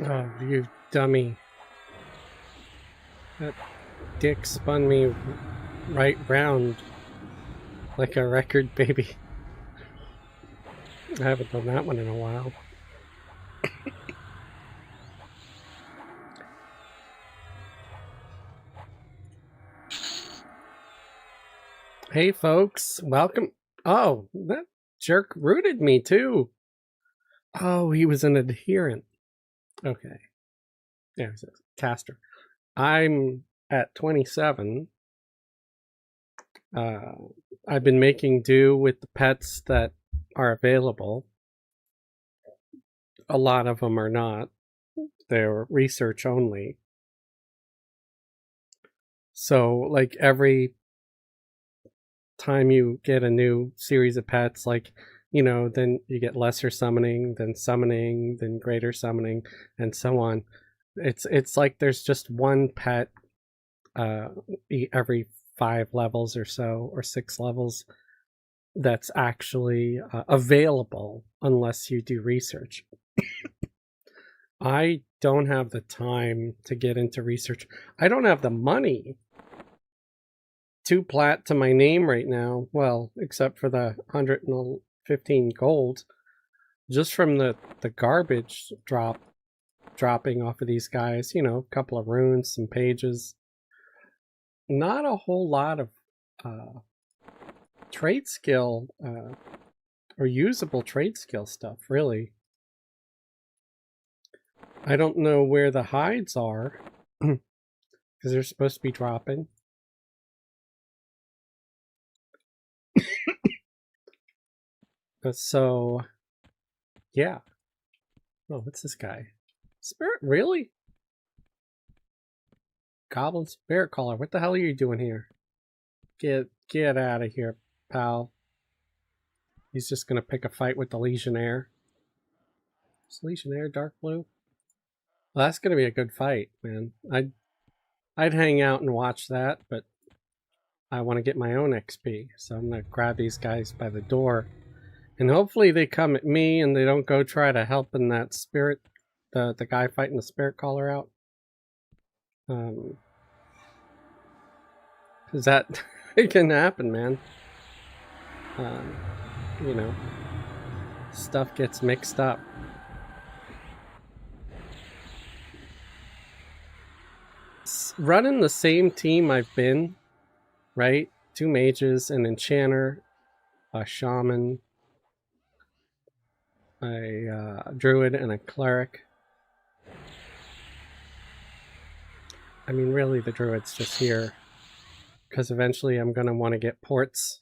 Oh, you dummy. That dick spun me right round like a record, baby. I haven't done that one in a while. Hey, folks. Welcome. Oh, that jerk rooted me, too. Oh, he was an adherent. Okay. Yeah, he's a caster. I'm at 27. I've been making do with the pets that are available. A lot of them are not. They're research only. So, like, every time you get a new series of pets, like, then you get lesser summoning, then greater summoning, and so on. It's like there's just one pet uh, every 5 levels or so, or 6 levels, that's actually available unless you do research. I don't have the time to get into research. I don't have the money. 2 plat to my name right now. Well, except for the 115 gold, just from the garbage dropping off of these guys. A couple of runes, some pages. Not a whole lot of trade skill or usable trade skill stuff, really. I don't know where the hides are because they're supposed to be dropping. So, yeah. Oh, what's this guy? Spirit, really? Goblin Spirit Caller, what the hell are you doing here? Get out of here, pal. He's just gonna pick a fight with the Legionnaire. Is Legionnaire dark blue? Well, that's gonna be a good fight, man. I'd hang out and watch that, but I want to get my own XP, so I'm gonna grab these guys by the door. And hopefully they come at me and they don't go try to help in that spirit, the guy fighting the Spirit Caller out. Cause that it can happen, man. You know, stuff gets mixed up. Running the same team I've been, right? 2 mages, an enchanter, a shaman, a druid, and a cleric. I mean, really, the druid's just here because eventually I'm going to want to get ports.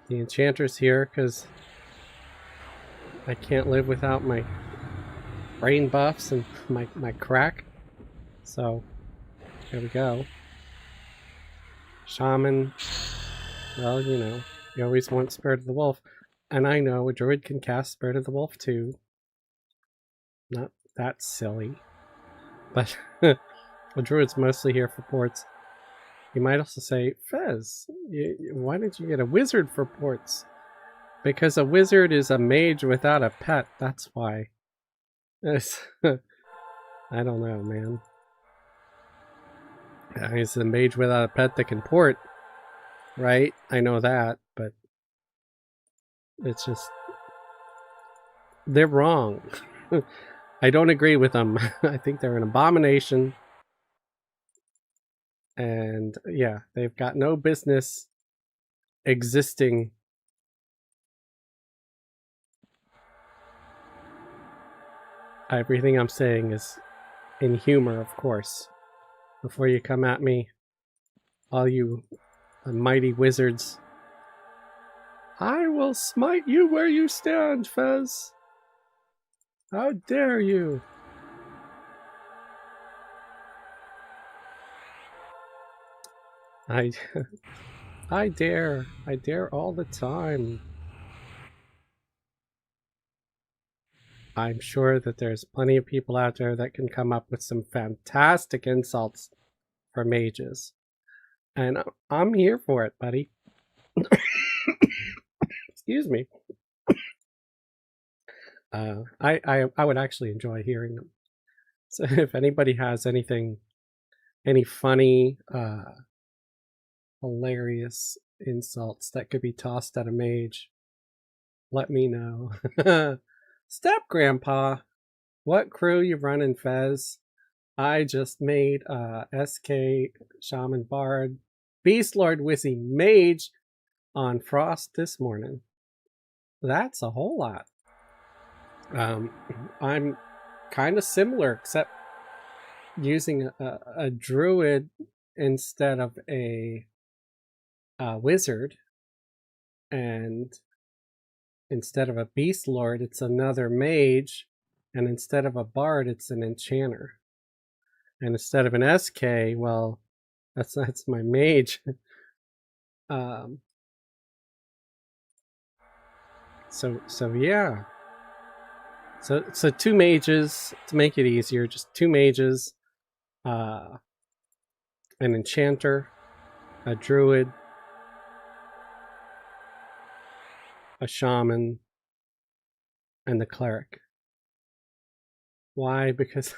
The enchanter's here because I can't live without my brain buffs and my crack. So, there we go. Shaman, well, you always want Spirit of the Wolf. And I know a druid can cast Spirit of the Wolf too. Not that silly. But a druid's mostly here for ports. You might also say, Fez, why didn't you get a wizard for ports? Because a wizard is a mage without a pet, that's why. I don't know, man. He's a mage without a pet that can port, right? I know that, but it's just... they're wrong. I don't agree with them. I think they're an abomination. And yeah, they've got no business existing. Everything I'm saying is in humor, of course. Before you come at me, all you mighty wizards. I will smite you where you stand, Fez. How dare you? I dare. I dare all the time. I'm sure that there's plenty of people out there that can come up with some fantastic insults for mages. And I'm here for it, buddy. Excuse me. I would actually enjoy hearing them. So if anybody has anything, any funny, hilarious insults that could be tossed at a mage, let me know. Step, Grandpa. What crew you running, Fez? I just made SK Shaman Bard Beast Lord Wizzy Mage on Frost this morning. That's a whole lot. I'm kind of similar, except using a druid instead of a wizard, and instead of a beast lord, it's another mage, and instead of a bard, it's an enchanter, and instead of an SK, well, that's my mage. So yeah. So 2 mages to make it easier, just 2 mages, an enchanter, a druid, a shaman, and the cleric. Why? Because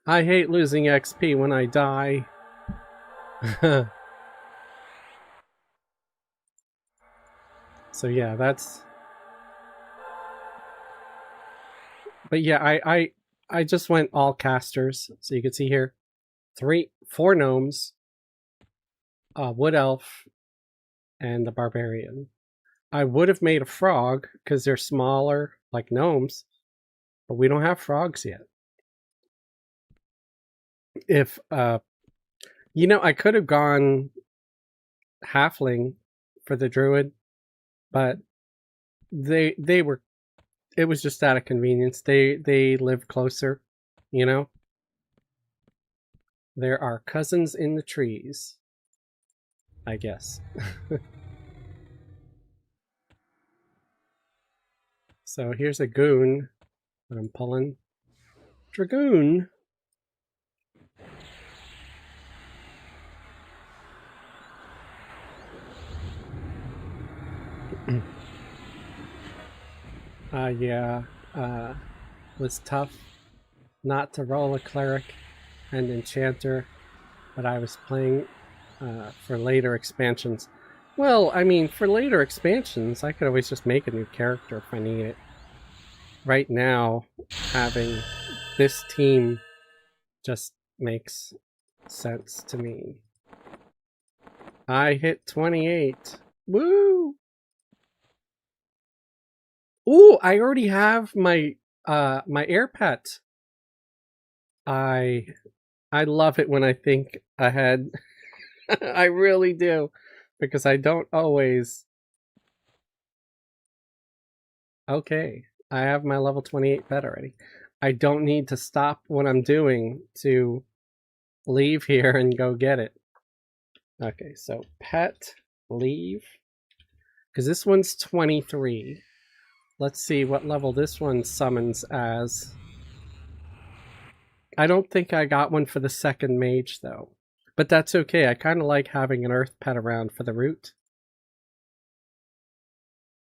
I hate losing XP when I die. So yeah, that's... But yeah, I just went all casters. So you can see here, 4 gnomes, a wood elf, and the barbarian. I would have made a frog because they're smaller, like gnomes, but we don't have frogs yet. If you know, I could have gone halfling for the druid, but they were, it was just out of convenience. They live closer, you know. There are cousins in the trees, I guess. So here's a goon that I'm pulling. Dragoon. Yeah, was tough not to roll a cleric and enchanter, but I was playing for later expansions. Well, I mean, for later expansions, I could always just make a new character if I need it. Right now, having this team just makes sense to me. I hit 28. Woo! Ooh, I already have my my air pet. I love it when I think ahead. I really do, because I don't always. Okay, I have my level 28 pet already. I don't need to stop what I'm doing to leave here and go get it. Okay, so pet, leave, because this one's 23. Let's see what level this one summons as. I don't think I got one for the second mage, though. But that's okay. I kind of like having an earth pet around for the root.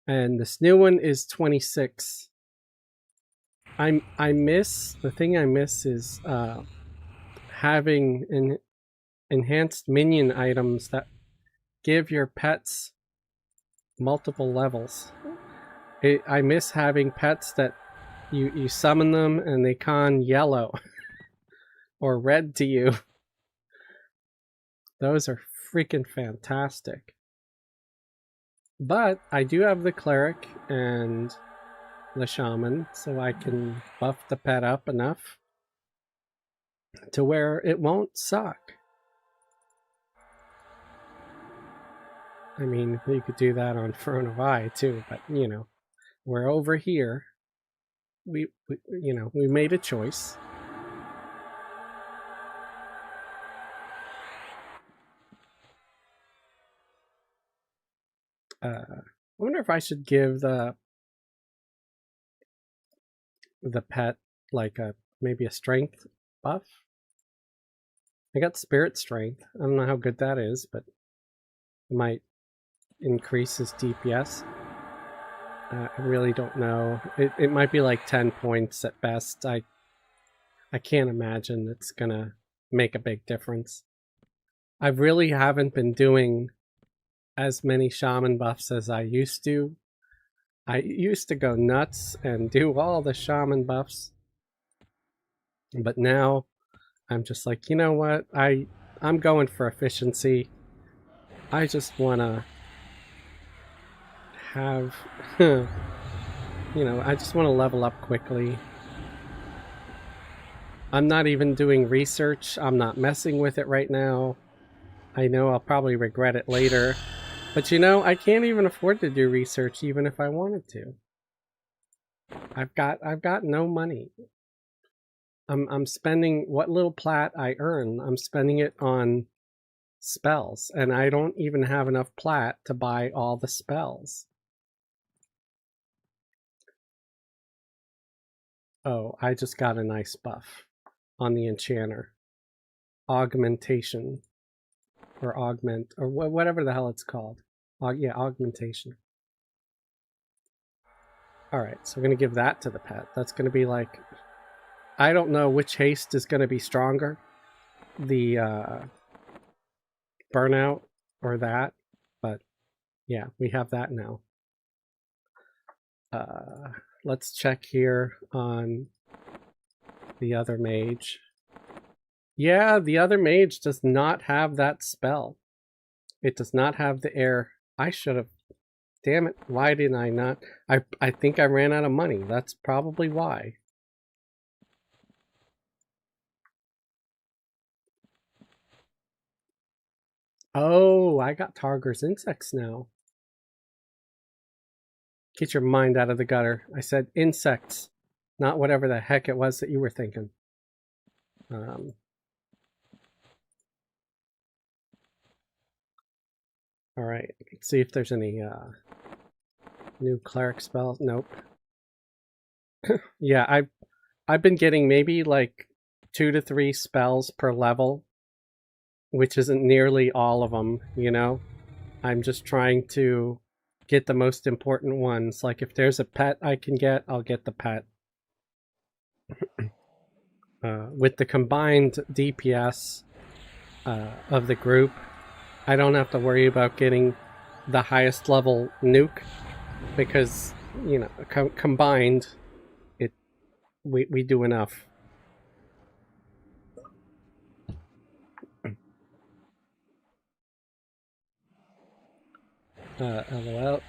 And this new one is 26. I miss... The thing I miss is having enhanced minion items that give your pets multiple levels. I miss having pets that you summon them and they con yellow or red to you. Those are freaking fantastic. But I do have the cleric and the shaman, so I can buff the pet up enough to where it won't suck. I mean, you could do that on Throne of Eye too, but you know, we're over here. We you know, we made a choice. I wonder if I should give the pet like maybe a strength buff. I got spirit strength. I don't know how good that is, but it might increase his DPS. I really don't know. It might be like 10 points at best. I can't imagine it's gonna make a big difference. I really haven't been doing as many shaman buffs as I used to. I used to go nuts and do all the shaman buffs. But now I'm just like, you know what? I'm going for efficiency. I just want to have, you know, I just want to level up quickly. I'm not even doing research. I'm not messing with it right now. I know I'll probably regret it later. But you know, I can't even afford to do research even if I wanted to. I've got no money. I'm spending what little plat I earn, I'm spending it on spells, and I don't even have enough plat to buy all the spells. Oh, I just got a nice buff on the enchanter. Augmentation. Or augment, or whatever the hell it's called. Yeah, augmentation. Alright, so we're going to give that to the pet. That's going to be like... I don't know which haste is going to be stronger. The burnout or that. But yeah, we have that now. Let's check here on the other mage. Yeah, the other mage does not have that spell. It does not have the air. I should have... Damn it, why didn't I not? I think I ran out of money. That's probably why. Oh, I got Targar's insects now. Get your mind out of the gutter. I said insects, not whatever the heck it was that you were thinking. Alright, let's see if there's any new cleric spells. Nope. Yeah, I've been getting maybe like 2 to 3 spells per level, which isn't nearly all of them, you know? I'm just trying to get the most important ones. Like if there's a pet I can get, I'll get the pet. With the combined DPS of the group, I don't have to worry about getting the highest level nuke because, you know, combined, we do enough. LOL.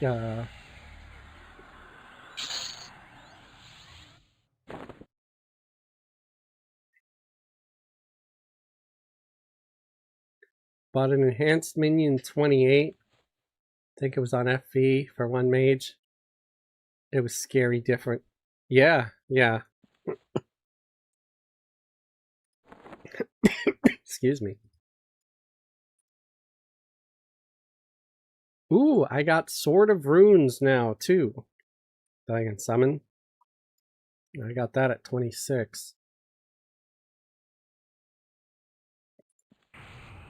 Bought an enhanced minion 28. I think it was on FV for one mage. It was scary different. Yeah, yeah. Excuse me. Ooh, I got Sword of Runes now, too. That I can summon. I got that at 26.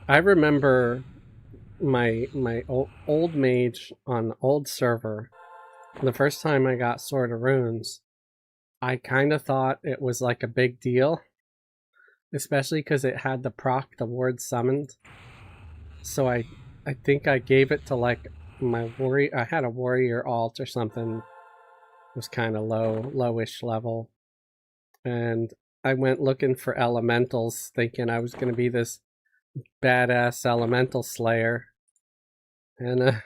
I remember my old mage on old server. The first time I got Sword of Runes, I kind of thought it was like a big deal. Especially because it had the proc the ward summoned. So I think I gave it to like my warrior. I had a warrior alt or something. It was kind of lowish level. And I went looking for elementals thinking I was going to be this badass elemental slayer. And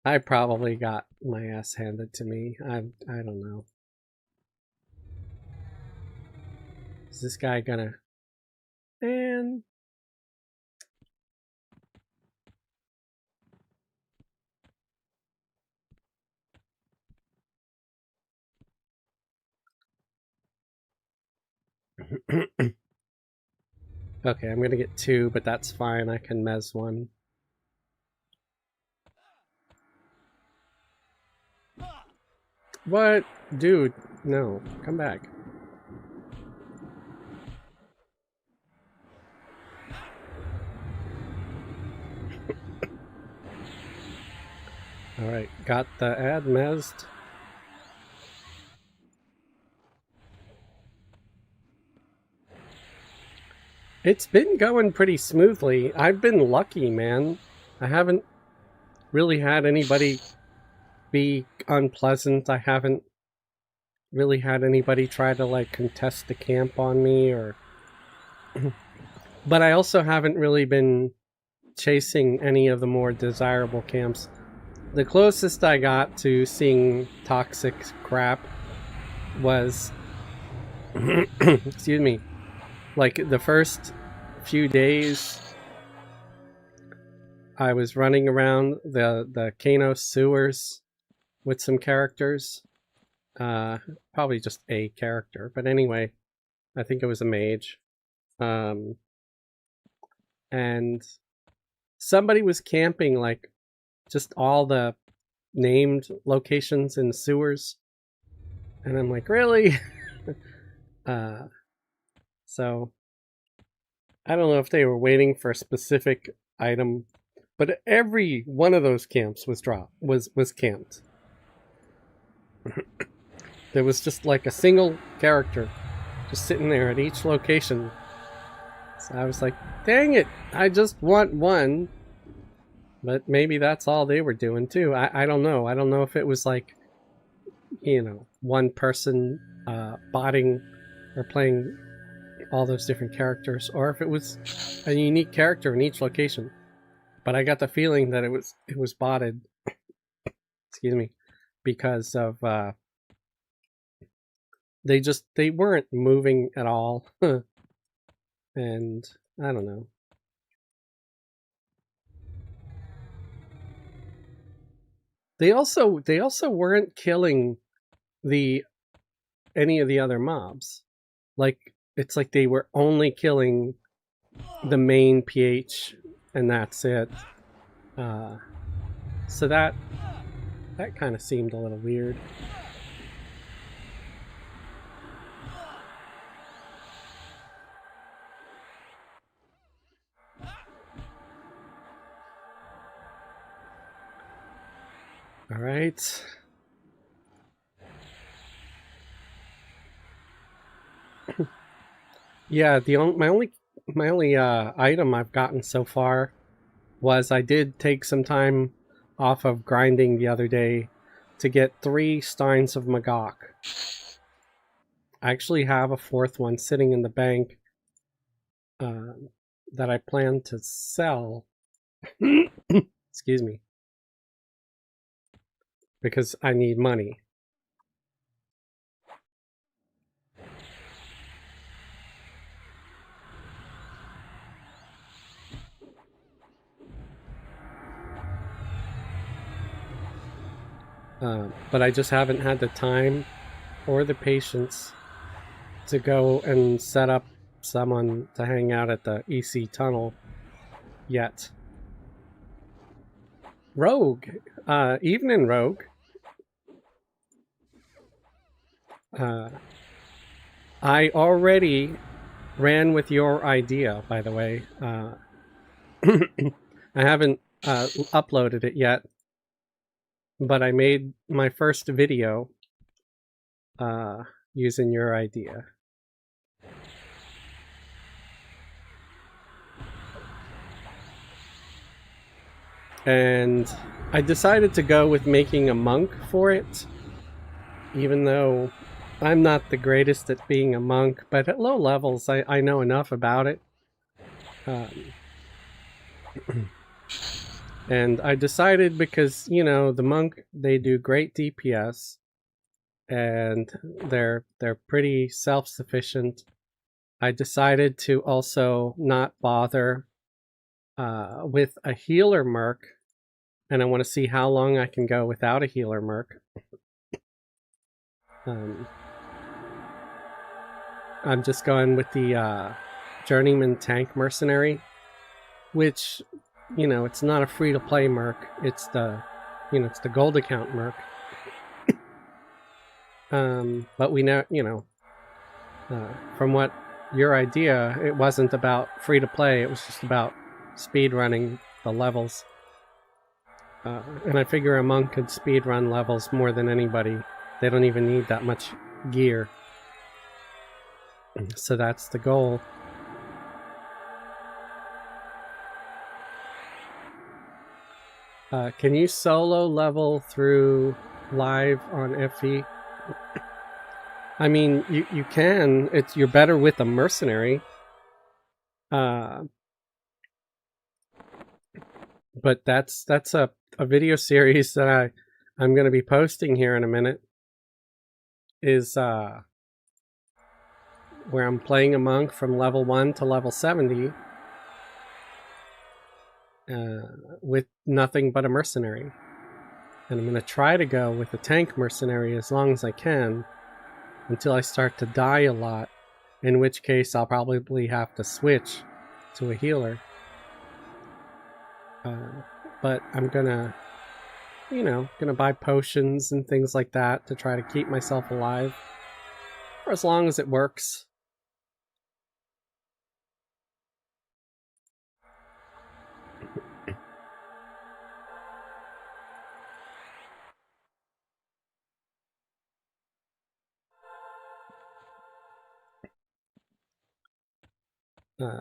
I probably got my ass handed to me. I don't know. Is this guy gonna... Man... Okay, I'm gonna get 2, but that's fine. I can mez 1. What? Dude, no. Come back. Alright, got the ad mezzed. It's been going pretty smoothly. I've been lucky, man. I haven't really had anybody be unpleasant. I haven't really had anybody try to like contest the camp on me or but I also haven't really been chasing any of the more desirable camps. The closest I got to seeing toxic crap was excuse me, like the first few days I was running around the Kano sewers with some characters. Probably just a character, but anyway, I think it was a mage. And somebody was camping like just all the named locations in sewers, and I'm like, really? So I don't know if they were waiting for a specific item, but every one of those camps was camped. There was just like a single character just sitting there at each location. So I was like, dang it, I just want one. But maybe that's all they were doing too. I don't know. I don't know if it was like, you know, one person botting or playing all those different characters, or if it was a unique character in each location. But I got the feeling that it was botted. Excuse me, because of they weren't moving at all, and I don't know. They also weren't killing any of the other mobs. Like it's like they were only killing the main PH and that's it. So that kind of seemed a little weird. All right. Yeah, my only item I've gotten so far was I did take some time off of grinding the other day to get 3 Steins of Magok. I actually have a 4th one sitting in the bank that I plan to sell. Excuse me. Because I need money. But I just haven't had the time or the patience to go and set up someone to hang out at the EC tunnel yet. Rogue. Evening, Rogue. I already ran with your idea, by the way. I haven't uploaded it yet, but I made my first video using your idea. And I decided to go with making a monk for it, even though I'm not the greatest at being a monk, but at low levels I know enough about it. And I decided because, you know, the monk, they do great DPS and they're pretty self-sufficient. I decided to also not bother with a healer merc, and I want to see how long I can go without a healer merc. I'm just going with the journeyman tank mercenary, which, you know, it's not a free-to-play merc. It's the, you know, it's the gold account merc. But we know, you know, from what your idea, it wasn't about free-to-play. It was just about speed running the levels. And I figure a monk could speed run levels more than anybody. They don't even need that much gear. So that's the goal. Can you solo level through live on FE? I mean, you can. You're better with a mercenary. But that's a video series that I'm going to be posting here in a minute. Is where I'm playing a monk from level 1 to level 70 with nothing but a mercenary. And I'm going to try to go with a tank mercenary as long as I can until I start to die a lot, in which case I'll probably have to switch to a healer. But I'm gonna, gonna buy potions and things like that to try to keep myself alive for as long as it works.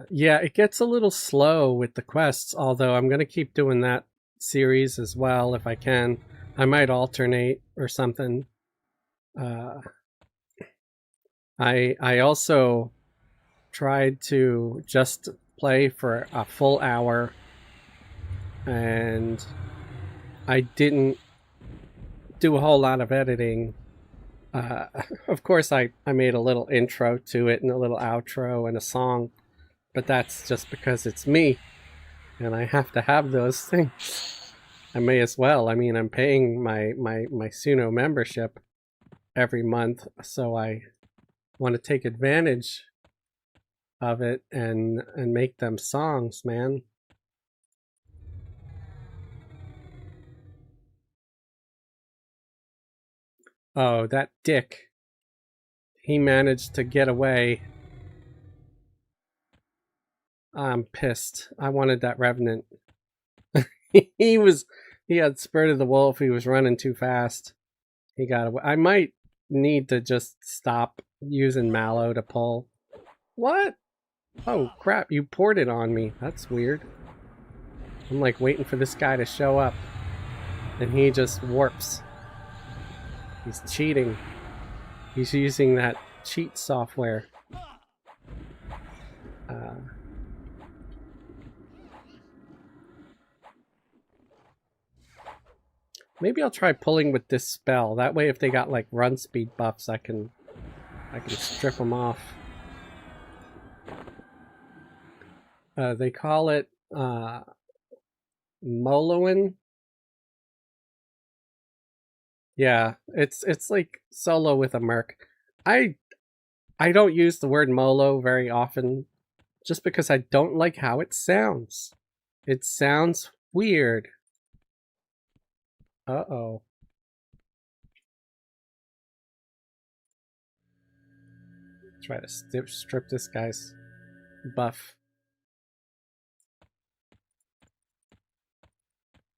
Yeah, it gets a little slow with the quests, although I'm going to keep doing that series as well if I can. I might alternate or something. I also tried to just play for a full hour, and I didn't do a whole lot of editing. Of course, I made a little intro to it and a little outro and a song, but that's just because it's me, and I have to have those things. I may as well. I mean, I'm paying my Suno membership every month, so I want to take advantage of it and make them songs, man. Oh, that dick. He managed to get away. I'm pissed. I wanted that revenant. He had Spirit of the Wolf. He was running too fast. He got away. I might need to just stop using Mallow to pull. What? Oh crap, you poured it on me. That's weird. I'm like waiting for this guy to show up, and he just warps. He's cheating. He's using that cheat software. Maybe I'll try pulling with this spell. That way if they got like run speed buffs, I can strip them off. They call it Moloin. Yeah, it's like solo with a merc. I don't use the word Molo very often just because I don't like how it sounds. It sounds weird. Uh-oh. Try to strip this guy's buff.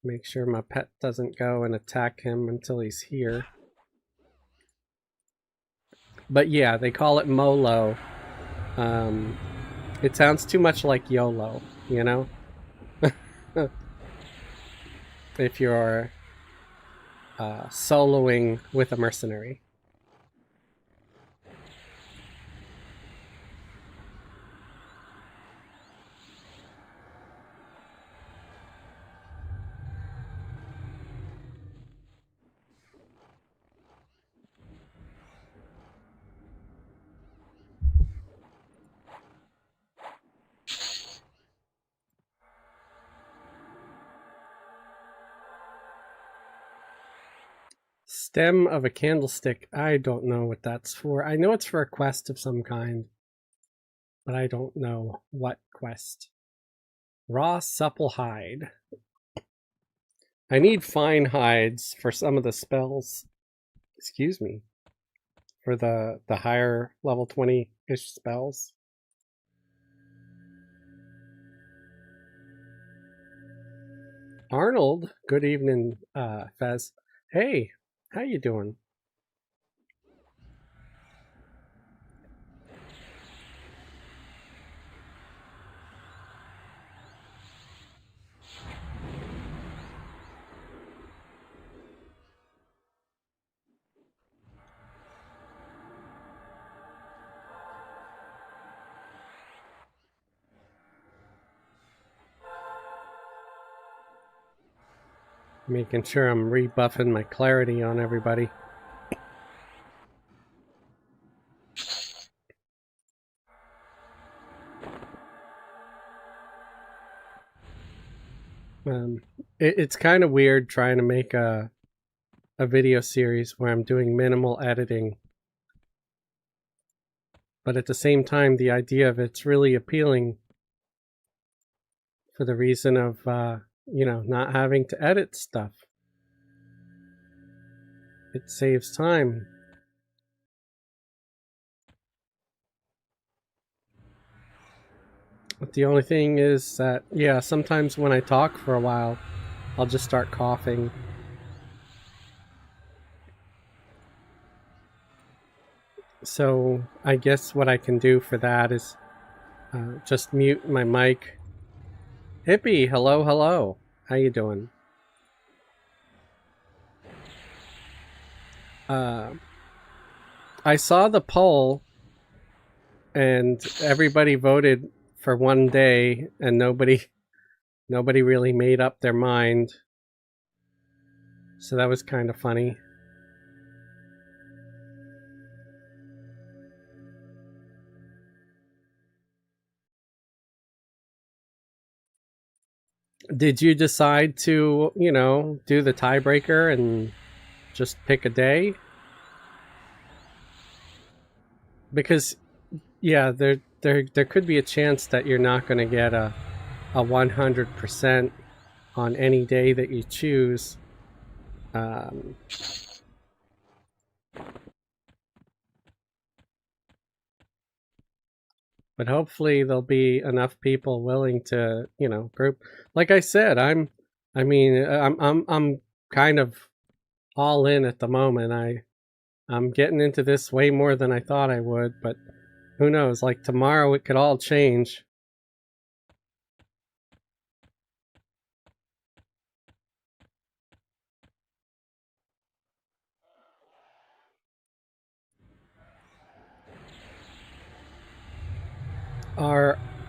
Make sure my pet doesn't go and attack him until he's here. But yeah, they call it Molo. It sounds too much like YOLO, you know? If you're soloing with a mercenary. Stem of a candlestick. I don't know what that's for. I know it's for a quest of some kind, but I don't know what quest. Raw supple hide. I need fine hides for some of the spells. Excuse me. For the higher level 20-ish spells. Arnold, good evening, Fez. Hey, how you doing? Making sure I'm rebuffing my clarity on everybody. It's kind of weird trying to make a video series where I'm doing minimal editing. But at the same time, the idea of it's really appealing for the reason of, you know, not having to edit stuff. It saves time. But the only thing is that, yeah, sometimes when I talk for a while, I'll just start coughing. So I guess what I can do for that is just mute my mic. Hippie, hello, hello. How you doing? I saw the poll, and everybody voted for one day, and nobody really made up their mind. So that was kind of funny. Did you decide to, you know, do the tiebreaker and just pick a day? Because, yeah, there could be a chance that you're not going to get a 100% on any day that you choose. But hopefully there'll be enough people willing to, you know, group. Like I said, I'm kind of all in at the moment. I'm getting into this way more than I thought I would, but who knows? Like tomorrow it could all change.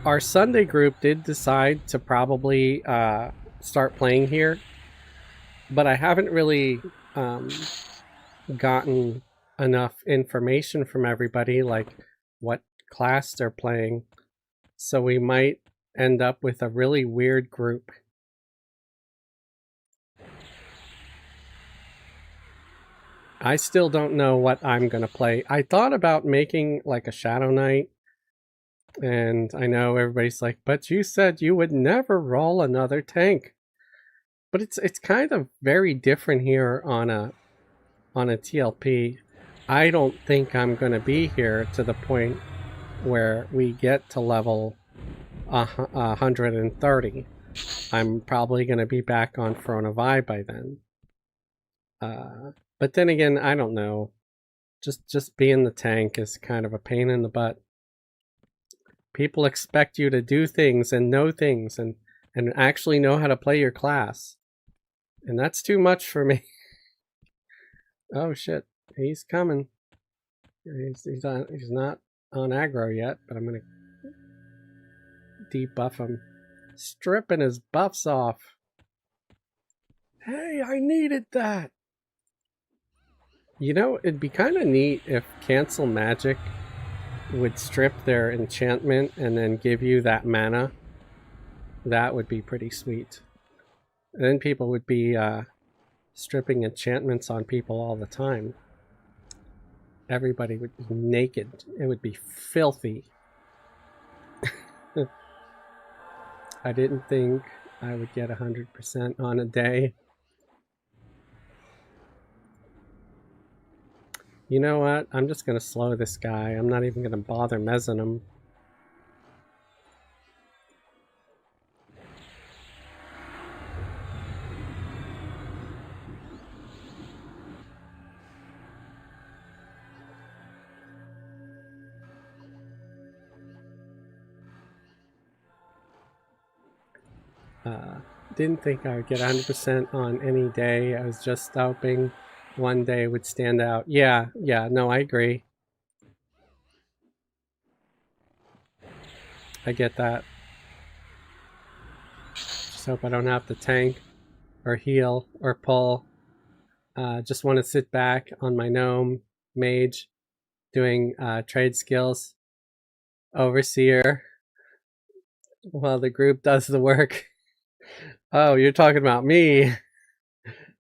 Our Sunday group did decide to probably start playing here, but I haven't really gotten enough information from everybody, like what class they're playing. So we might end up with a really weird group. I still don't know what I'm going to play. I thought about making like a Shadow Knight, and I know everybody's like, but you said you would never roll another tank. But it's kind of very different here on a TLP. I don't think I'm going to be here to the point where we get to level 130. I'm probably going to be back on Frona Vi by then. But then again, I don't know. Just being the tank is kind of a pain in the butt. People expect you to do things and know things and actually know how to play your class. And that's too much for me. Oh shit, he's coming. He's not on aggro yet, but I'm gonna debuff him. Stripping his buffs off. Hey, I needed that! You know, it'd be kind of neat if Cancel Magic would strip their enchantment and then give you that mana. That would be pretty sweet. And then people would be stripping enchantments on people all the time. Everybody would be naked. It would be filthy. I didn't think I would get 100% on a day. You know what? I'm just going to slow this guy. I'm not even going to bother mezzing him. Didn't think I would get 100% on any day. I was just hoping one day would stand out. Yeah, no, I agree. I get that. Just hope I don't have to tank. or heal or pull. Just want to sit back on my gnome mage doing trade skills. Overseer while the group does the work. Oh, you're talking about me.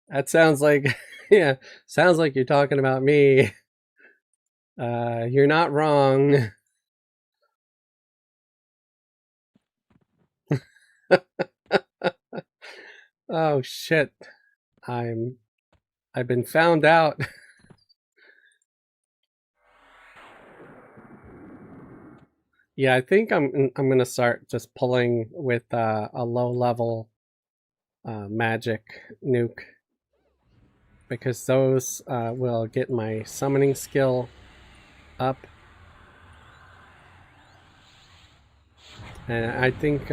That sounds like, yeah, sounds like you're talking about me. You're not wrong. Oh shit. I've been found out. Yeah, I think I'm gonna start just pulling with a low level magic nuke, because those will get my summoning skill up. And I think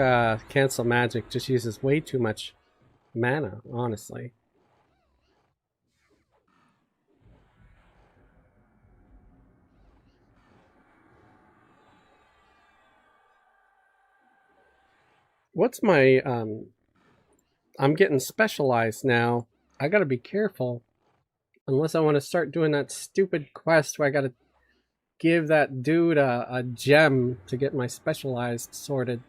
cancel magic just uses way too much mana, honestly. What's my I'm getting specialized now. I gotta be careful, unless I want to start doing that stupid quest where I gotta give that dude a gem to get my specialized sorted.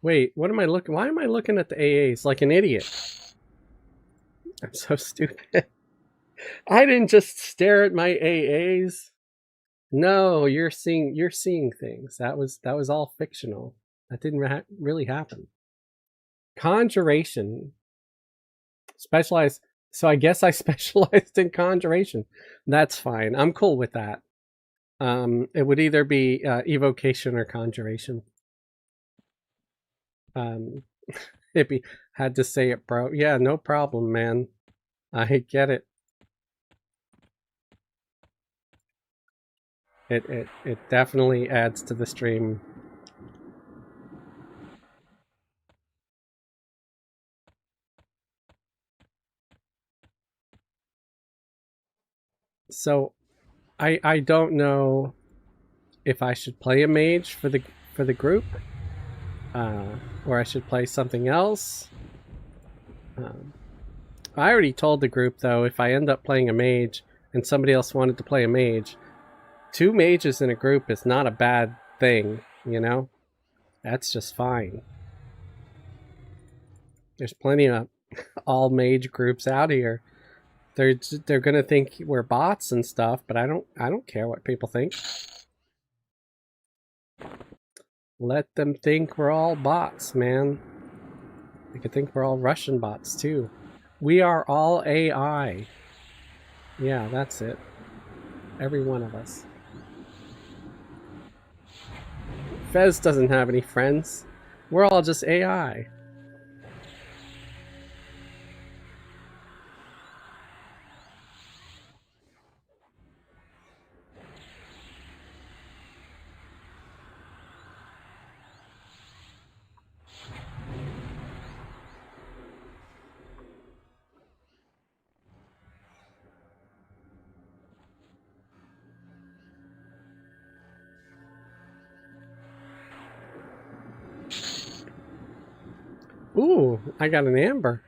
Wait, what am I looking? Why am I looking at the AAs like an idiot? I'm so stupid. I didn't just stare at my AAs. No, you're seeing things. That was all fictional. That didn't really happen. Conjuration. Specialized. So I guess I specialized in conjuration. That's fine. I'm cool with that. It would either be evocation or conjuration. Hippie had to say it, bro. Yeah, no problem, man. I get it. It definitely adds to the stream. So I don't know if I should play a mage for the group, or I should play something else. I already told the group, though, if I end up playing a mage and somebody else wanted to play a mage, 2 mages in a group is not a bad thing, you know? That's just fine. There's plenty of all mage groups out here. They're gonna think we're bots and stuff, but I don't care what people think. Let them think we're all bots, man. They could think we're all Russian bots too. We are all AI. Yeah, that's it. Every one of us. Fez doesn't have any friends. We're all just AI. Ooh, I got an amber.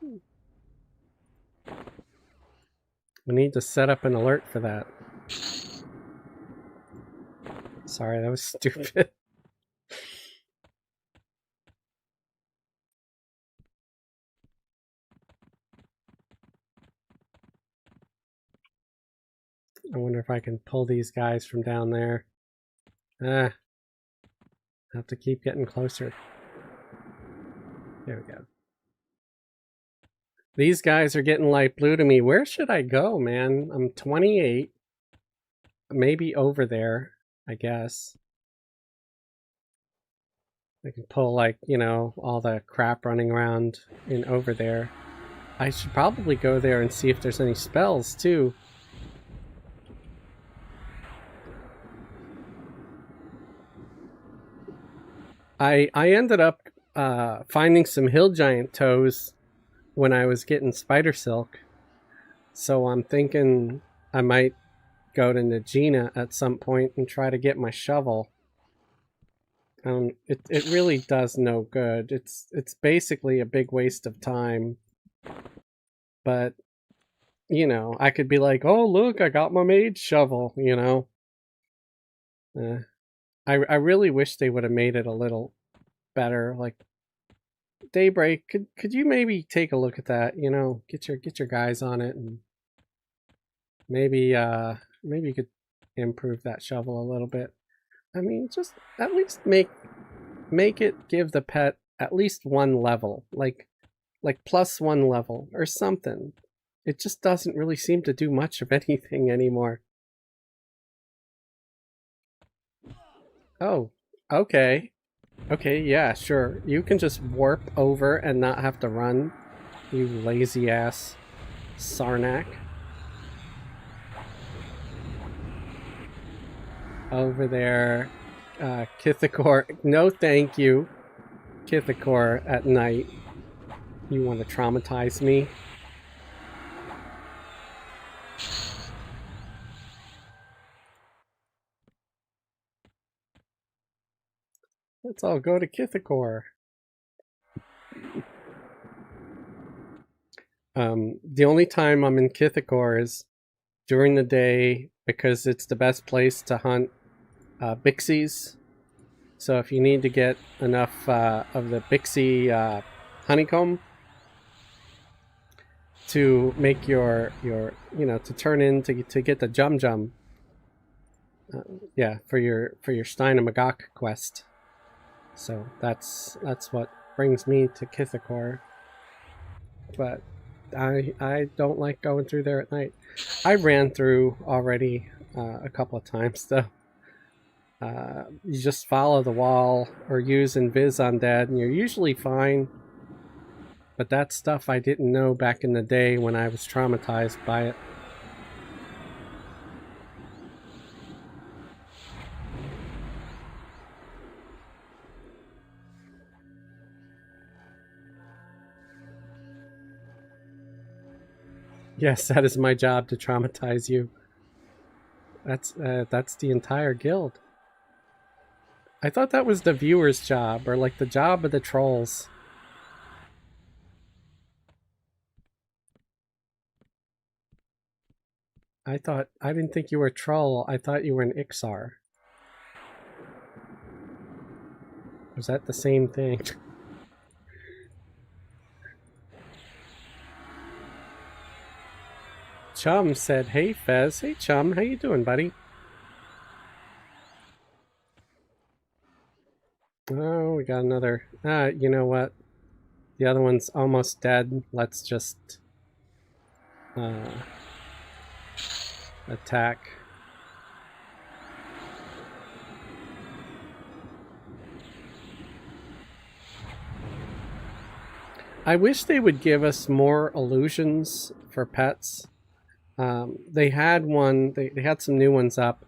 We need to set up an alert for that. Sorry, that was stupid. I wonder if I can pull these guys from down there. I have to keep getting closer. There we go. These guys are getting light blue to me. Where should I go, man? I'm 28. Maybe over there, I guess. I can pull, like, you know, all the crap running around in over there. I should probably go there and see if there's any spells, too. I ended up finding some hill giant toes when I was getting spider silk. So I'm thinking I might go to Najina at some point and try to get my shovel. It really does no good. It's basically a big waste of time. But, you know, I could be like, oh, look, I got my mage shovel, you know. I really wish they would have made it a little better. Like, Daybreak, could you maybe take a look at that? You know, get your guys on it, and maybe maybe you could improve that shovel a little bit. I mean, just at least make it give the pet at least one level, like plus one level or something. It just doesn't really seem to do much of anything anymore. Oh, okay. Okay, yeah, sure. You can just warp over and not have to run, you lazy ass Sarnak. Over there, Kithakor. No, thank you, Kithakor. At night, you want to traumatize me? Let's all go to Kithakor. The only time I'm in Kithakor is during the day because it's the best place to hunt Bixies. So if you need to get enough of the Bixie honeycomb to make your you know, to turn in to get the Jum, yeah, for your Steinamagok quest. So that's what brings me to Kithakor. But I don't like going through there at night. I ran through already a couple of times though. You just follow the wall or use Invis Undead and you're usually fine. But that's stuff I didn't know back in the day when I was traumatized by it. Yes, that is my job, to traumatize you. That's the entire guild. I thought that was the viewer's job, or like the job of the trolls. I didn't think you were a troll. I thought you were an Ixar. Was that the same thing? Chum said, "Hey Fez, hey Chum, how you doing, buddy?" Oh, we got another. You know what? The other one's almost dead. Let's just attack. I wish they would give us more illusions for pets. They had one. They had some new ones up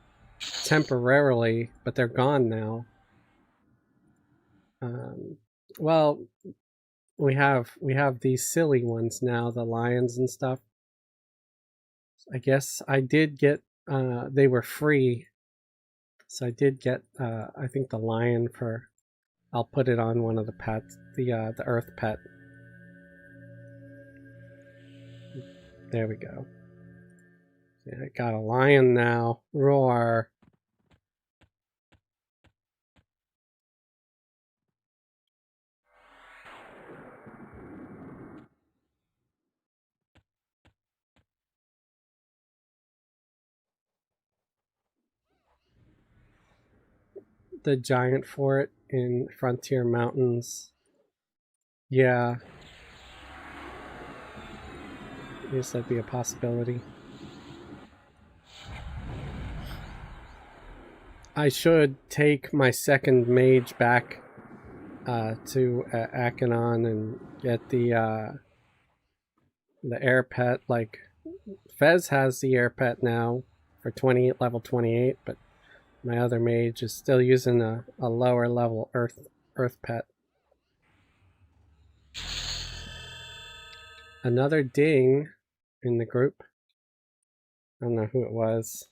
temporarily, but they're gone now. Well, we have these silly ones now, the lions and stuff. I guess I did get. They were free, so I did get. I think the lion for. I'll put it on one of the pets. The earth pet. There we go. Yeah, I got a lion now. Roar. The giant fort in Frontier Mountains. Yeah. I guess that'd be a possibility. I should take my second mage back to Akanon and get the air pet. Like, Fez has the air pet now for level 28, but my other mage is still using a lower level earth pet. Another ding in the group. I don't know who it was.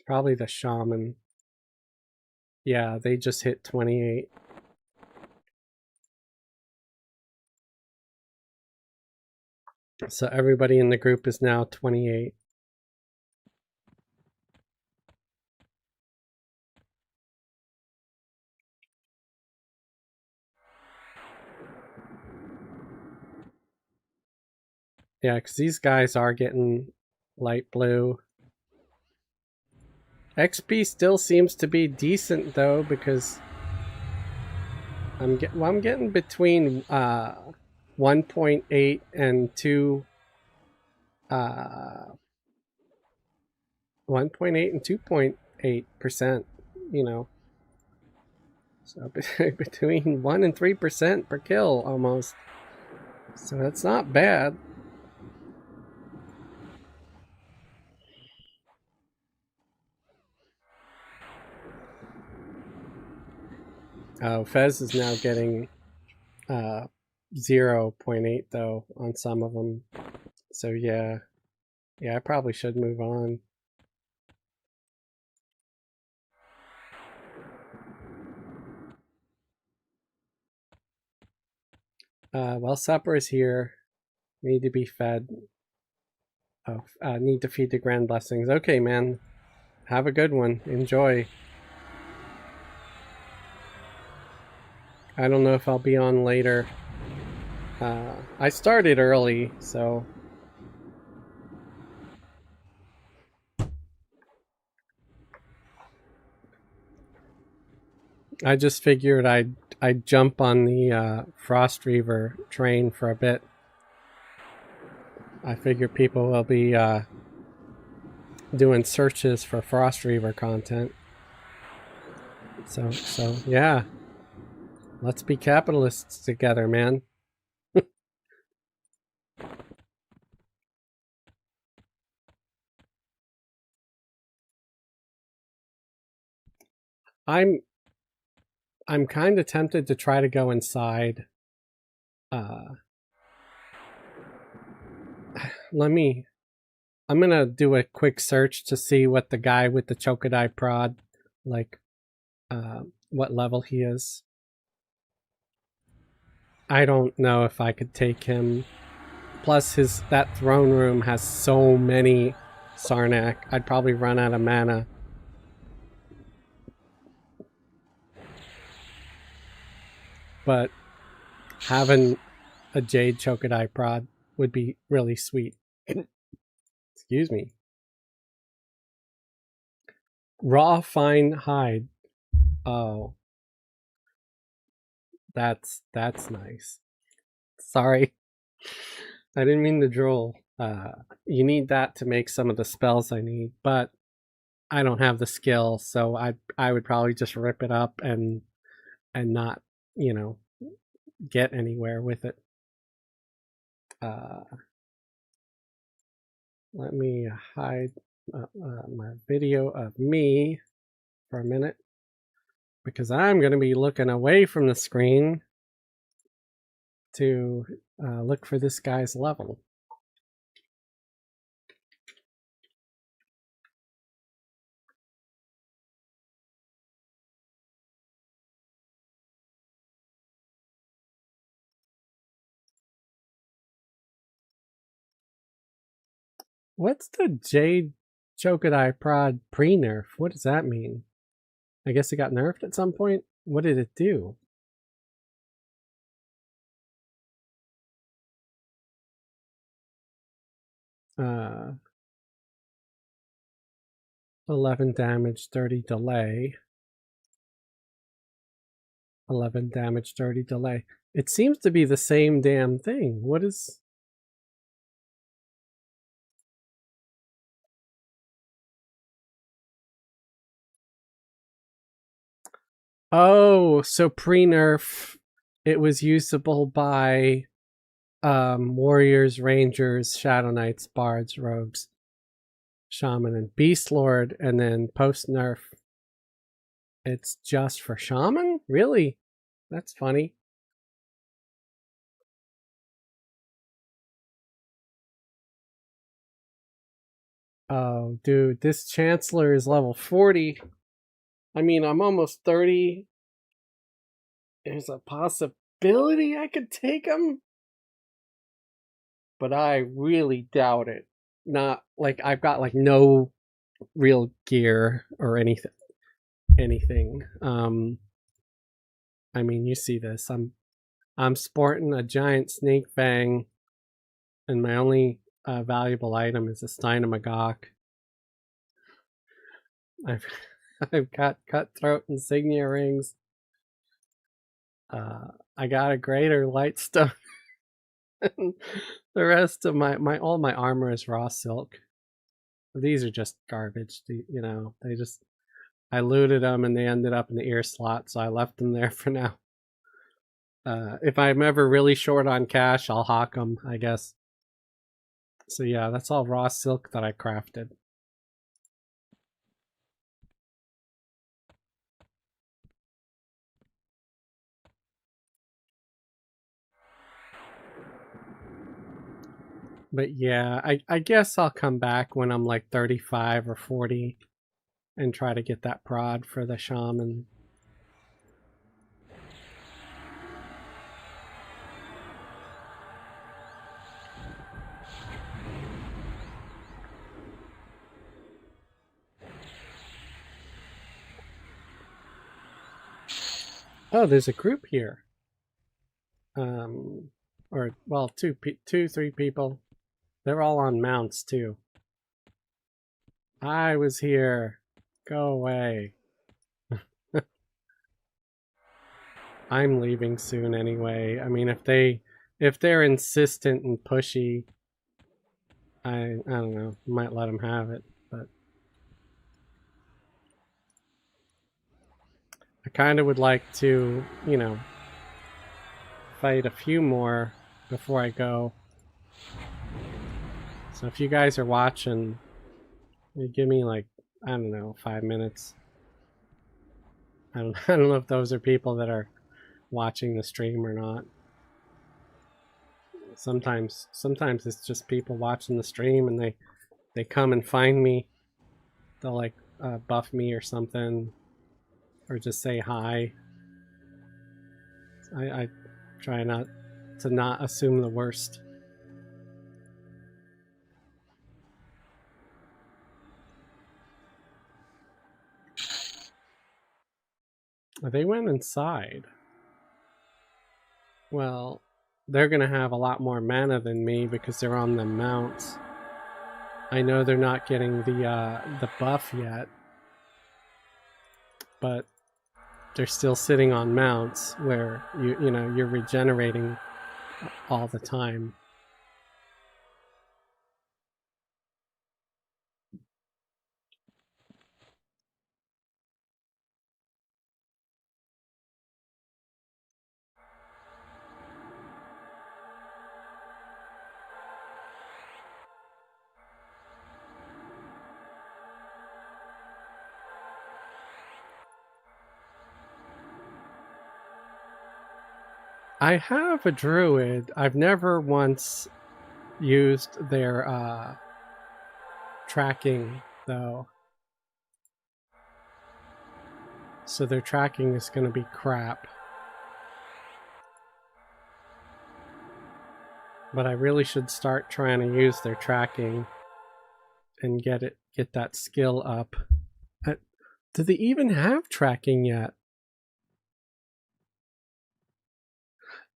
Probably the shaman. Yeah, they just hit 28. So everybody in the group is now 28. Yeah, because these guys are getting light blue. XP still seems to be decent though, because I'm getting between 1.8 and 2 1.8 and 2.8%, you know. So between 1 and 3% per kill almost. So that's not bad. Fez is now getting 0.8 though on some of them. So yeah, I probably should move on. Well, supper is here. Need to be fed. Oh, need to feed the grand blessings. Okay, man. Have a good one. Enjoy. I don't know if I'll be on later. I started early, so I just figured I'd jump on the Frostreaver train for a bit. I figure people will be doing searches for Frostreaver content. So yeah, let's be capitalists together, man. I'm kind of tempted to try to go inside. I'm gonna do a quick search to see what the guy with the Chokodai prod, like, what level he is. I don't know if I could take him. Plus, that throne room has so many Sarnak. I'd probably run out of mana. But having a Jade Chokodai prod would be really sweet. Excuse me. Raw fine hide. Oh, that's nice. Sorry, I didn't mean to drool. You need that to make some of the spells I need, but I don't have the skill, so I would probably just rip it up and not, you know, get anywhere with it. Let me hide my video of me for a minute, because I'm going to be looking away from the screen to look for this guy's level. What's the Jade Chokodai prod pre-nerf? What does that mean? I guess it got nerfed at some point? What did it do? Uh, 11 damage, 30 delay. 11 damage, 30 delay. It seems to be the same damn thing. What is... Oh, so pre-nerf, it was usable by warriors, rangers, shadow knights, bards, rogues, shaman, and beast lord, and then post-nerf, it's just for shaman? Really? That's funny. Oh, dude, this Chancellor is level 40. I mean, I'm almost 30. There's a possibility I could take him, but I really doubt it. Not like I've got like no real gear or anything. I mean, you see this. I'm sporting a giant snake fang, and my only valuable item is a Steinamagok. I've I've got cutthroat insignia rings. I got a greater lightstone. The rest of my all my armor is raw silk. These are just garbage. You know, they just I looted them and they ended up in the ear slot, so I left them there for now. If I'm ever really short on cash, I'll hawk them, I guess. So yeah, that's all raw silk that I crafted. But yeah, I guess I'll come back when I'm like 35 or 40 and try to get that prod for the shaman. Oh, there's a group here. Or well, two, three people. They're all on mounts too. I was here. Go away. I'm leaving soon anyway. I mean, if they're insistent and pushy, I don't know, might let them have it, but I kind of would like to, you know, fight a few more before I go. So if you guys are watching, you give me like, I don't know, 5 minutes. I don't know if those are people that are watching the stream or not. Sometimes it's just people watching the stream and they come and find me. They'll like buff me or something, or just say hi. I try not to not assume the worst. They went inside. Well, they're gonna have a lot more mana than me because they're on the mounts. I know they're not getting the buff yet, but they're still sitting on mounts where you know you're regenerating all the time. I have a druid. I've never once used their tracking though. So their tracking is going to be crap. But I really should start trying to use their tracking and get that skill up. Do they even have tracking yet?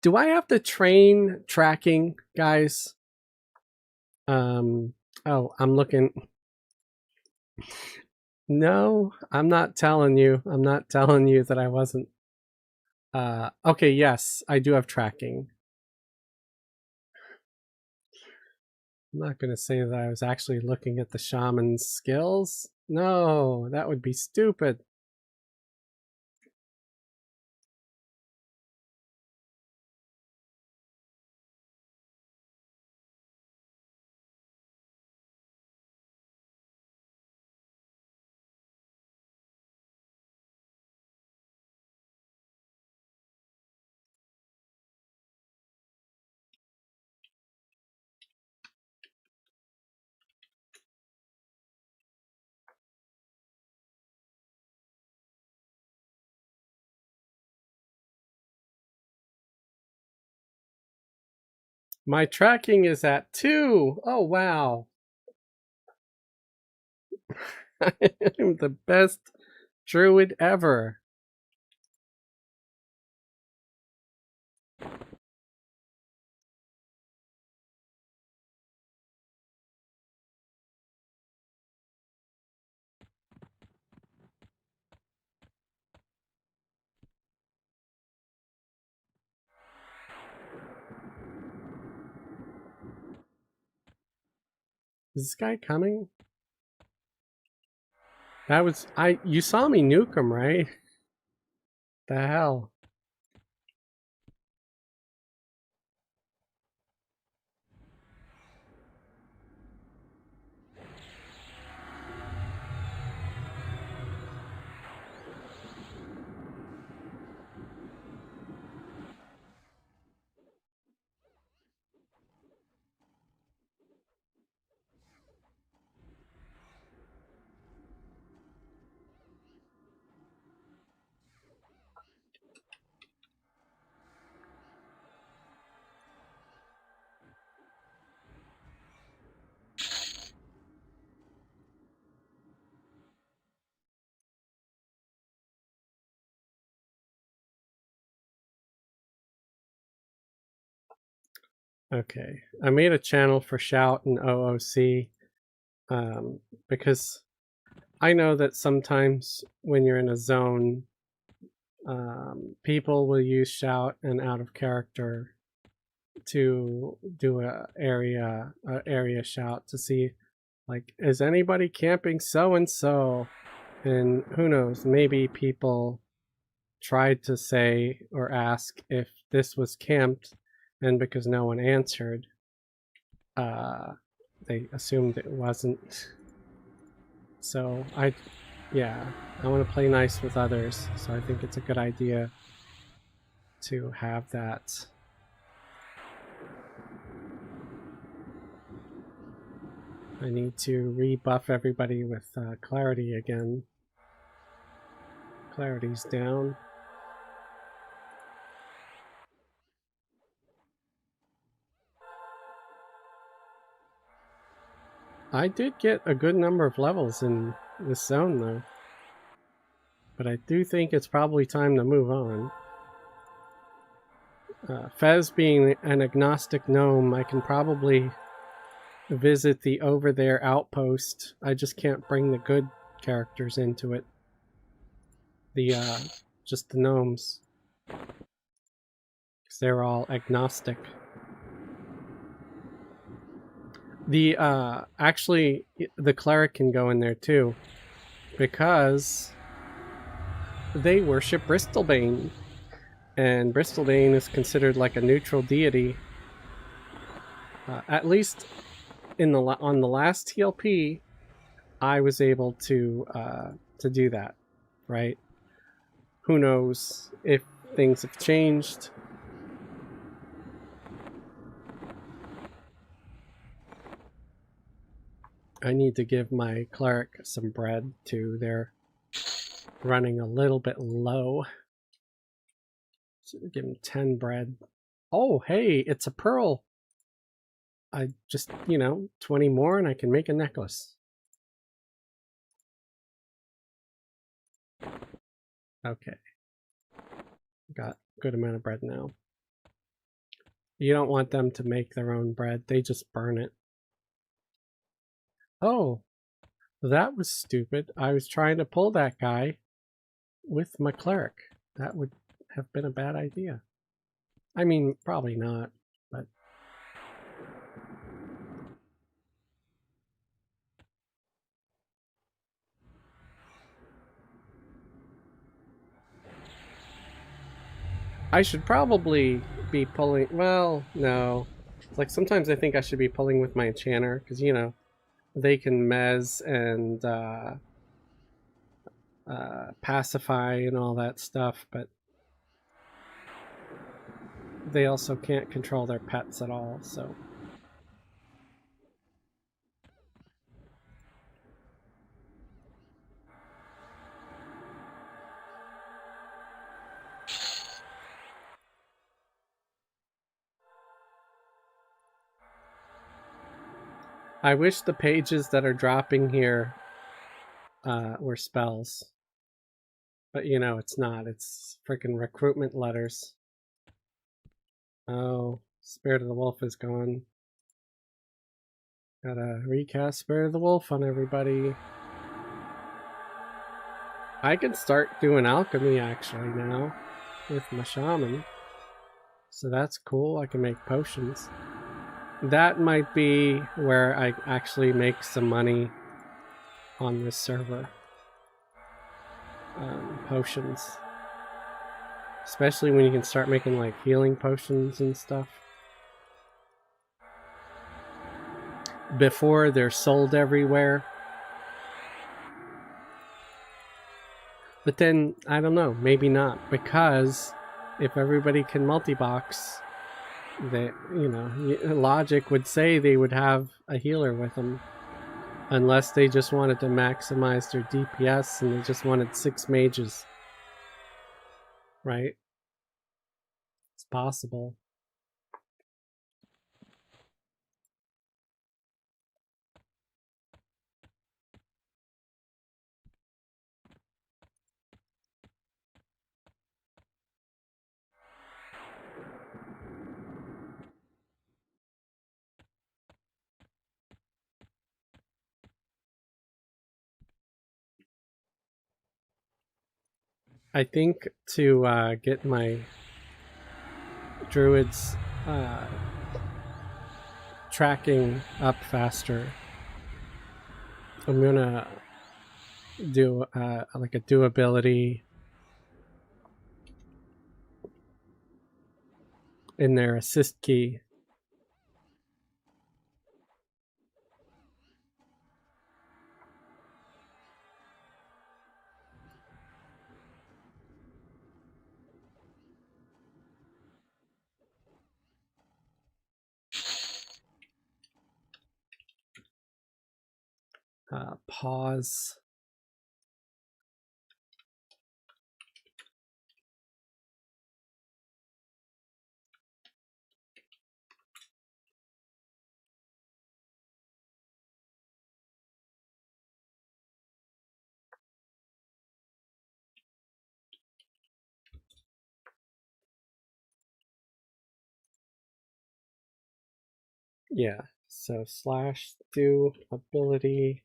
Do I have to train tracking, guys? Oh, I'm looking. No, I'm not telling you. I'm not telling you that I wasn't. Okay, yes, I do have tracking. I'm not going to say that I was actually looking at the shaman's skills. No, that would be stupid. My tracking is at 2. Oh, wow. I'm the best druid ever. Is this guy coming? That was you saw me nuke him, right? The hell? Okay, I made a channel for Shout and OOC because I know that sometimes when you're in a zone, people will use Shout and out of character to do a area shout to see, like, is anybody camping so and so? And who knows, maybe people tried to say or ask if this was camped, and because no one answered, they assumed it wasn't. So I want to play nice with others, so I think it's a good idea to have that. I need to rebuff everybody with clarity again. Clarity's down. I did get a good number of levels in this zone though, but I do think it's probably time to move on. Fez being an agnostic gnome, I can probably visit the over there outpost. I just can't bring the good characters into it. The just the gnomes, because they're all agnostic. The actually the cleric can go in there too, because they worship Bristlebane, and Bristlebane is considered like a neutral deity. At least in the on the last TLP, I was able to do that, right? Who knows if things have changed? I need to give my cleric some bread too. They're running a little bit low. So give him 10 bread. Oh, hey, it's a pearl. I just, 20 more and I can make a necklace. Okay. Got a good amount of bread now. You don't want them to make their own bread. They just burn it. Oh, that was stupid. I was trying to pull that guy with my cleric. That would have been a bad idea. I mean, probably not, but... I should probably be pulling... Well, no. Like, sometimes I think I should be pulling with my enchanter, because, they can mez and pacify and all that stuff, but they also can't control their pets at all, so... I wish the pages that are dropping here were spells. But you know, it's not. It's freaking recruitment letters. Oh, Spirit of the Wolf is gone. Gotta recast Spirit of the Wolf on everybody. I can start doing alchemy actually now with my shaman. So that's cool. I can make potions. That might be where I actually make some money on this server. Potions. Especially when you can start making like healing potions and stuff. Before they're sold everywhere. But then, I don't know, maybe not. Because if everybody can multi-box, that, you know, logic would say they would have a healer with them. Unless they just wanted to maximize their DPS and they just wanted 6 mages. Right? It's possible. I think to get my druids tracking up faster, I'm gonna do like a doability in their assist key. Pause. Yeah, so slash do ability.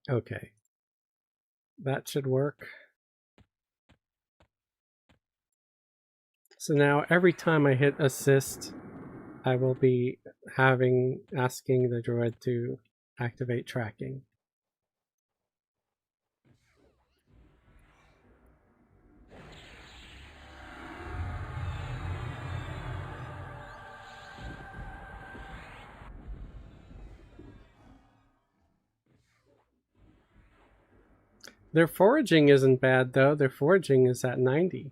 Okay. That should work. So now every time I hit assist, I will be asking the druid to activate tracking. Their foraging isn't bad though. Their foraging is at 90.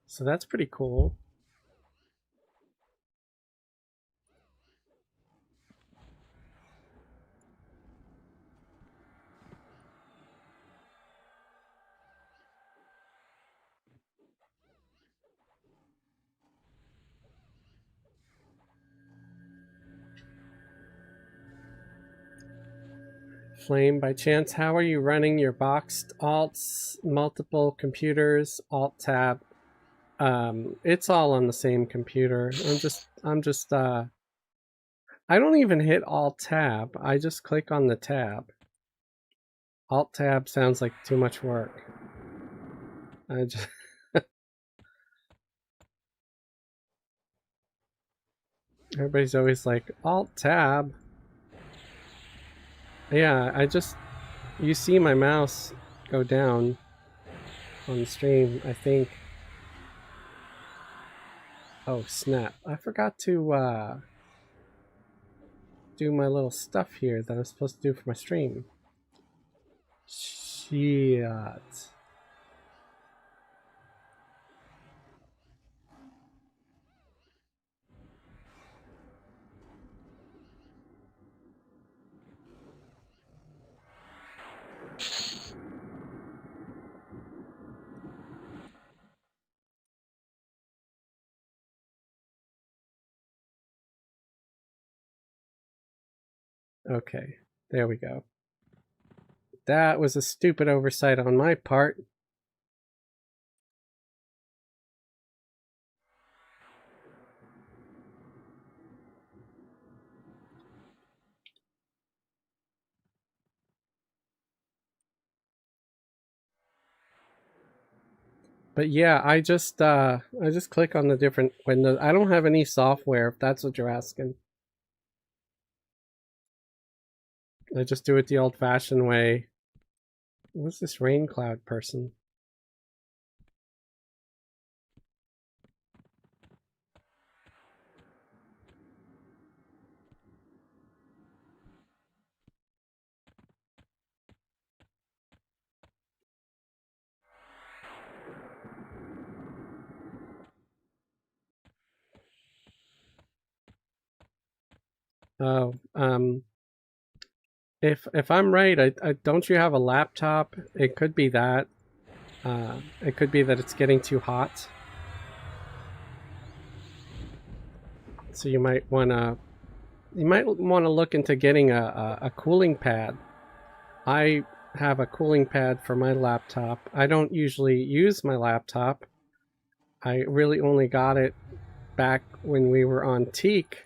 So that's pretty cool. Flame, by chance, how are you running your boxed alts, multiple computers, alt tab? It's all on the same computer. I don't even hit alt tab. I just click on the tab. Alt tab sounds like too much work. I just everybody's always like alt tab. Yeah, you see my mouse go down on the stream, I think. Oh snap. I forgot to do my little stuff here that I'm supposed to do for my stream. Shit. Okay, there we go. That was a stupid oversight on my part. But yeah, I just click on the different windows. I don't have any software, if that's what you're asking. I just do it the old-fashioned way. What's this rain cloud person? Oh, if I'm right, I don't you have a laptop? It could be that. It could be that it's getting too hot. So you might wanna look into getting a cooling pad. I have a cooling pad for my laptop. I don't usually use my laptop. I really only got it back when we were on Teak,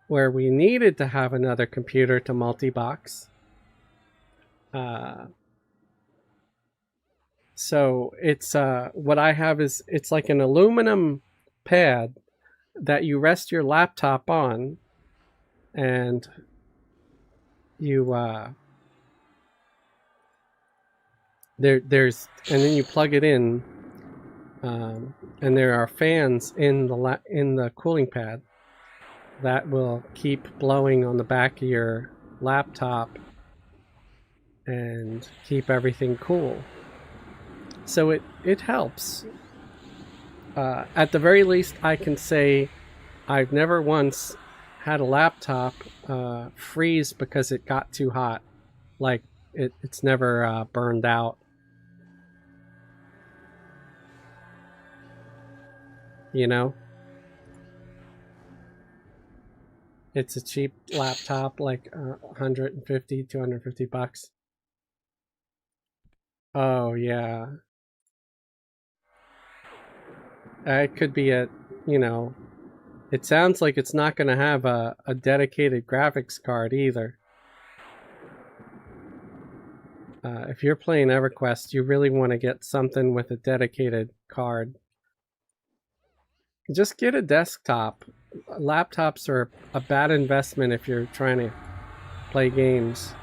where we needed to have another computer to multi-box. So it's what I have is it's like an aluminum pad that you rest your laptop on, and you there's and then you plug it in, and there are fans in the cooling pad that will keep blowing on the back of your laptop and keep everything cool. So it helps. At the very least, I can say I've never once had a laptop freeze because it got too hot. Like it's never burned out. You know, it's a cheap laptop, like 150, 250 bucks. Oh yeah, it could be you know, it sounds like it's not going to have a dedicated graphics card either. If you're playing Everquest, you really want to get something with a dedicated card. Just get a desktop. Laptops are a bad investment if you're trying to play games.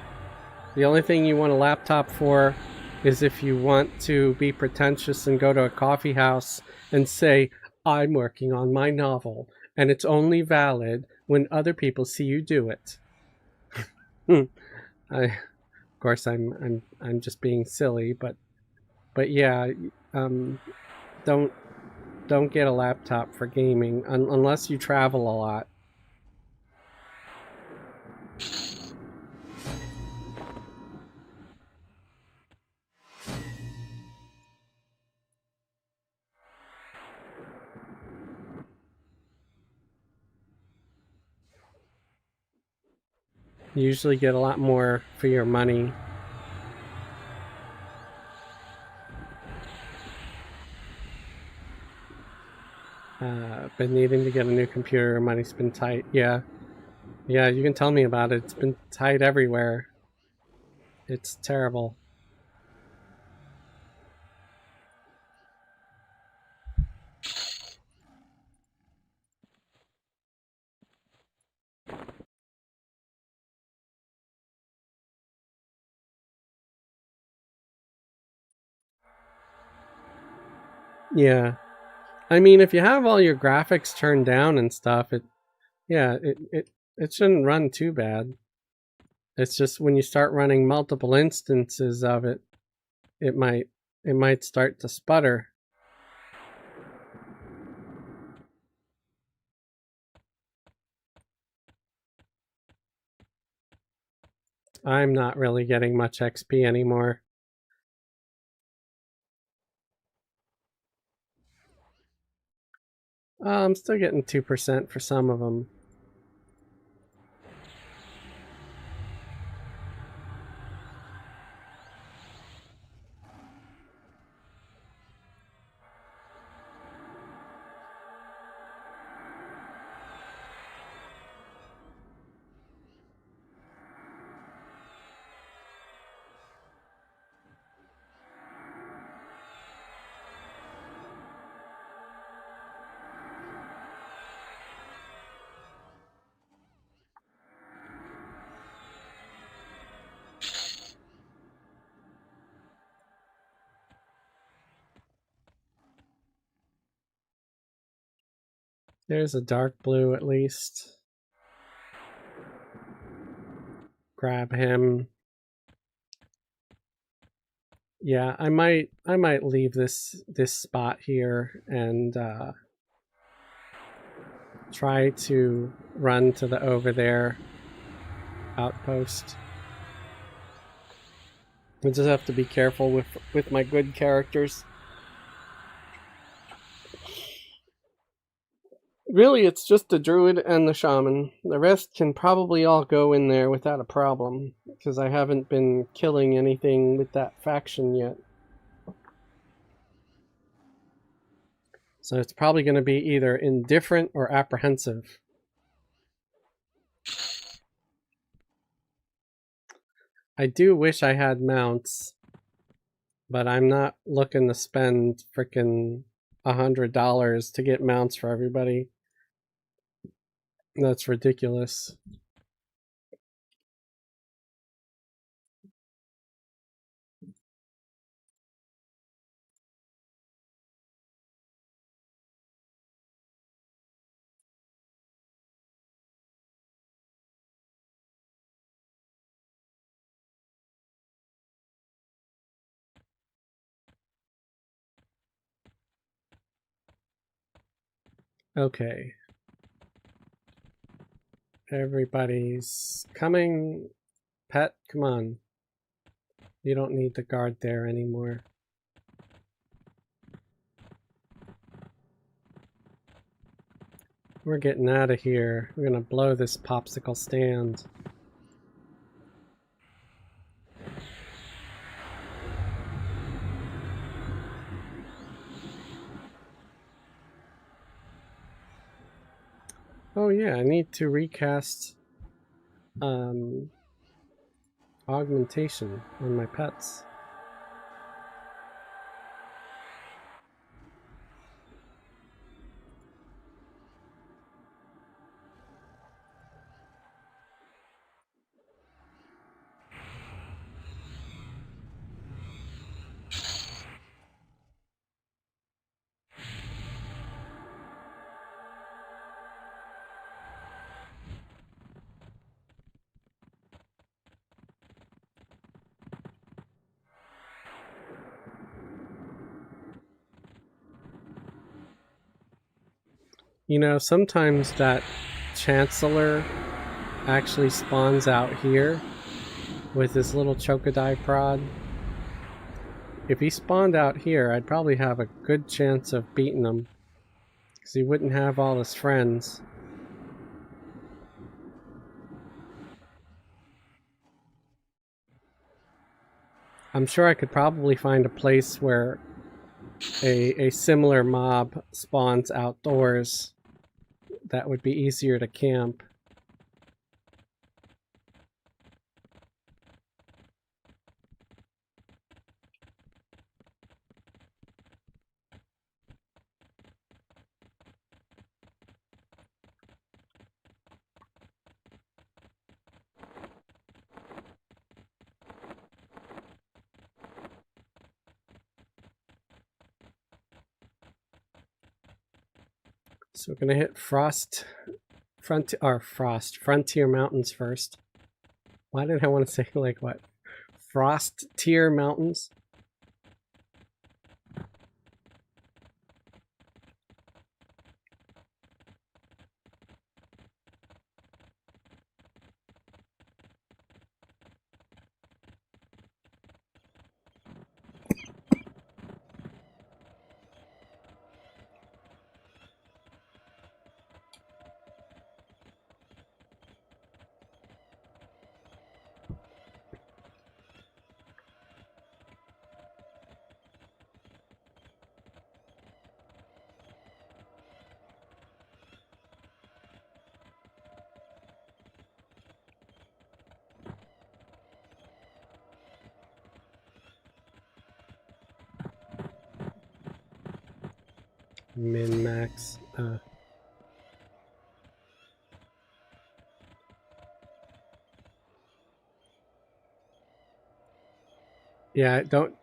The only thing you want a laptop for is if you want to be pretentious and go to a coffee house and say, I'm working on my novel, and it's only valid when other people see you do it. Of course, I'm just being silly, but yeah, don't get a laptop for gaming unless you travel a lot. You usually get a lot more for your money. Been needing to get a new computer. Money's been tight. Yeah, you can tell me about it. It's been tight everywhere. It's terrible. Yeah, I mean, if you have all your graphics turned down and stuff, it It shouldn't run too bad. It's just when you start running multiple instances of it, it might start to sputter. I'm not really getting much XP anymore. I'm still getting 2% for some of them. There's a dark blue at least. Grab him. Yeah, I might leave this spot here and try to run to the over there outpost. I just have to be careful with my good characters. Really, it's just the druid and the shaman. The rest can probably all go in there without a problem, because I haven't been killing anything with that faction yet. So it's probably going to be either indifferent or apprehensive. I do wish I had mounts, but I'm not looking to spend frickin' $100 to get mounts for everybody. That's ridiculous. Okay. Everybody's coming. Pet, come on. You don't need the guard there anymore. We're getting out of here. We're gonna blow this popsicle stand. Oh yeah, I need to recast augmentation on my pets. You know, sometimes that Chancellor actually spawns out here with this little Chokodai prod. If he spawned out here, I'd probably have a good chance of beating him, because he wouldn't have all his friends. I'm sure I could probably find a place where a similar mob spawns outdoors that would be easier to camp. So we're gonna hit Frostreaver Frontier Mountains first. Why did I want to say like what? Frost Tier Mountains? Min-max. Yeah, don't...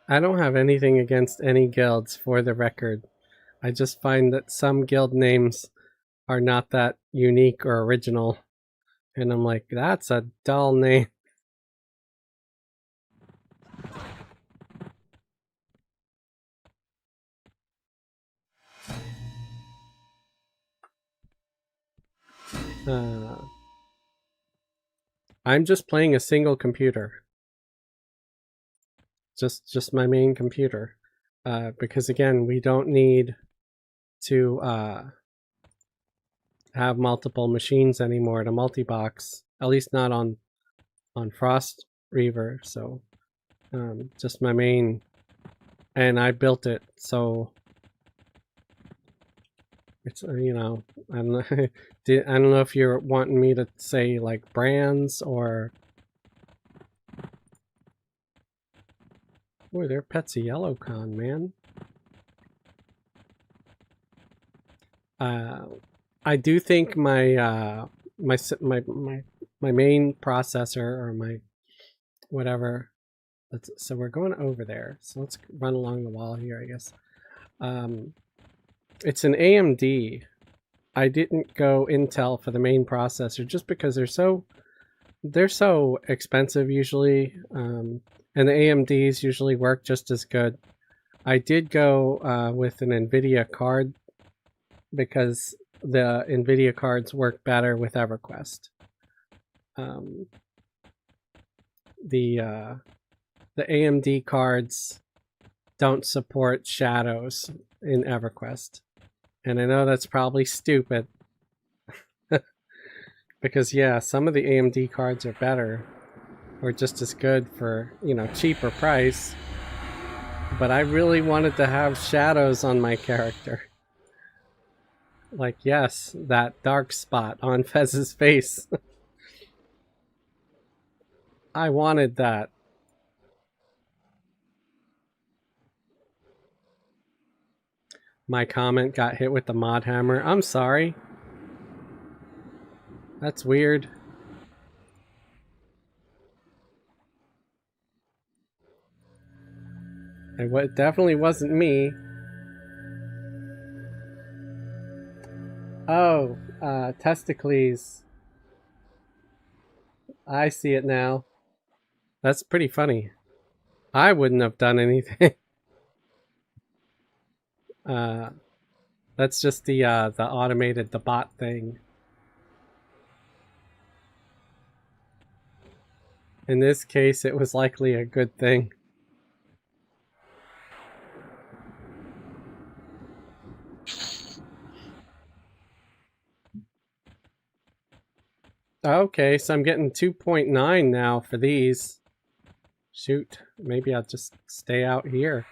I don't have anything against any guilds, for the record. I just find that some guild names are not that unique or original. And I'm like, that's a dull name. I'm just playing a single computer. Just my main computer. Because again, we don't need to have multiple machines anymore to multi-box. At least not on Frostreaver. So just my main, and I built it, so it's you know, I don't know. I don't know if you're wanting me to say like brands or. Boy, they're pets of YellowCon, man. I do think my my main processor, or my whatever. So we're going over there. So let's run along the wall here, I guess. It's an AMD. I didn't go Intel for the main processor just because they're so expensive usually, and the AMDs usually work just as good. I did go with an NVIDIA card because the NVIDIA cards work better with Everquest. The AMD cards don't support shadows in Everquest. And I know that's probably stupid. Because yeah, some of the AMD cards are better, or just as good for, you know, cheaper price. But I really wanted to have shadows on my character. Like, yes, that dark spot on Fez's face. I wanted that. My comment got hit with the mod hammer. I'm sorry. That's weird. It definitely wasn't me. Oh, Testicles. I see it now. That's pretty funny. I wouldn't have done anything. That's just the automated, the bot thing. In this case, it was likely a good thing. Okay, so I'm getting 2.9 now for these. Shoot, maybe I'll just stay out here.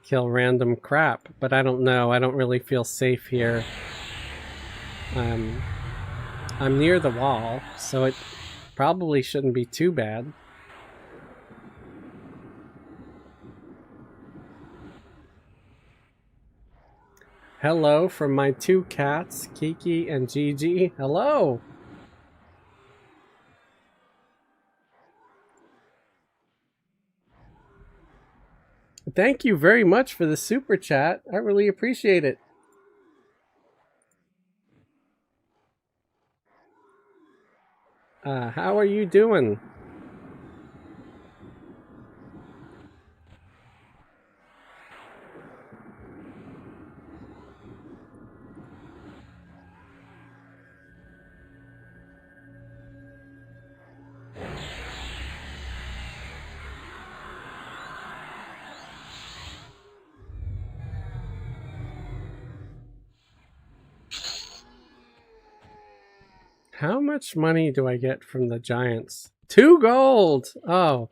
Kill random crap, but I don't know. I don't really feel safe here. I'm near the wall, so it probably shouldn't be too bad. Hello from my two cats, Kiki and Gigi. Hello! Thank you very much for the super chat. I really appreciate it. How are you doing? How much money do I get from the Giants? 2 gold! Oh.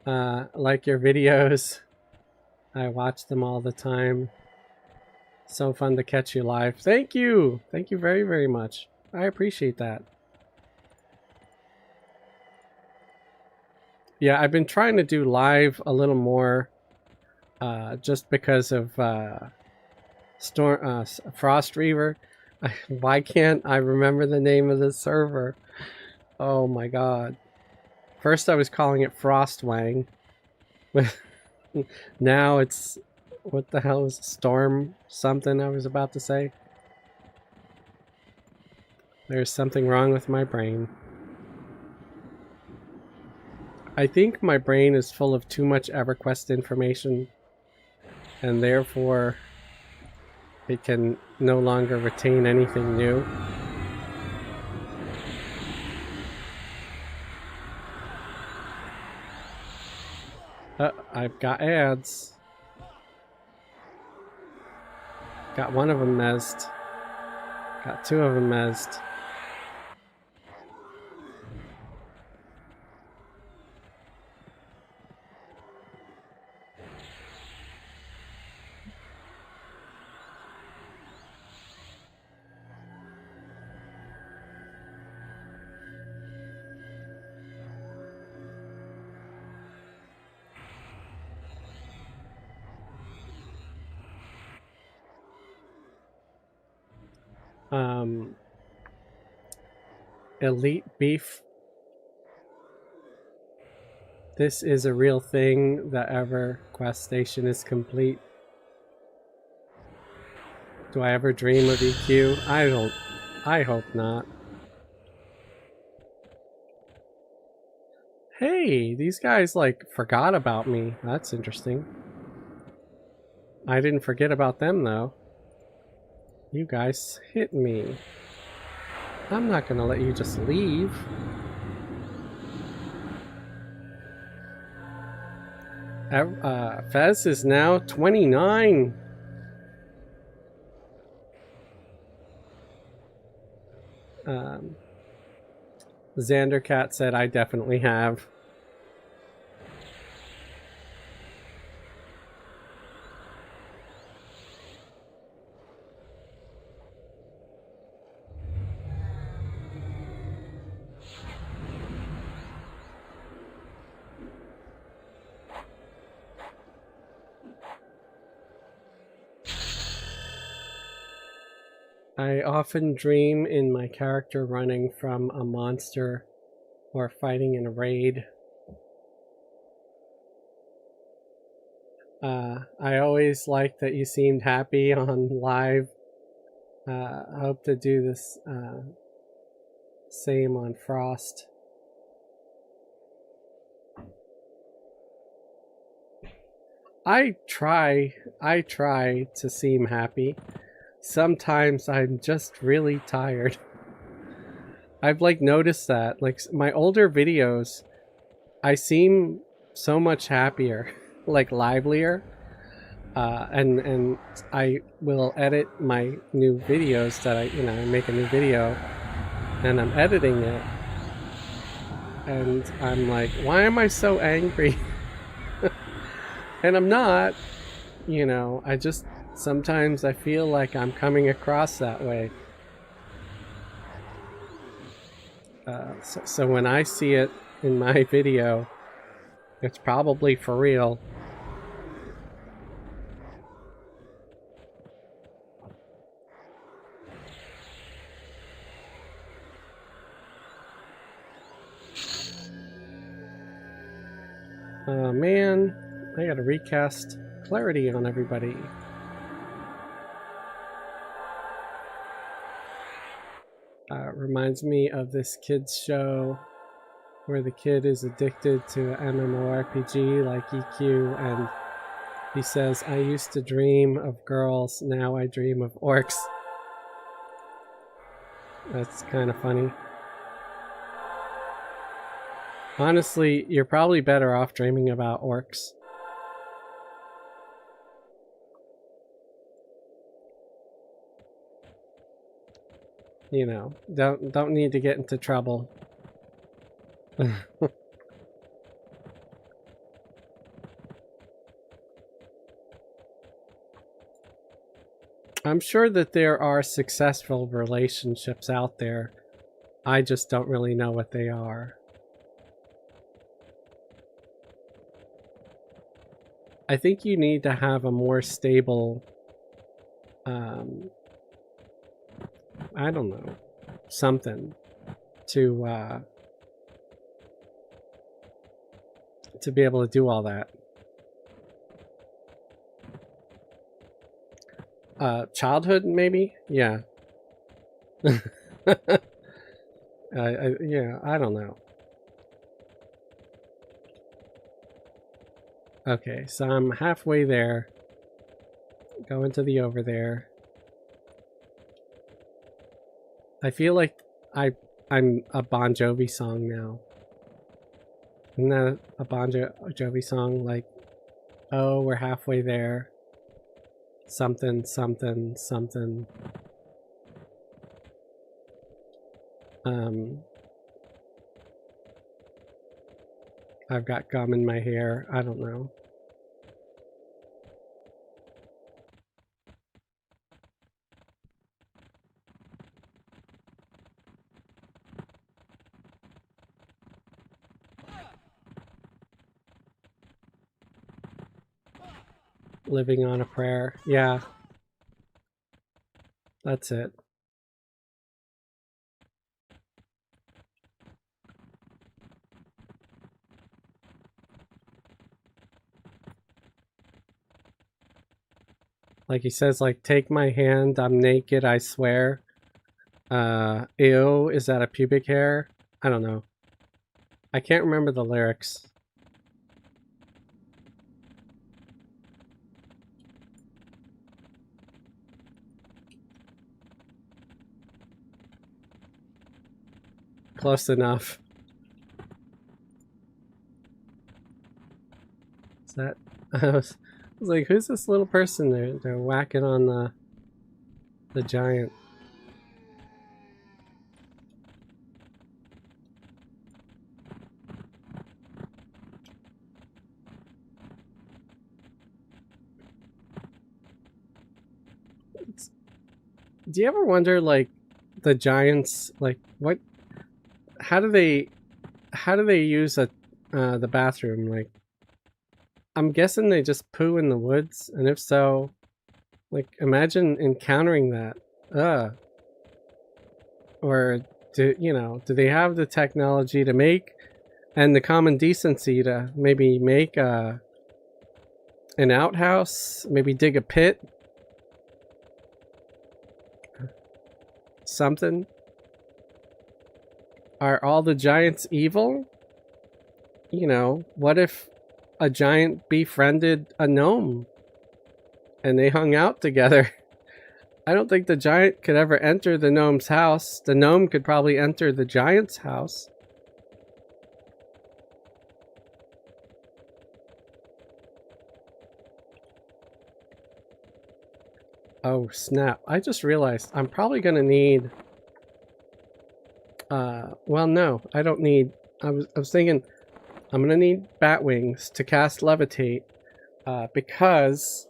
Like your videos. I watch them all the time. So fun to catch you live. Thank you! Thank you very, very much. I appreciate that. Yeah, I've been trying to do live a little more just because of Frostreaver. Why can't I remember the name of the server? Oh my god. First I was calling it Frostwang. Now it's... what the hell is Storm something I was about to say? There's something wrong with my brain. I think my brain is full of too much Everquest information, and therefore it can no longer retain anything new. I've got ads. Got one of them mezzed. Got 2 of them mezzed. Elite beef. This is a real thing. The Everquest station is complete. Do I ever dream of EQ? I hope not. Hey, these guys like forgot about me. That's interesting. I didn't forget about them though. You guys hit me. I'm not gonna let you just leave. Fez is now 29. Xander Cat said I definitely have. I often dream in my character running from a monster or fighting in a raid. I always liked that you seemed happy on live. I hope to do this same on Frost. I try to seem happy. Sometimes I'm just really tired. I've like noticed that, like my older videos, I seem so much happier, like livelier. And I will edit my new videos that I make a new video and I'm editing it and I'm like, why am I so angry? And I'm not, I just, sometimes I feel like I'm coming across that way. So when I see it in my video, it's probably for real. Man, I gotta recast clarity on everybody. Reminds me of this kid's show where the kid is addicted to an MMORPG like EQ, and he says, I used to dream of girls, now I dream of orcs. That's kind of funny. Honestly, you're probably better off dreaming about orcs. You know, don't need to get into trouble. I'm sure that there are successful relationships out there. I just don't really know what they are. I think you need to have a more stable, I don't know, something to be able to do all that. Childhood, maybe? Yeah. Yeah, I don't know. Okay, so I'm halfway there. Going to the over there. I feel like I'm a Bon Jovi song now. Isn't that a Bon Jovi song? Like, oh, we're halfway there. Something, something, something. I've got gum in my hair. I don't know. Living on a prayer. Yeah. That's it. Like he says, like, take my hand, I'm naked, I swear. Ew, is that a pubic hair? I don't know. I can't remember the lyrics. Close enough. Is that... I was like, who's this little person? They're whacking on the giant. Do you ever wonder, like, the giants, like, what... How do they use the bathroom? Like, I'm guessing they just poo in the woods, and if so, like, imagine encountering that. Or do they have the technology to make, and the common decency to maybe make an outhouse, maybe dig a pit, something? Are all the giants evil? You know, what if a giant befriended a gnome and they hung out together? I don't think the giant could ever enter the gnome's house. The gnome could probably enter the giant's house. Oh, snap. I just realized I'm probably going to need... well, no, I don't need... I was thinking I'm going to need bat wings to cast levitate, because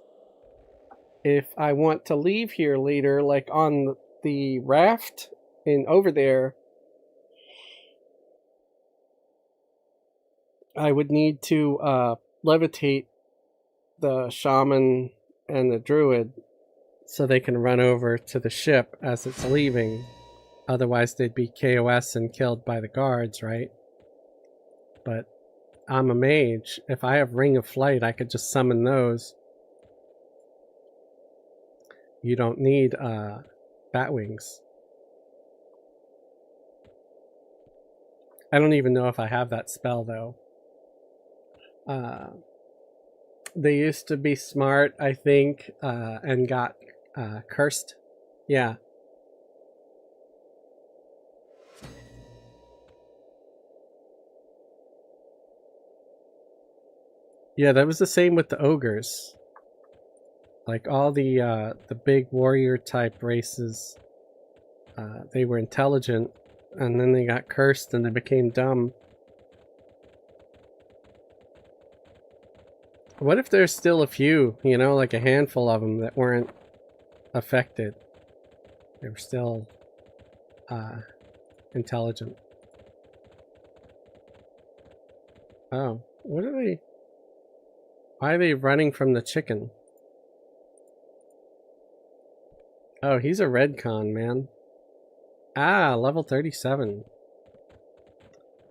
if I want to leave here later, like on the raft and over there, I would need to levitate the shaman and the druid so they can run over to the ship as it's leaving. Otherwise they'd be KOS and killed by the guards, right? But I'm a mage. If I have Ring of Flight, I could just summon those. You don't need bat wings. I don't even know if I have that spell though. They used to be smart, I think, and got cursed. Yeah. Yeah, that was the same with the ogres. Like all the big warrior type races, they were intelligent, and then they got cursed and they became dumb. What if there's still a few, you know, like a handful of them that weren't affected? They were still intelligent. Oh, what are they? Why are they running from the chicken? Oh, he's a red con, man. Ah, level 37.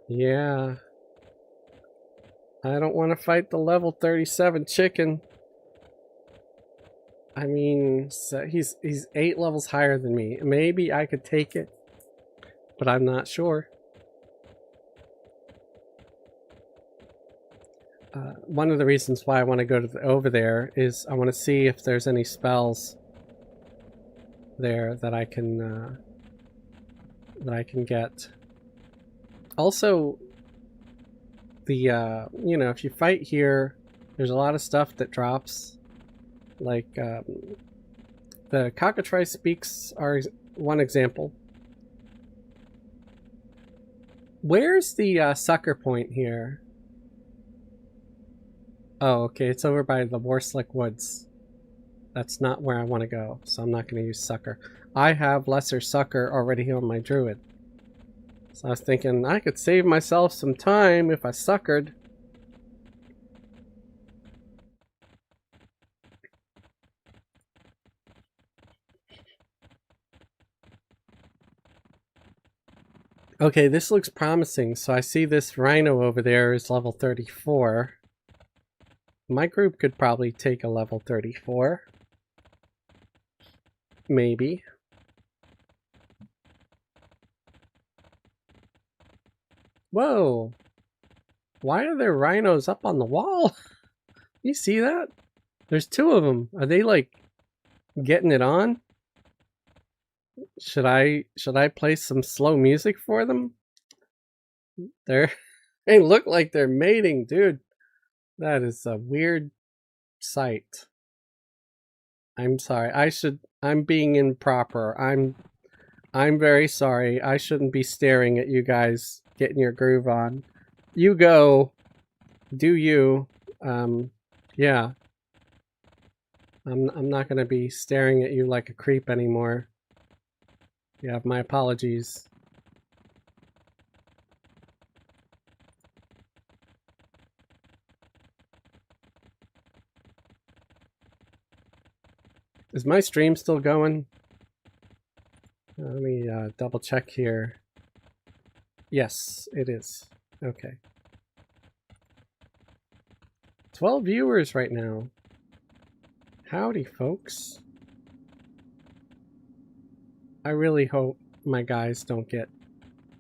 Yeah. I don't want to fight the level 37 chicken. I mean, so he's 8 levels higher than me. Maybe I could take it, but I'm not sure. One of the reasons why I want to go to over there is I want to see if there's any spells there that I can get. Also, the you know, if you fight here, there's a lot of stuff that drops. Like the cockatrice beaks are one example. Where's the sucker point here? Oh, okay, it's over by the Warslick Woods. That's not where I want to go, so I'm not going to use sucker. I have lesser sucker already on my druid. So I was thinking I could save myself some time if I suckered. Okay, this looks promising. So I see this rhino over there is level 34. My group could probably take a level 34. Maybe. Whoa! Why are there rhinos up on the wall? You see that? There's 2 of them. Are they like getting it on? Should I play some slow music for them? They look like they're mating, dude. That is a weird sight. I'm sorry. I'm being improper. I'm very sorry. I shouldn't be staring at you guys getting your groove on. You go. Do you. Yeah. I'm not going to be staring at you like a creep anymore. You have my apologies. Is my stream still going? Let me double check here. Yes, it is. Okay. 12 viewers right now. Howdy, folks. I really hope my guys don't get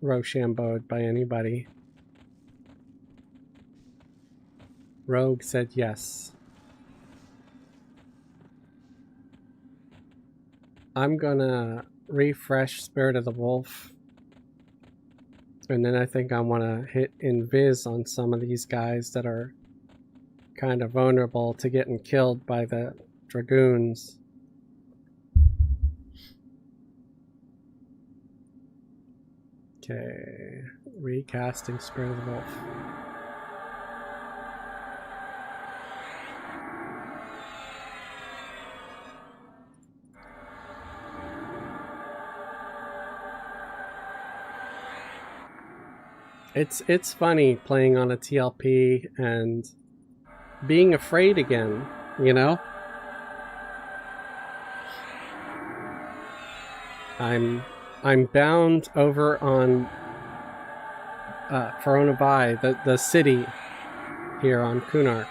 Rochambeaued by anybody. Rogue said yes. I'm gonna refresh Spirit of the Wolf. And then I think I want to hit Invis on some of these guys that are kind of vulnerable to getting killed by the Dragoons. Okay, recasting Spirit of the Wolf. It's funny playing on a TLP and being afraid again, you know? I'm bound over on Foronabai, the city, here on Kunark.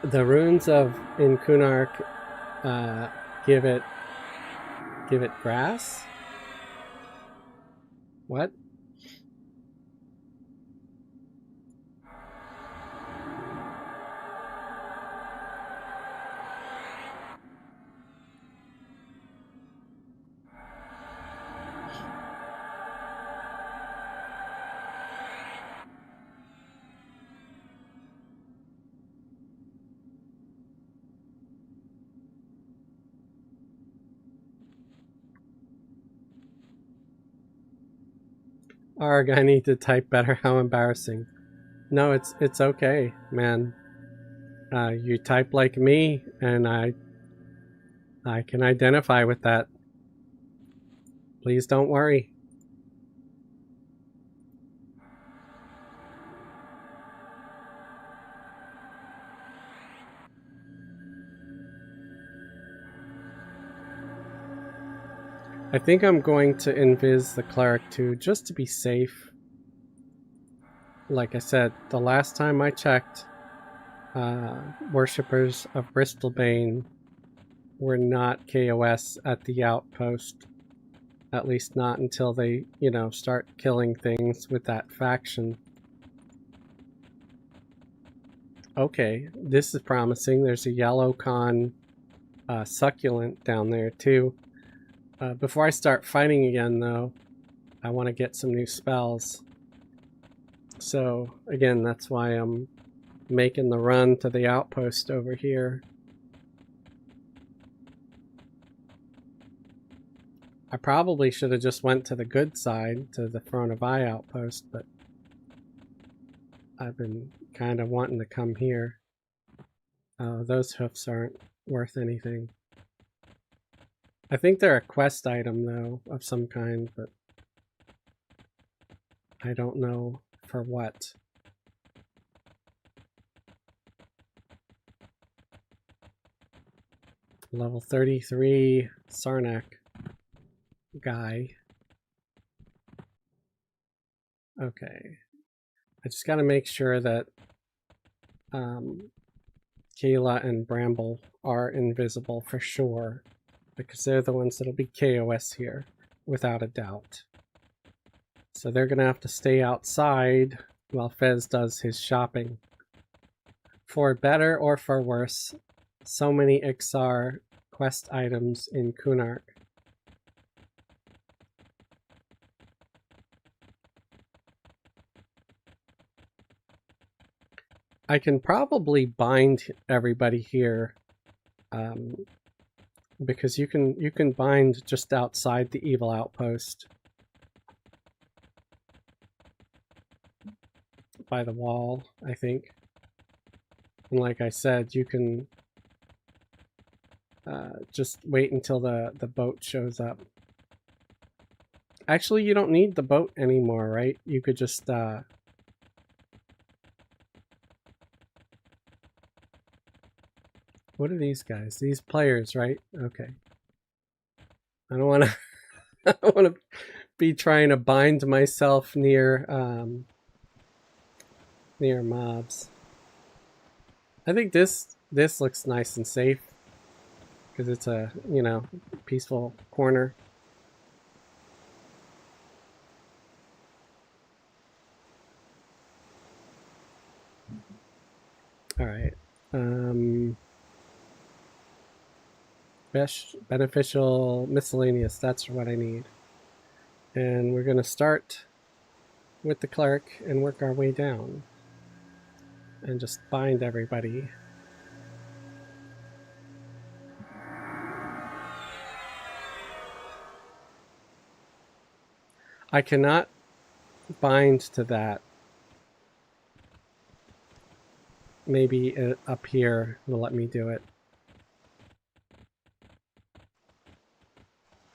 The runes in Kunark give it grass? What? Arg, I need to type better. How embarrassing. No, it's okay, man. You type like me, and I can identify with that. Please don't worry. I think I'm going to invis the cleric too, just to be safe. Like I said, the last time I checked, worshippers of Bristlebane were not KOS at the outpost. At least not until they, start killing things with that faction. Okay, this is promising. There's a yellow con succulent down there too. Before I start fighting again though, I want to get some new spells. So again, that's why I'm making the run to the outpost over here. I probably should have just went to the good side, to the Throne of Eye outpost, but I've been kind of wanting to come here. Those hoofs aren't worth anything. I think they're a quest item though, of some kind, but I don't know for what. Level 33 Sarnak guy. Okay. I just gotta make sure that Kayla and Bramble are invisible for sure, because they're the ones that'll be KOS here, without a doubt. So they're gonna have to stay outside while Fez does his shopping. For better or for worse, so many Ixar quest items in Kunark. I can probably bind everybody here, because you can bind just outside the evil outpost by the wall, I think. And like I said, you can just wait until the boat shows up. Actually, you don't need the boat anymore, right? You could just what are these guys? These players, right? Okay. I don't want to I don't want to be trying to bind myself near near mobs. I think this looks nice and safe because it's a, peaceful corner. All right. Best beneficial miscellaneous, that's what I need. And we're going to start with the cleric and work our way down and just bind everybody. I cannot bind to that. Maybe up here will let me do it.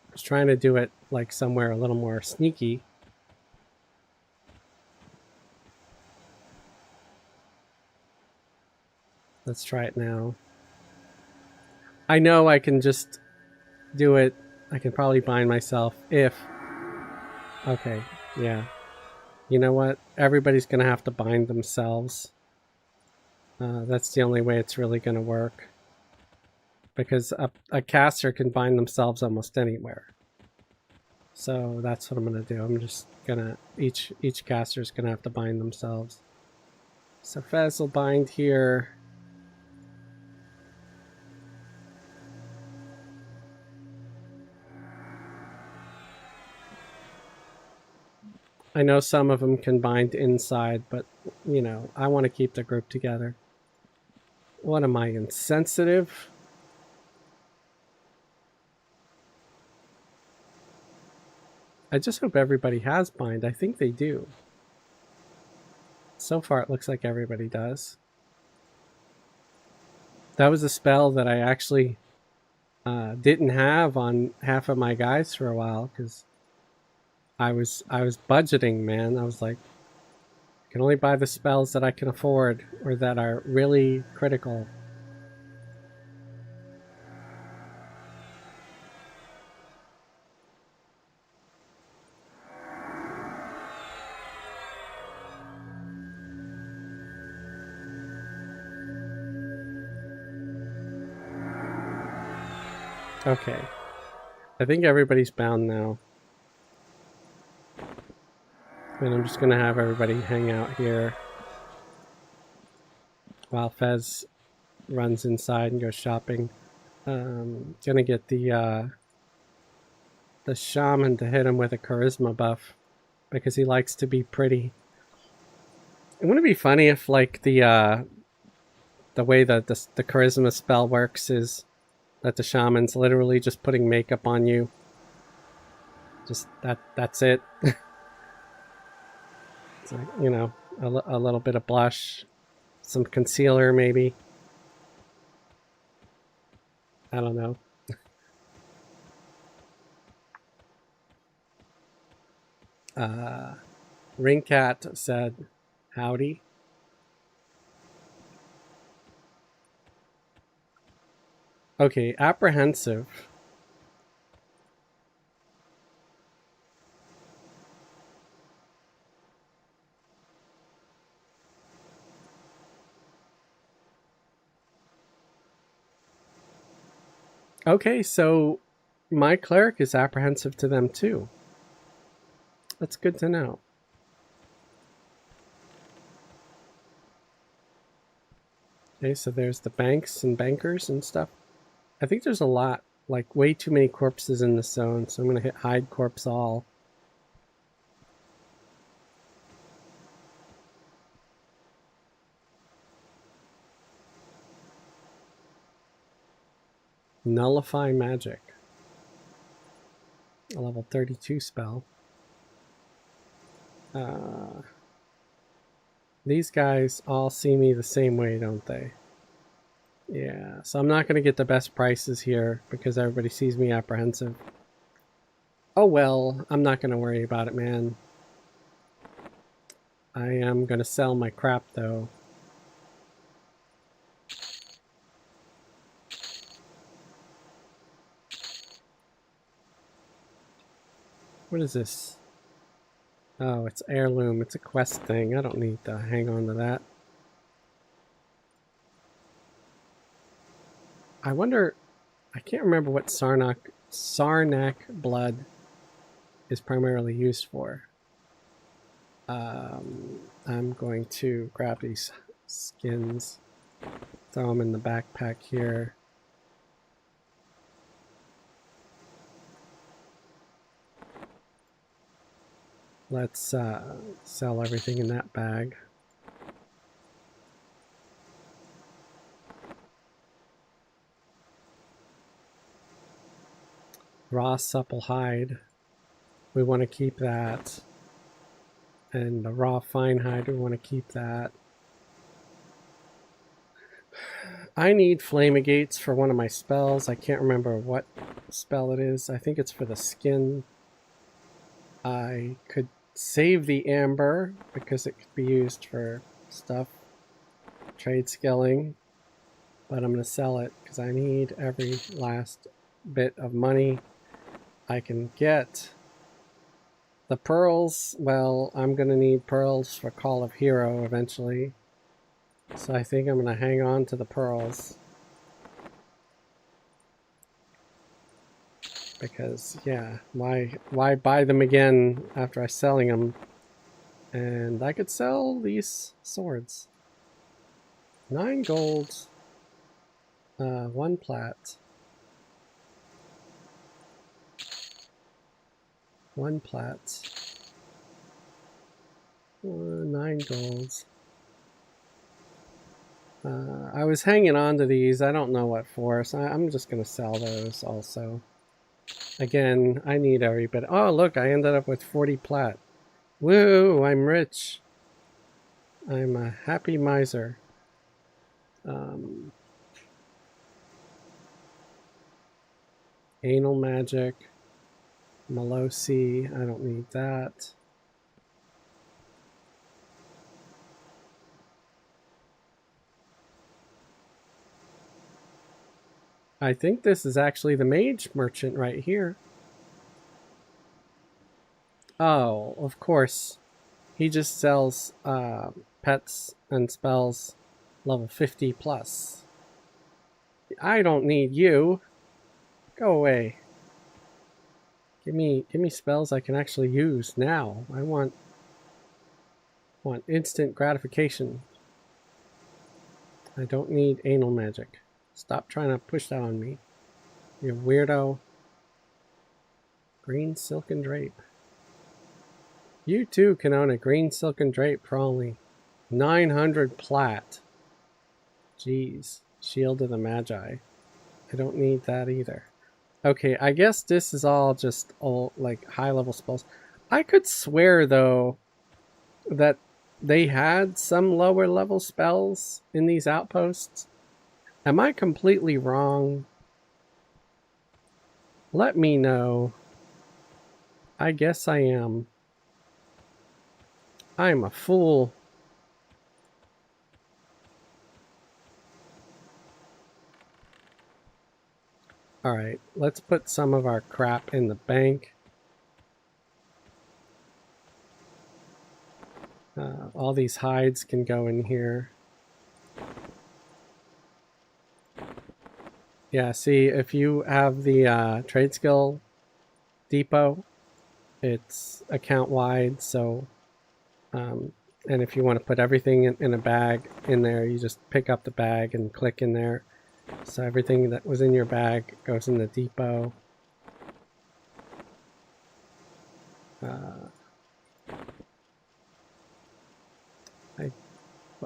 I was trying to do it like somewhere a little more sneaky. Let's try it now. I know I can just do it. I can probably bind myself if... Okay, yeah. You know what? Everybody's going to have to bind themselves. That's the only way it's really going to work. Because a caster can bind themselves almost anywhere. So that's what I'm going to do. I'm just going to... Each caster's going to have to bind themselves. So Fez will bind here. I know some of them can bind inside, but, you know, I want to keep the group together. What am I, insensitive? I just hope everybody has bind. I think they do. So far, it looks like everybody does. That was a spell that I actually didn't have on half of my guys for a while because I was budgeting, man. I was like, I can only buy the spells that I can afford or that are really critical. Okay. I think everybody's bound now. And I'm just going to have everybody hang out here while Fez runs inside and goes shopping. Gonna get the shaman to hit him with a charisma buff because he likes to be pretty. It wouldn't be funny if like the way that the charisma spell works is that the shaman's literally just putting makeup on you. Just that's it. It's like, you know, a little bit of blush, some concealer maybe. I don't know. Ringcat said, howdy. Okay, apprehensive. Okay, so my cleric is apprehensive to them too. That's good to know. Okay, so there's the banks and bankers and stuff. I think there's a lot, like way too many corpses in this zone, so I'm going to hit hide corpse all. Nullify magic. A level 32 spell. These guys all see me the same way, don't they? Yeah, so I'm not going to get the best prices here because everybody sees me apprehensive. Oh well, I'm not going to worry about it, man. I am going to sell my crap, though. What is this? Oh, it's heirloom. It's a quest thing. I don't need to hang on to that. I wonder... I can't remember what Sarnak blood is primarily used for. I'm going to grab these skins, throw them in the backpack here. Let's sell everything in that bag. Raw supple hide. We want to keep that. And the raw fine hide, we want to keep that. I need Flamegates for one of my spells. I can't remember what spell it is. I think it's for the skin. I could save the amber because it could be used for stuff. Trade skilling. but I'm going to sell it because I need every last bit of money I can get. The pearls, well, I'm going to need pearls for Call of Hero eventually. So I think I'm going to hang on to the pearls. Because, yeah, why buy them again after I'm selling them? And I could sell these swords. 9 gold, 1 plat. 1 plat. 9 golds. I was hanging on to these. I don't know what for, so I'm just going to sell those also. Again, I need every bit. Oh, look, I ended up with 40 plat. Woo, I'm rich. I'm a happy miser. Anal magic. Malosi, I don't need that. I think this is actually the mage merchant right here. Oh, of course. He just sells pets and spells level 50 plus. I don't need you. Go away. Give me spells I can actually use now. I want instant gratification. I don't need anal magic. Stop trying to push that on me. You weirdo. Green silken drape. You too can own a green silken drape for only 900 plat. Jeez. Shield of the Magi. I don't need that either. Okay, I guess this is all just all like high level spells. I could swear though that they had some lower level spells in these outposts. Am I completely wrong? Let me know. I guess I am. I'm a fool. Alright, let's put some of our crap in the bank. All these hides can go in here. Yeah, see, if you have the trade skill depot, it's account wide, so and if you want to put everything in a bag in there, you just pick up the bag and click in there. So everything that was in your bag goes in the depot.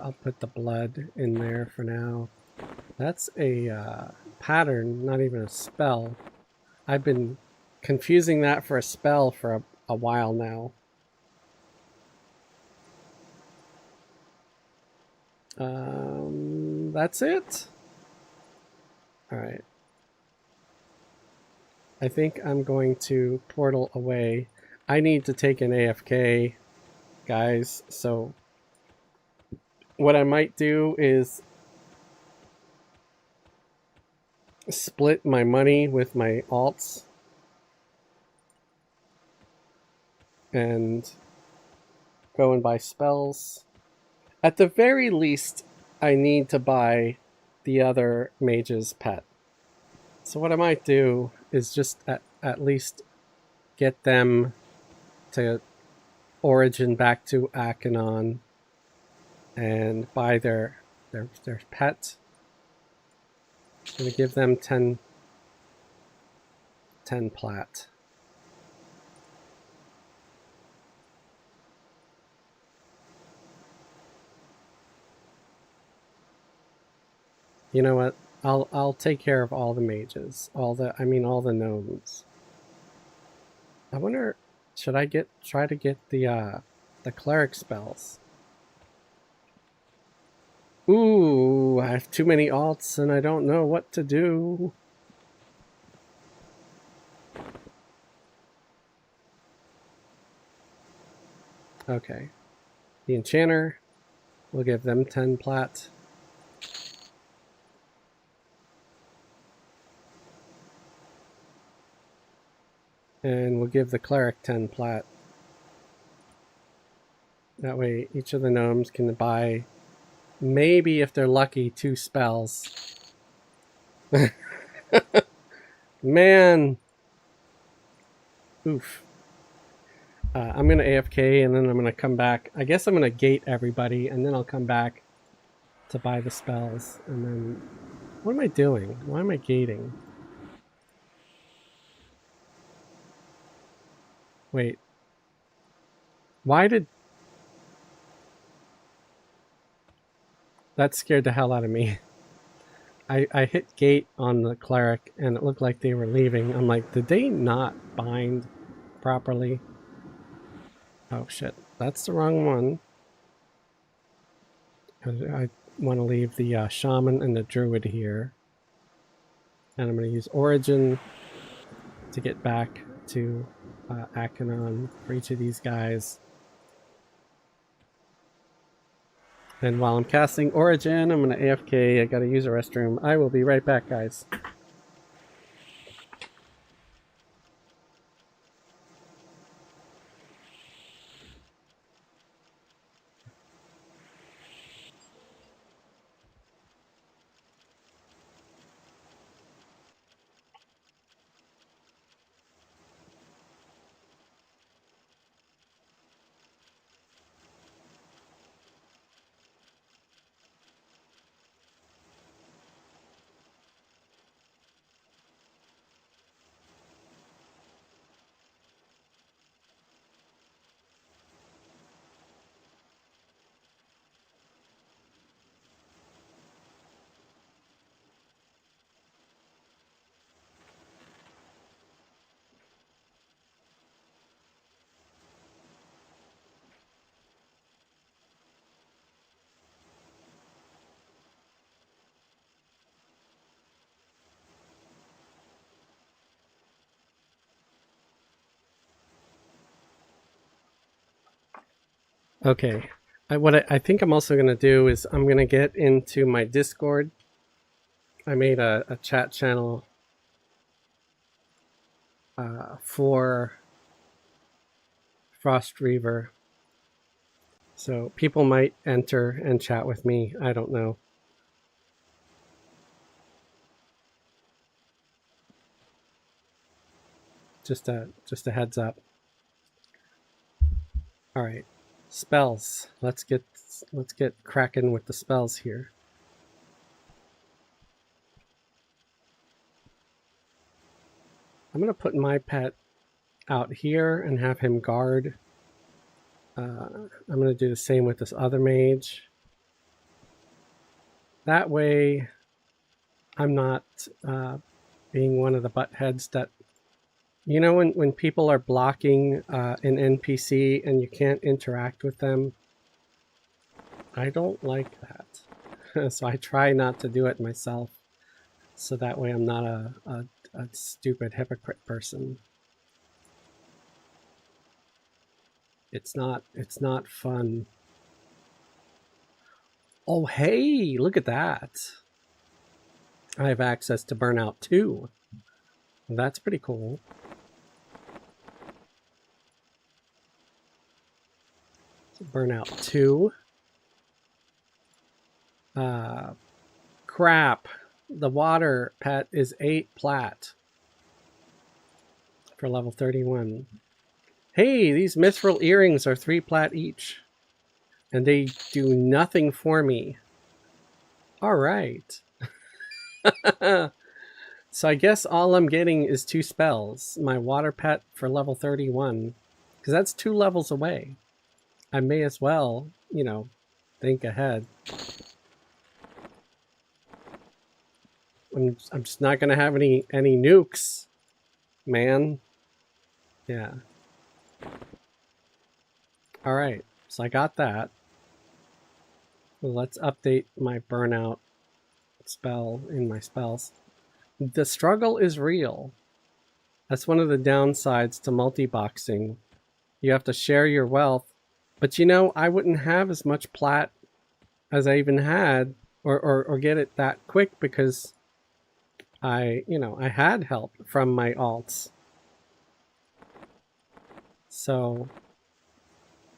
I'll put the blood in there for now. That's a pattern, not even a spell. I've been confusing that for a spell for a while now. That's it. All right. I think I'm going to portal away. I need to take an AFK, guys, so what I might do is split my money with my alts and go and buy spells. At the very least, I need to buy the other mage's pet. So what I might do is just at least get them to origin back to Achenon and buy their pet. I'm going to give them 10 plat. You know what? I'll take care of all the mages, all the gnomes. I wonder, should I try to get the cleric spells? Ooh, I have too many alts and I don't know what to do. Okay. The enchanter, we'll give them 10 plat. And we'll give the cleric 10 plat. That way each of the gnomes can buy, maybe if they're lucky, 2 spells. Man! Oof. I'm going to AFK and then I'm going to come back. I guess I'm going to gate everybody and then I'll come back to buy the spells. And then... What am I doing? Why am I gating? Wait. Why did... That scared the hell out of me. I hit gate on the cleric and it looked like they were leaving. I'm like, did they not bind properly? Oh shit, that's the wrong one. I want to leave the shaman and the druid here. And I'm going to use Origin to get back to Akanon for each of these guys. And while I'm casting Origin, I'm going to AFK. I got to use a restroom. I will be right back, guys. Okay. What I think I'm also going to do is I'm going to get into my Discord. I made a chat channel for Frostreaver. So people might enter and chat with me. I don't know. Just a heads up. All right. Spells. Let's get cracking with the spells here. I'm going to put my pet out here and have him guard. I'm going to do the same with this other mage. That way, I'm not being one of the butt heads that... You know when people are blocking an NPC and you can't interact with them? I don't like that. So I try not to do it myself. So that way I'm not a stupid hypocrite person. It's not fun. Oh hey, look at that. I have access to Burnout 2. That's pretty cool. So Burnout 2. Crap. The water pet is 8 plat for level 31. Hey, these mithril earrings are 3 plat each. And they do nothing for me. Alright. So I guess all I'm getting is 2 spells. My water pet for level 31. Because that's 2 levels away. I may as well, you know, think ahead. I'm just not going to have any nukes, man. Yeah. Alright, so I got that. Let's update my burnout spell in my spells. The struggle is real. That's one of the downsides to multi-boxing. You have to share your wealth. But you know, I wouldn't have as much plat as I even had, or get it that quick because I had help from my alts. So,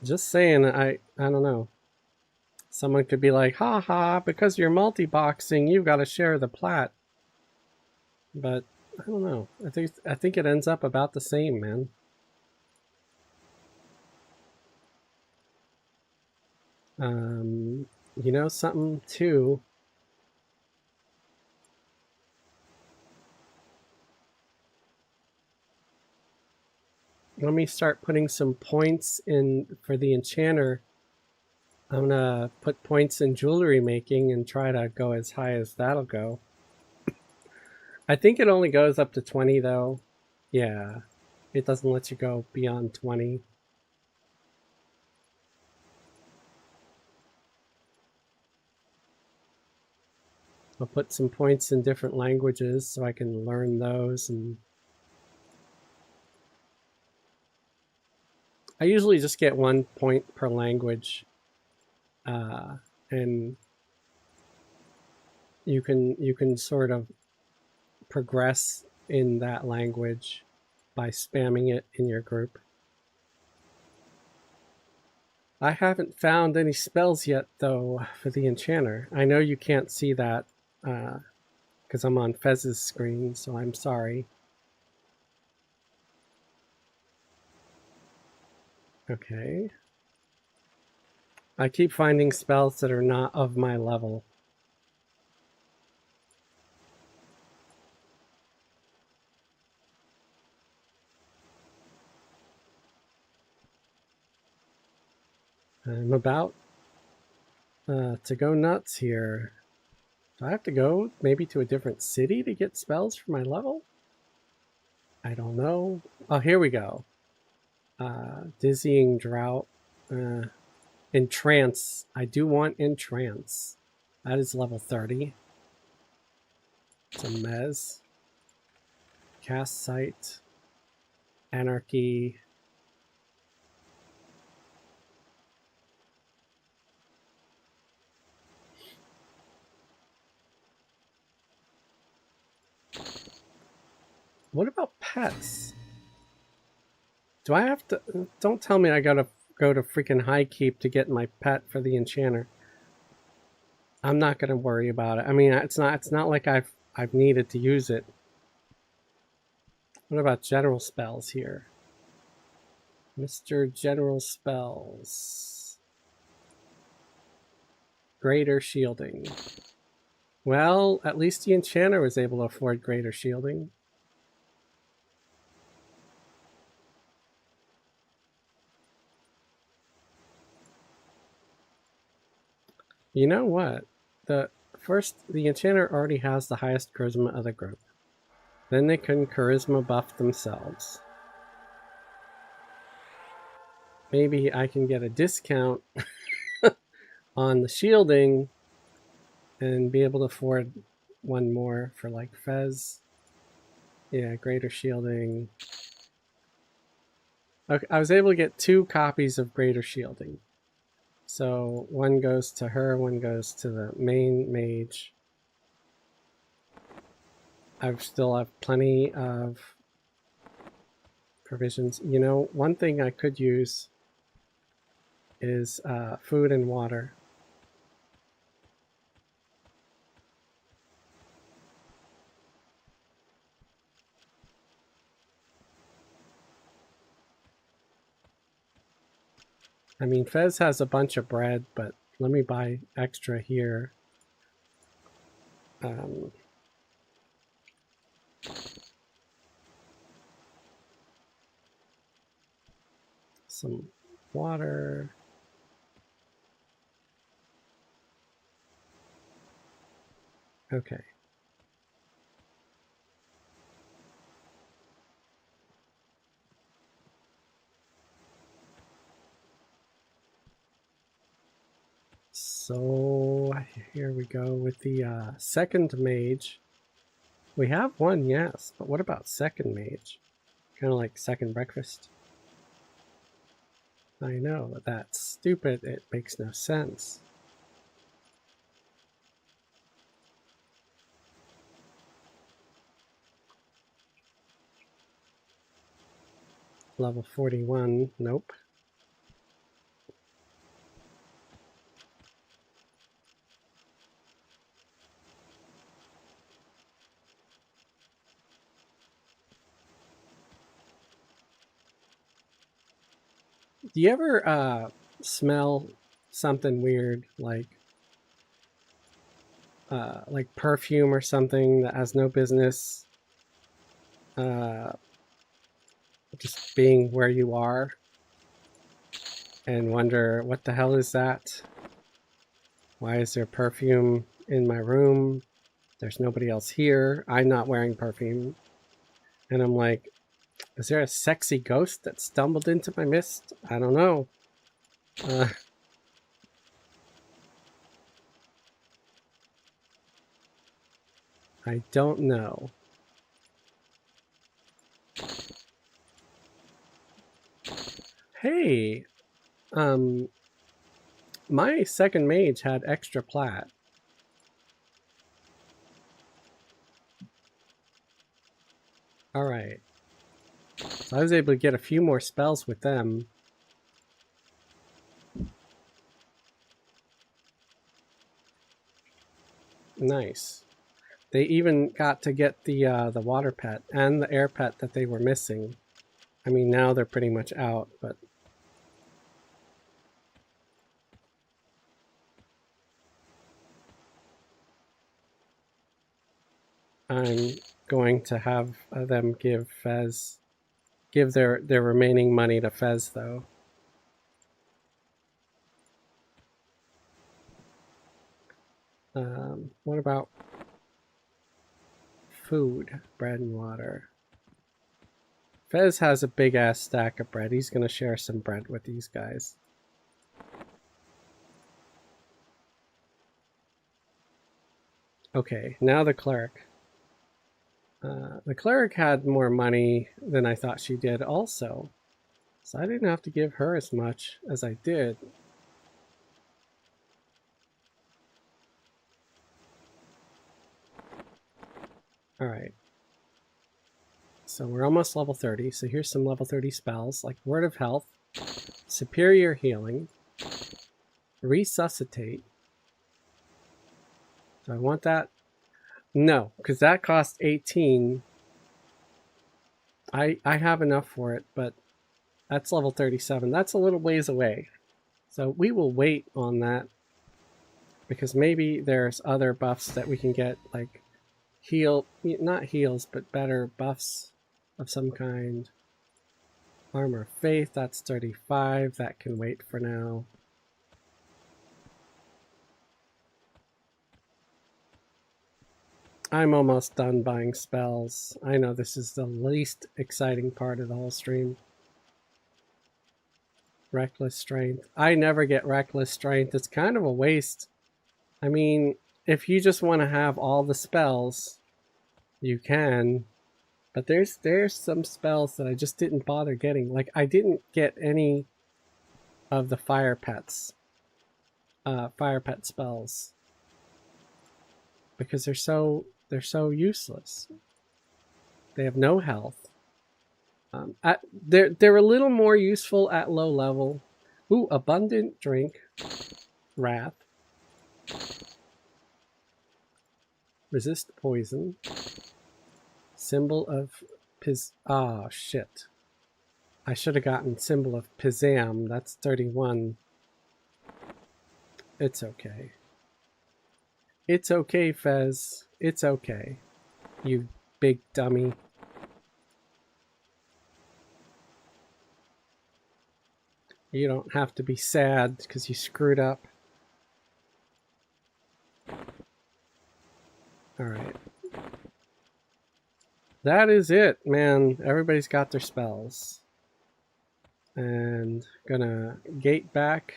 just saying, I don't know. Someone could be like, "Ha ha! Because you're multi-boxing, you've got to share the plat." But I don't know. I think it ends up about the same, man. You know something too. Let me start putting some points in for the enchanter. I'm gonna put points in jewelry making and try to go as high as that'll go. I think it only goes up to 20 though. Yeah, it doesn't let you go beyond 20. I'll put some points in different languages so I can learn those. And I usually just get 1 point per language, and you can sort of progress in that language by spamming it in your group. I haven't found any spells yet though for the enchanter. I know you can't see that because I'm on Fez's screen, so I'm sorry. Okay. I keep finding spells that are not of my level. I'm about to go nuts here. Do I have to go maybe to a different city to get spells for my level? I don't know. Oh, here we go. Dizzying Drought. Entrance. I do want Entrance. That is level 30. It's a Mez. Cast Sight. Anarchy. What about pets? Do I have to... Don't tell me I gotta go to freaking High Keep to get my pet for the enchanter. I'm not gonna worry about it. I mean, it's not like I've needed to use it. What about general spells here? Mr. General Spells. Greater Shielding. Well, at least the enchanter was able to afford greater shielding. You know what? The enchanter already has the highest charisma of the group. Then they can charisma buff themselves. Maybe I can get a discount on the shielding and be able to afford one more for like Fez. Yeah, greater shielding. Okay, I was able to get 2 copies of greater shielding. So one goes to her, one goes to the main mage. I still have plenty of provisions. You know, one thing I could use is food and water. I mean, Fez has a bunch of bread, but let me buy extra here. Some water. Okay. So here we go with the second mage. We have one, yes, but what about second mage? Kind of like second breakfast. I know, that's stupid. It makes no sense. Level 41. Nope. Do you ever smell something weird like perfume or something that has no business just being where you are, and wonder what the hell is that? Why is there perfume in my room? There's nobody else here. I'm not wearing perfume. And I'm like, is there a sexy ghost that stumbled into my mist? I don't know. I don't know. Hey, my second mage had extra plat. Alright. So I was able to get a few more spells with them. Nice. They even got to get the water pet and the air pet that they were missing. I mean, now they're pretty much out, but I'm going to have them give their remaining money to Fez, though. What about food, bread and water? Fez has a big ass stack of bread. He's going to share some bread with these guys. Okay, now the cleric. The cleric had more money than I thought she did also. So I didn't have to give her as much as I did. Alright. So we're almost level 30. So here's some level 30 spells like Word of Health, Superior Healing, Resuscitate. Do I want that? No, because that costs 18. I have enough for it, but that's level 37. That's a little ways away. So we will wait on that, because maybe there's other buffs that we can get, like not heals, but better buffs of some kind. Armor of Faith, that's 35. That can wait for now. I'm almost done buying spells. I know this is the least exciting part of the whole stream. Reckless Strength. I never get Reckless Strength. It's kind of a waste. I mean, if you just want to have all the spells, you can. But there's some spells that I just didn't bother getting. Like, I didn't get any of the fire pets. Fire pet spells. Because they're so useless. They have no health. They're a little more useful at low level. Ooh, Abundant Drink. Wrath. Resist Poison. Symbol of oh, shit. I should have gotten Symbol of Pizam. That's 31. It's okay. It's okay, Fez. It's okay. You big dummy. You don't have to be sad because you screwed up. Alright. That is it, man. Everybody's got their spells. And gonna gate back.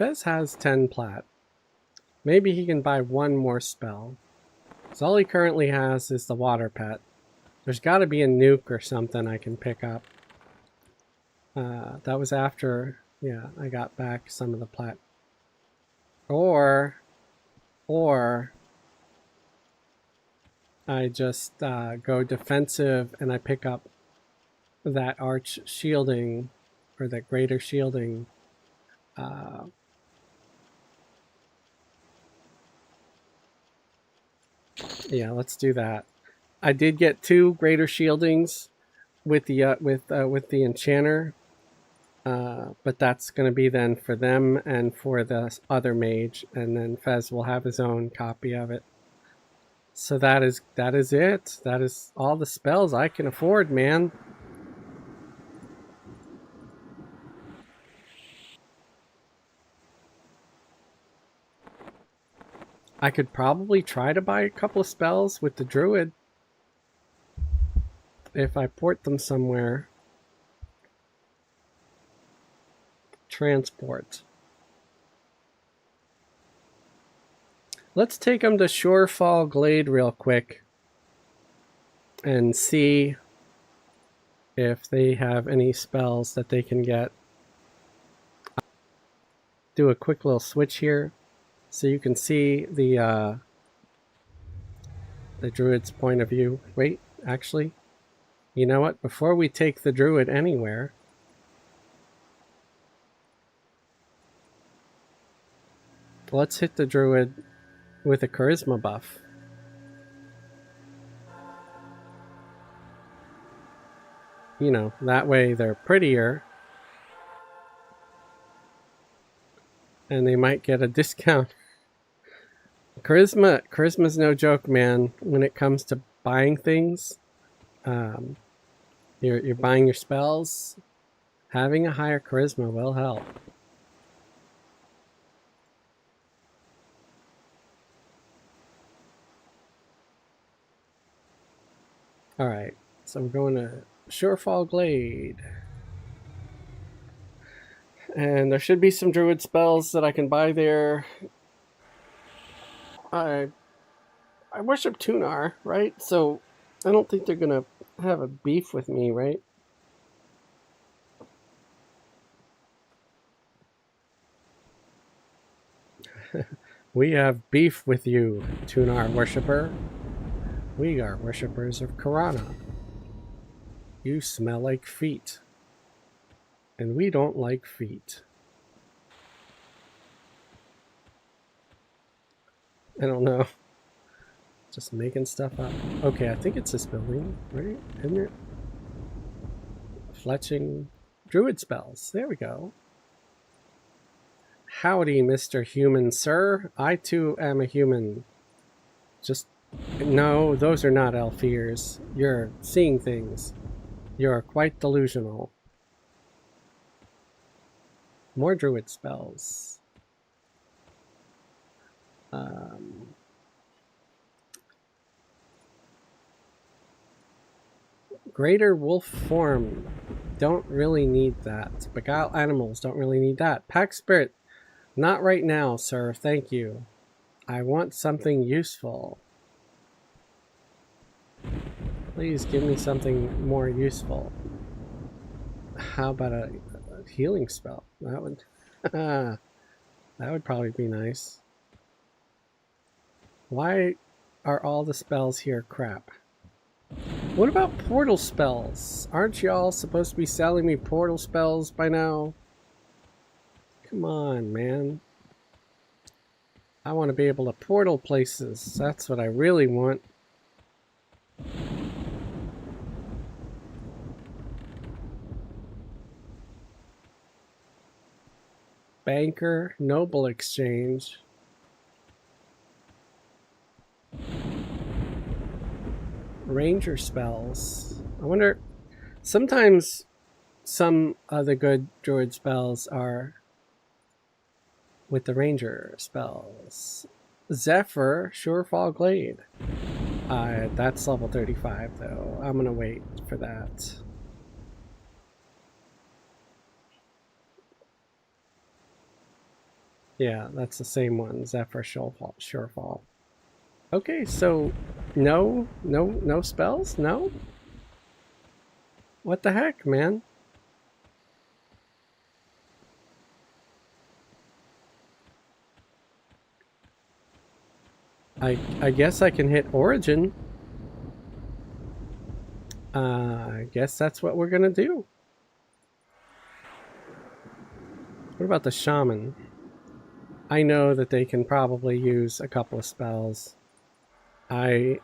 Fez has 10 plat. Maybe he can buy one more spell. So all he currently has is the water pet. There's got to be a nuke or something I can pick up. That was after, yeah, I got back some of the plat. Or I just go defensive and I pick up that arch shielding or that greater shielding. Yeah, let's do that. I did get 2 greater shieldings with the enchanter, but that's going to be then for them and for the other mage, and then Fez will have his own copy of it. So that is it. That is all the spells I can afford, man. I could probably try to buy a couple of spells with the druid if I port them somewhere. Transport. Let's take them to Shorefall Glade real quick and see if they have any spells that they can get. Do a quick little switch here so you can see the druid's point of view. Wait, actually, you know what? Before we take the druid anywhere, let's hit the druid with a charisma buff. You know, that way they're prettier and they might get a discount. Charisma's no joke, man. When it comes to buying things, you're buying your spells. Having a higher charisma will help. All right, so we're going to Shorefall Glade. And there should be some druid spells that I can buy there. I worship Tunar, right? So I don't think they're going to have a beef with me, right? We have beef with you, Tunar worshipper. We are worshippers of Karana. You smell like feet. And we don't like feet. I don't know. Just making stuff up. Okay, I think it's this building, right? Isn't it? Fletching druid spells. There we go. Howdy, Mr. Human, sir. I too am a human. Just... No, those are not elf ears. You're seeing things. You're quite delusional. More druid spells. Greater wolf form. Don't really need that. Beguile animals. Don't really need that. Pack spirit. Not right now, sir. Thank you. I want something useful. Please give me something more useful. How about a healing spell? That would that would probably be nice. Why are all the spells here crap? What about portal spells? Aren't y'all supposed to be selling me portal spells by now? Come on, man. I want to be able to portal places. That's what I really want. Banker, Noble Exchange. Ranger spells. I wonder, sometimes some of the good druid spells are with the ranger spells. Zephyr, Surefall Glade. That's level 35 though. I'm gonna wait for that. Yeah, that's the same one. Zephyr Surefall. Okay, so no spells? No? What the heck, man? I guess I can hit Origin. I guess that's what we're gonna do. What about the Shaman? I know that they can probably use a couple of spells. I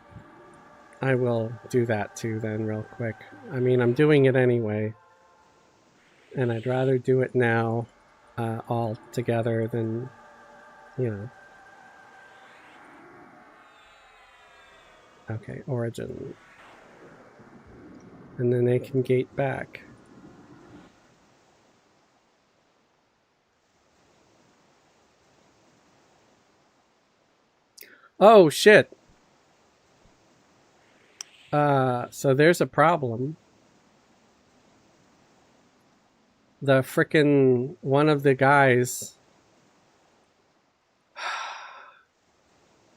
will do that too then real quick. I mean, I'm doing it anyway. And I'd rather do it now all together than, you know. Okay, Origin. And then they can gate back. Oh, shit. So there's a problem. The frickin' one of the guys,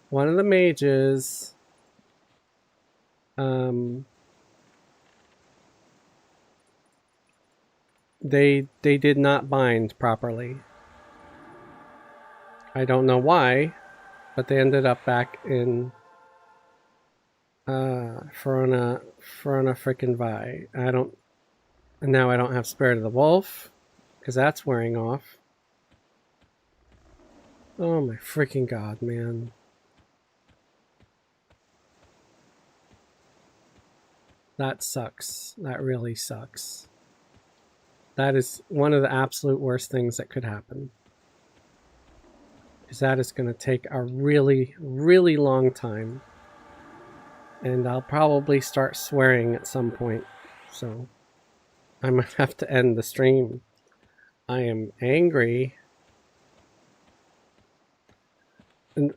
one of the mages, they did not bind properly. I don't know why, but they ended up back in Ferona frickin' Vi. And now I don't have Spirit of the Wolf, because that's wearing off. Oh my freaking god, man. That sucks. That really sucks. That is one of the absolute worst things that could happen. Is that it's going to take a really, really long time. And I'll probably start swearing at some point. So I might have to end the stream. I am angry. And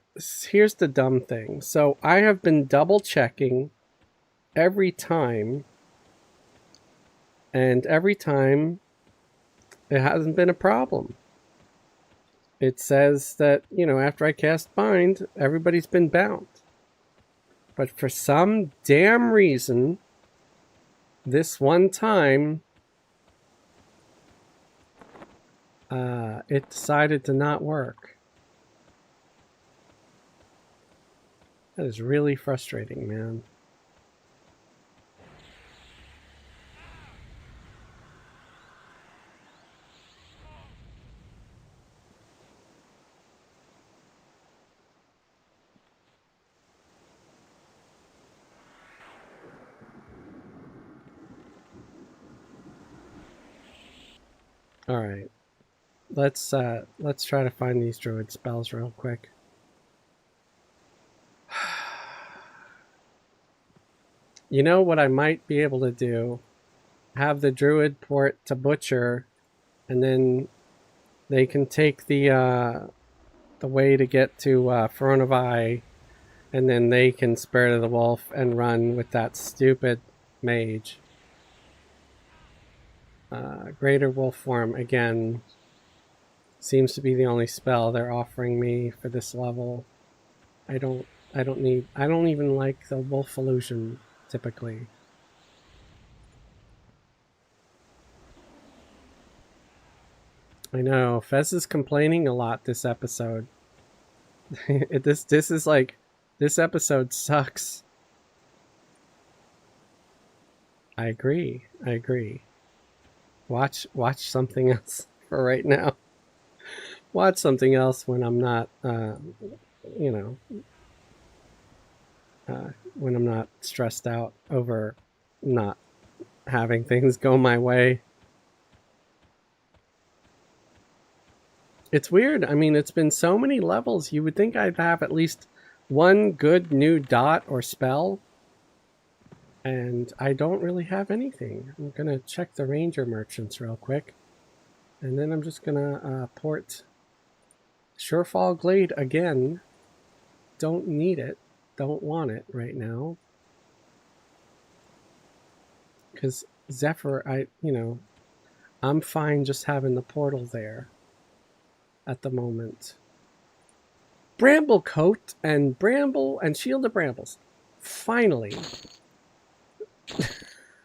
here's the dumb thing. So I have been double checking every time. And every time it hasn't been a problem. It says that, you know, after I cast Bind, everybody's been bound. But for some damn reason, this one time, it decided to not work. That is really frustrating, man. All right, let's try to find these druid spells real quick. You know what I might be able to do? Have the druid port to Butcher, and then they can take the way to get to Fernovi, and then they can Spirit of the Wolf and run with that stupid mage. Greater Wolf Form, again, seems to be the only spell they're offering me for this level. I don't even like the Wolf Illusion, typically. I know, Fez is complaining a lot this episode. This is like, this episode sucks. I agree. Watch something else for right now. Watch something else when I'm not, you know, when I'm not stressed out over not having things go my way. It's weird. I mean, it's been so many levels. You would think I'd have at least one good new dot or spell. And I don't really have anything. I'm going to check the Ranger Merchants real quick. And then I'm just going to port Surefall Glade again. Don't need it. Don't want it right now. Because Zephyr, I'm fine just having the portal there. at the moment. Bramble coat and bramble and shield of brambles. Finally.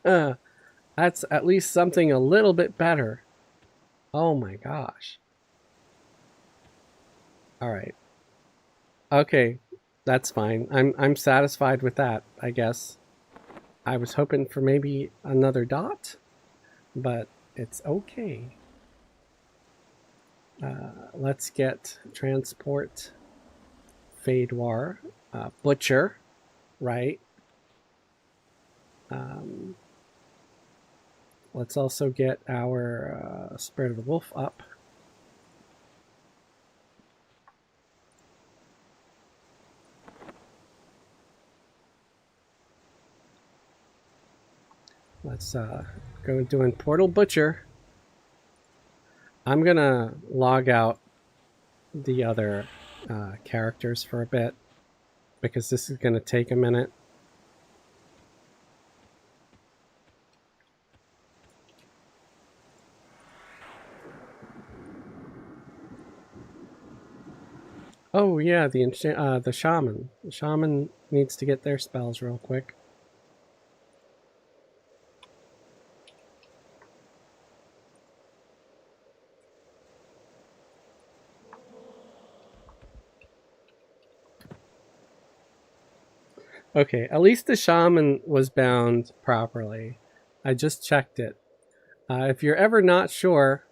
That's at least something a little bit better. Oh my gosh. All right. Okay, that's fine. I'm satisfied with that, I guess. I was hoping for maybe another dot, but it's okay. Let's get transport, Fade War, Butcher, right? Let's also get our Spirit of the Wolf up. Let's go doing Portal Butcher. I'm gonna log out the other characters for a bit because this is gonna take a minute. Oh yeah, the shaman. The shaman needs to get their spells real quick. Okay, at least the shaman was bound properly. I just checked it. If you're ever not sure,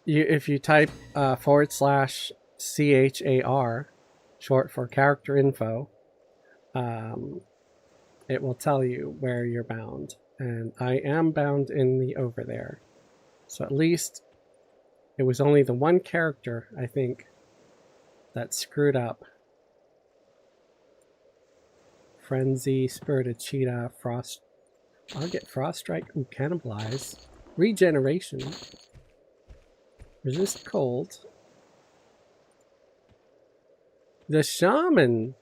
if you type /CHAR, short for character info, it will tell you where you're bound. And I am bound in the over there. So at least it was only the one character, I think, that screwed up. Frenzy, Spirited Cheetah, Frost. I'll get Frost Strike. Ooh, Cannibalize. Regeneration. Resist Cold. The Shaman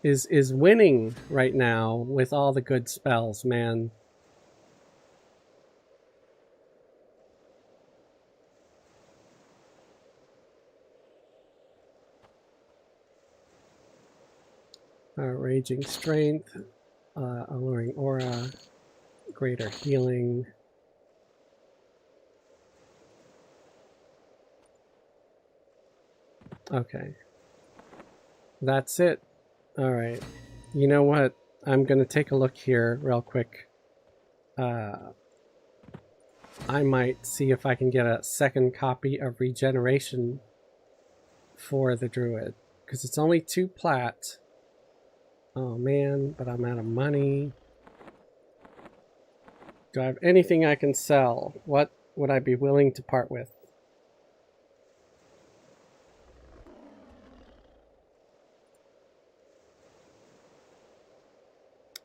is winning right now with all the good spells, man. Raging Strength, Alluring Aura, Greater Healing. Okay. That's it. Alright. You know what? I'm going to take a look here real quick. I might see if I can get a second copy of Regeneration for the Druid. Because it's only 2 plat. Oh man, but I'm out of money. Do I have anything I can sell? What would I be willing to part with?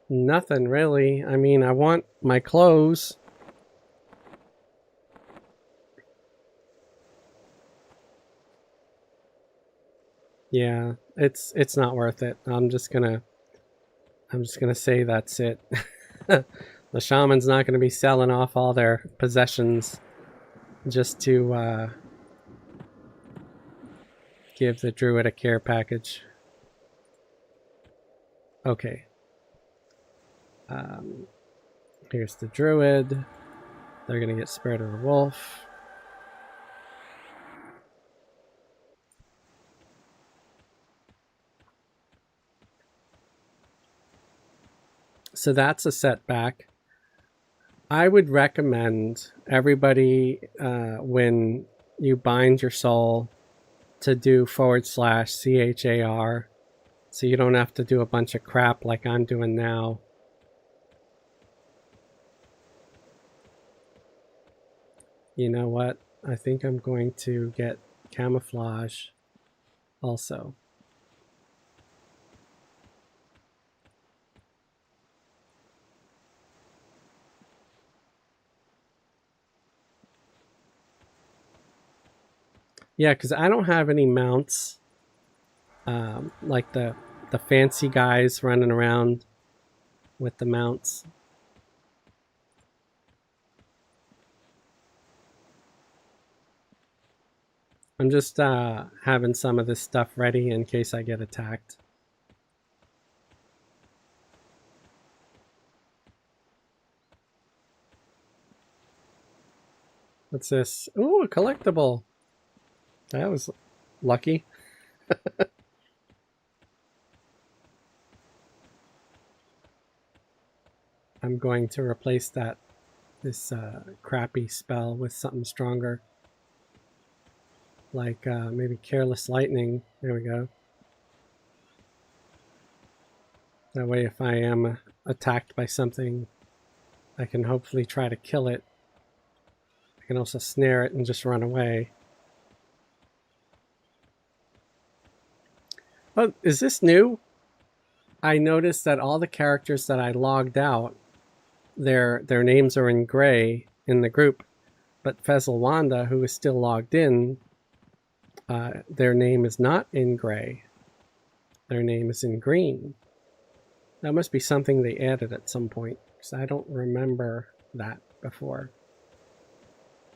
Nothing really. I mean, I want my clothes. Yeah, it's not worth it. I'm just gonna say that's it. The shaman's not gonna be selling off all their possessions just to give the druid a care package. Okay. Here's the druid. They're gonna get Spirit of the Wolf. So that's a setback. I would recommend everybody when you bind your soul to do /CHAR so you don't have to do a bunch of crap like I'm doing now. You know what? I think I'm going to get camouflage also. Yeah, because I don't have any mounts like the fancy guys running around with the mounts. I'm just having some of this stuff ready in case I get attacked. What's this? Ooh, a collectible. That was lucky. I'm going to replace this crappy spell with something stronger. Like maybe Careless Lightning. There we go. That way if I am attacked by something, I can hopefully try to kill it. I can also snare it and just run away. Oh, is this new? I noticed that all the characters that I logged out, their names are in gray in the group, but Wanda, who is still logged in, their name is not in gray. Their name is in green. That must be something they added at some point, because I don't remember that before.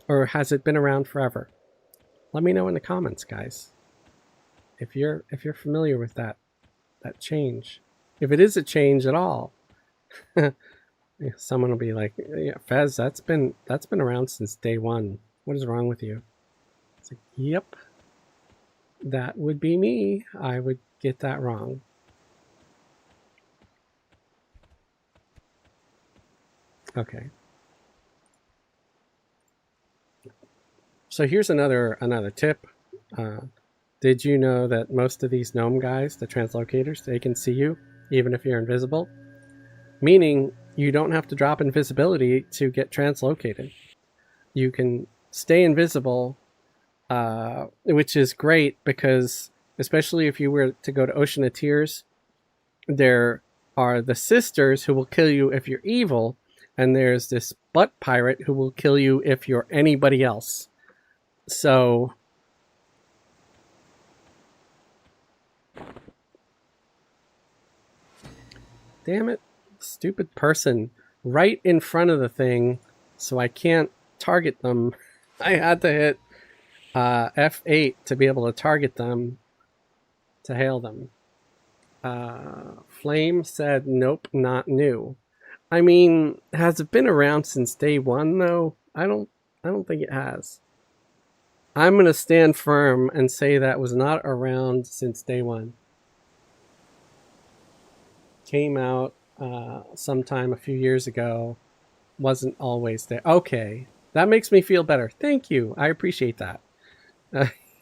Or has it been around forever? Let me know in the comments, guys. If you're familiar with that change. If it is a change at all. Someone will be like, yeah, Fez, that's been around since day one. What is wrong with you? It's like, yep. That would be me. I would get that wrong. Okay. So here's another tip. Did you know that most of these gnome guys, the translocators, they can see you even if you're invisible? Meaning you don't have to drop invisibility to get translocated. You can stay invisible, which is great because especially if you were to go to Ocean of Tears, there are the sisters who will kill you if you're evil, and there's this butt pirate who will kill you if you're anybody else. So damn it, stupid person right in front of the thing, so I can't target them. I had to hit F8 to be able to target them, to hail them. Flame said, nope, not new. I mean, has it been around since day one, though? I don't think it has. I'm going to stand firm and say that was not around since day one. Came out sometime a few years ago. Wasn't always there. Okay, that makes me feel better. Thank you. I appreciate that.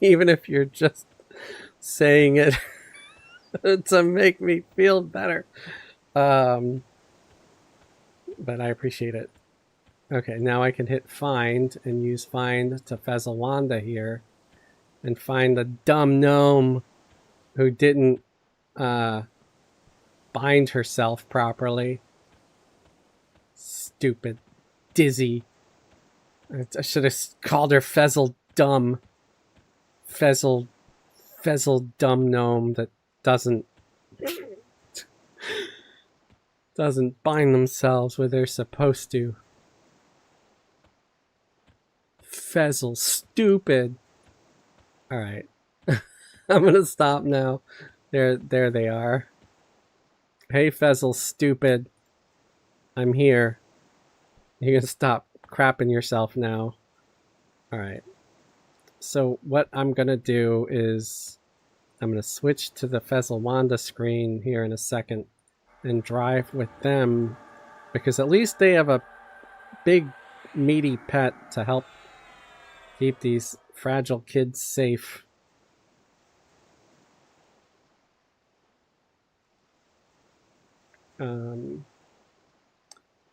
Even if you're just saying it to make me feel better. But I appreciate it. Okay, now I can hit find and use find to Wanda here and find the dumb gnome who didn't bind herself properly. Stupid Dizzy. I should have called her Fezzle Dumb. Fezzle dumb gnome that doesn't bind themselves where they're supposed to. Fezzle stupid. Alright. I'm gonna stop now. There they are. Hey Fezzle stupid. I'm here. You can stop crapping yourself now. Alright. So what I'm gonna do is I'm gonna switch to the Wanda screen here in a second and drive with them, because at least they have a big meaty pet to help keep these fragile kids safe.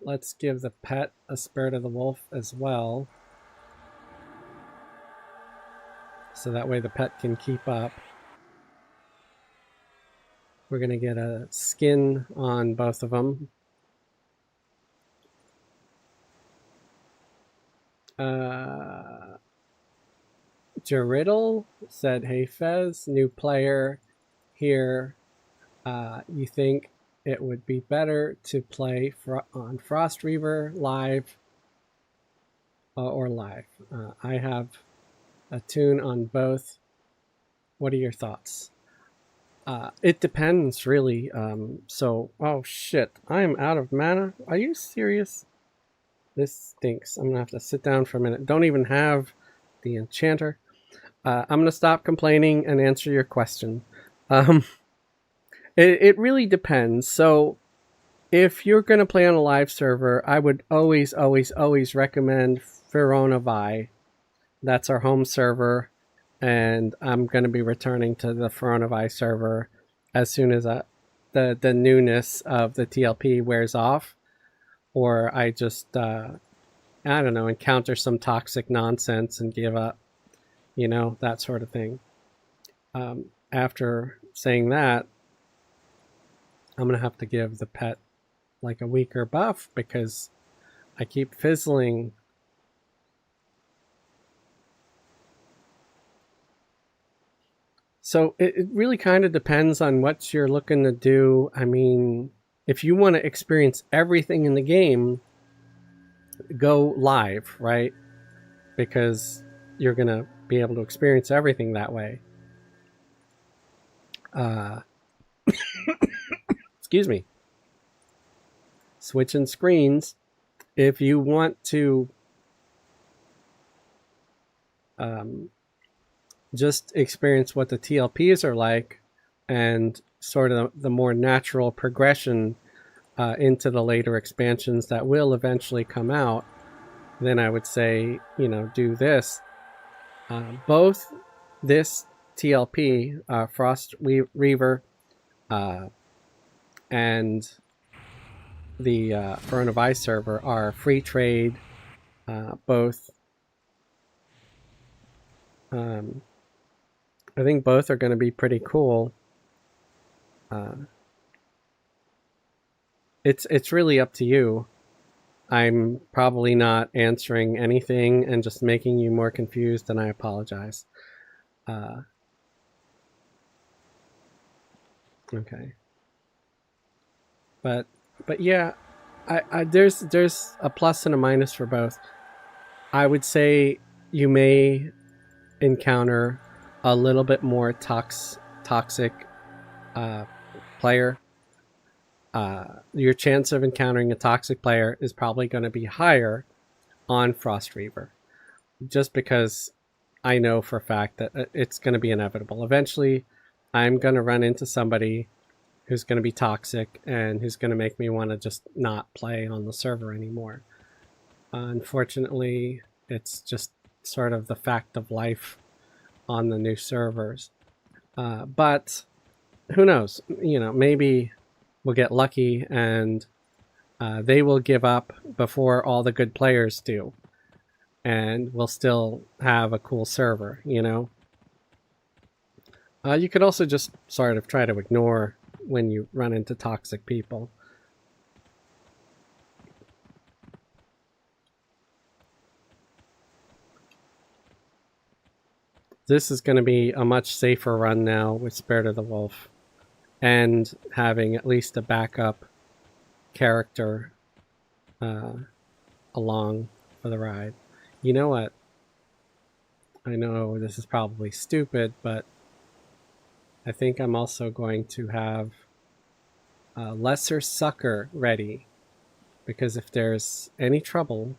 Let's give the pet a Spirit of the Wolf as well, so that way the pet can keep up. We're going to get a skin on both of them. Jeriddle said, hey Fez, new player here. You think it would be better to play on Frostreaver live or live? I have a tune on both. What are your thoughts? It depends, really. Oh shit, I am out of mana. Are you serious? This stinks. I'm gonna have to sit down for a minute. Don't even have the enchanter. I'm gonna stop complaining and answer your question. Um, it really depends. So, if you're gonna play on a live server, I would always, always, always recommend Pharaohnavi. That's our home server, and I'm going to be returning to the Pharaohnavi server as soon as the newness of the TLP wears off, or I just I don't know, encounter some toxic nonsense and give up, that sort of thing. After saying that, I'm going to have to give the pet like a weaker buff because I keep fizzling. So it really kind of depends on what you're looking to do. I mean, if you want to experience everything in the game, go live, right? Because you're going to be able to experience everything that way. Excuse me. Switching screens. If you want to just experience what the TLPs are like and sort of the more natural progression into the later expansions that will eventually come out, then I would say, do this. Both this TLP, Frostreaver, and the Pharaohnavi server are free trade. Both, I think both are going to be pretty cool. It's really up to you. I'm probably not answering anything and just making you more confused, and I apologize. Okay. But yeah, there's a plus and a minus for both. I would say you may encounter a little bit more toxic player. Your chance of encountering a toxic player is probably going to be higher on Frostreaver, just because I know for a fact that it's going to be inevitable. Eventually, I'm going to run into somebody who's going to be toxic and who's going to make me want to just not play on the server anymore. Unfortunately, it's just sort of the fact of life on the new servers. But who knows? Maybe we'll get lucky and they will give up before all the good players do. And we'll still have a cool server, You could also just sort of try to ignore when you run into toxic people. This is going to be a much safer run now with Spirit of the Wolf and having at least a backup character along for the ride. You know what? I know this is probably stupid, but I think I'm also going to have a Lesser Sucker ready, because if there's any trouble,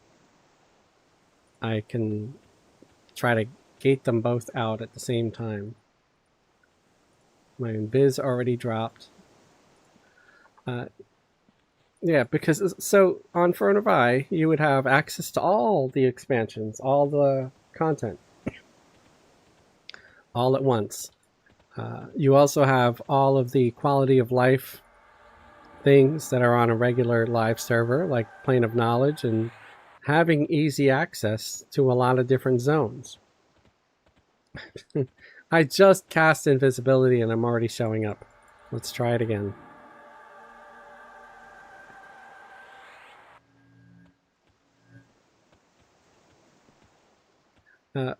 I can try to gate them both out at the same time. My Invis already dropped. Yeah, because so on Pharaohnavi, you would have access to all the expansions, all the content, all at once. You also have all of the quality of life things that are on a regular live server, like Plane of Knowledge, and having easy access to a lot of different zones. I just cast invisibility and I'm already showing up. Let's try it again.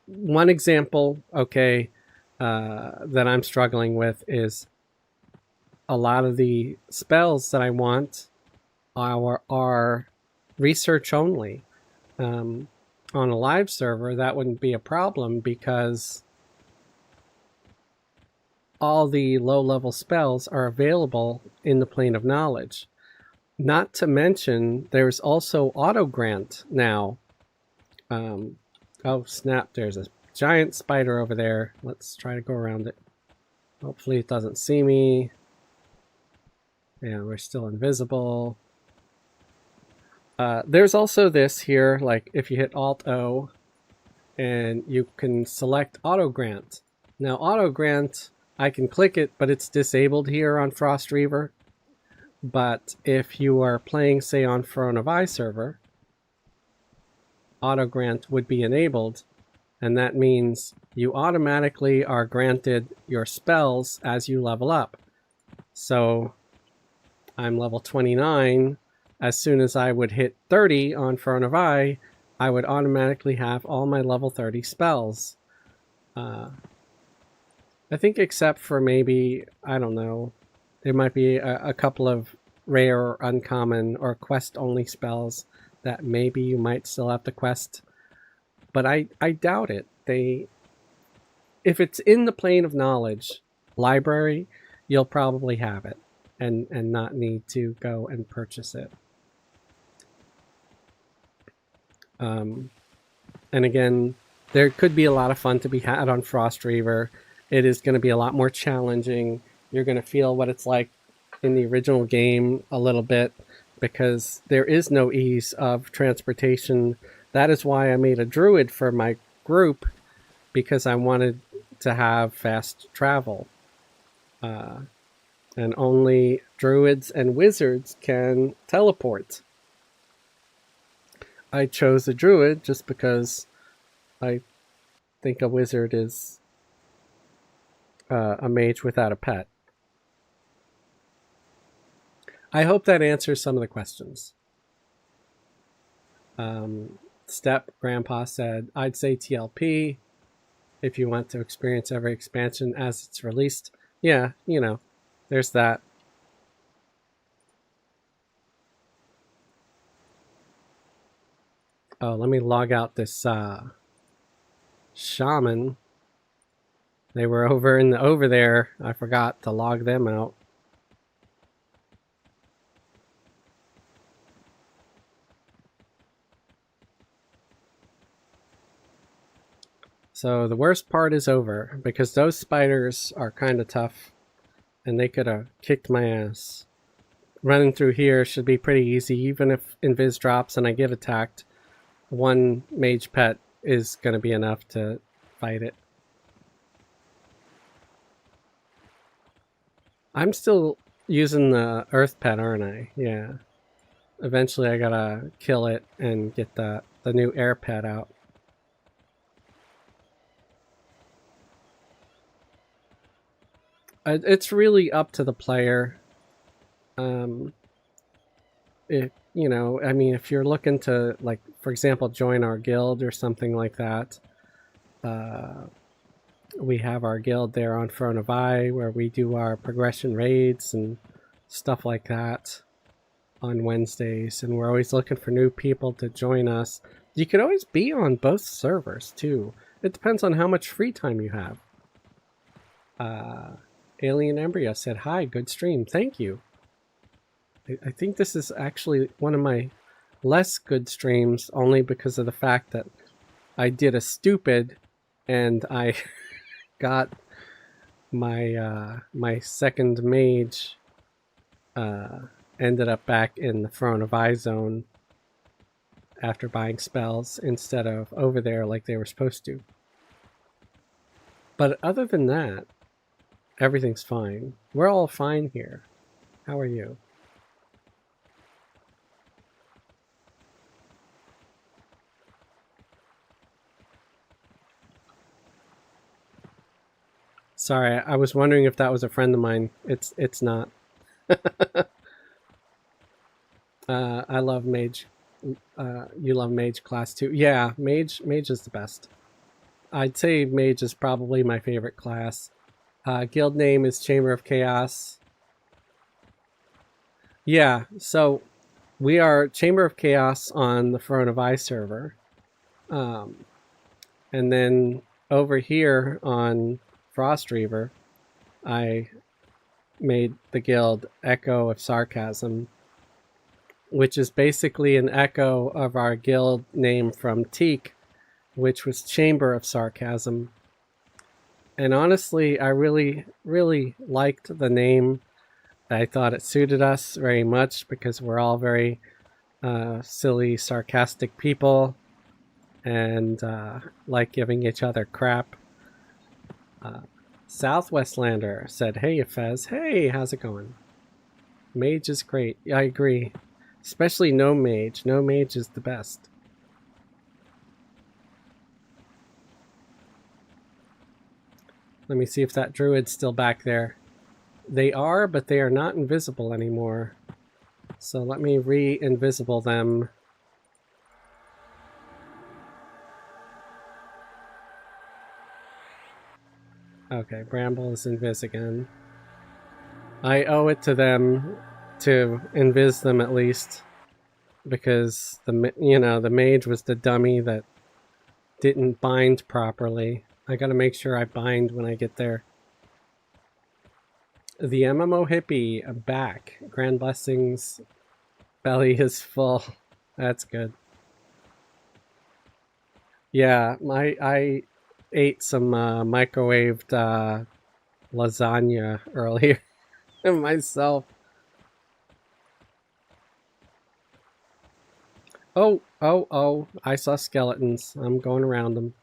One example, that I'm struggling with is a lot of the spells that I want are research only. on a live server, that wouldn't be a problem because all the low-level spells are available in the Plane of Knowledge. Not to mention, there's also auto grant now. Oh snap, there's a giant spider over there. Let's try to go around it. Hopefully it doesn't see me. Yeah, we're still invisible. There's also this here, like if you hit Alt-O, and you can select Auto Grant. Now Auto Grant, I can click it, but it's disabled here on Frostreaver. But if you are playing, say, on Throne of Eye server, Auto Grant would be enabled, and that means you automatically are granted your spells as you level up. So I'm level 29. As soon as I would hit 30 on Throne of Eye, I would automatically have all my level 30 spells. I think except for maybe, I don't know, there might be a couple of rare or uncommon or quest-only spells that maybe you might still have to quest. But I doubt it. If it's in the Plane of Knowledge library, you'll probably have it and not need to go and purchase it. And again, there could be a lot of fun to be had on Frostreaver. It is going to be a lot more challenging. You're going to feel what it's like in the original game a little bit because there is no ease of transportation. That is why I made a druid for my group, because I wanted to have fast travel. And only druids and wizards can teleport. I chose a druid just because I think a wizard is a mage without a pet. I hope that answers some of the questions. Step Grandpa said, I'd say TLP if you want to experience every expansion as it's released. Yeah, you know, there's that. Oh, let me log out this shaman. They were over there. I forgot to log them out. So the worst part is over because those spiders are kind of tough and they could have kicked my ass. Running through here should be pretty easy. Even if Invis drops and I get attacked, one mage pet is going to be enough to fight it. I'm still using the earth pet, aren't I? Yeah. Eventually I gotta kill it and get the new air pet out. It's really up to the player. If you know, I mean, if you're looking to, like, for example, join our guild or something like that, we have our guild there on Throne of Eye where we do our progression raids and stuff like that on Wednesdays, and we're always looking for new people to join us. You could always be on both servers too. It depends on how much free time you have. Alien Embryo said, hi, good stream. Thank you. I think this is actually one of my less good streams, only because of the fact that I did a stupid and I got my my second mage ended up back in the Throne of Eye zone after buying spells instead of over there like they were supposed to. But other than that, everything's fine. We're all fine here. How are you? Sorry, I was wondering if that was a friend of mine. It's not. I love mage. You love mage class too. Yeah, mage is the best. I'd say mage is probably my favorite class. Guild name is Chamber of Chaos. Yeah, so we are Chamber of Chaos on the Throne of Eye server. And then over here on Frostreaver, I made the guild Echo of Sarcasm, which is basically an echo of our guild name from Teak, which was Chamber of Sarcasm. And honestly, I really, really liked the name. I thought it suited us very much because we're all very silly, sarcastic people and like giving each other crap. Southwestlander said, "Hey, Fez. Hey, how's it going? Mage is great. Yeah, I agree. Especially no mage. No mage is the best." Let me see if that druid's still back there. They are, but they are not invisible anymore. So let me re-invisible them. Okay, Bramble is invis again. I owe it to them to invis them at least, because the mage was the dummy that didn't bind properly. I gotta make sure I bind when I get there. The MMO hippie back. Grand blessings. Belly is full. That's good. Yeah, I ate some microwaved lasagna earlier myself. Oh, I saw skeletons. I'm going around them.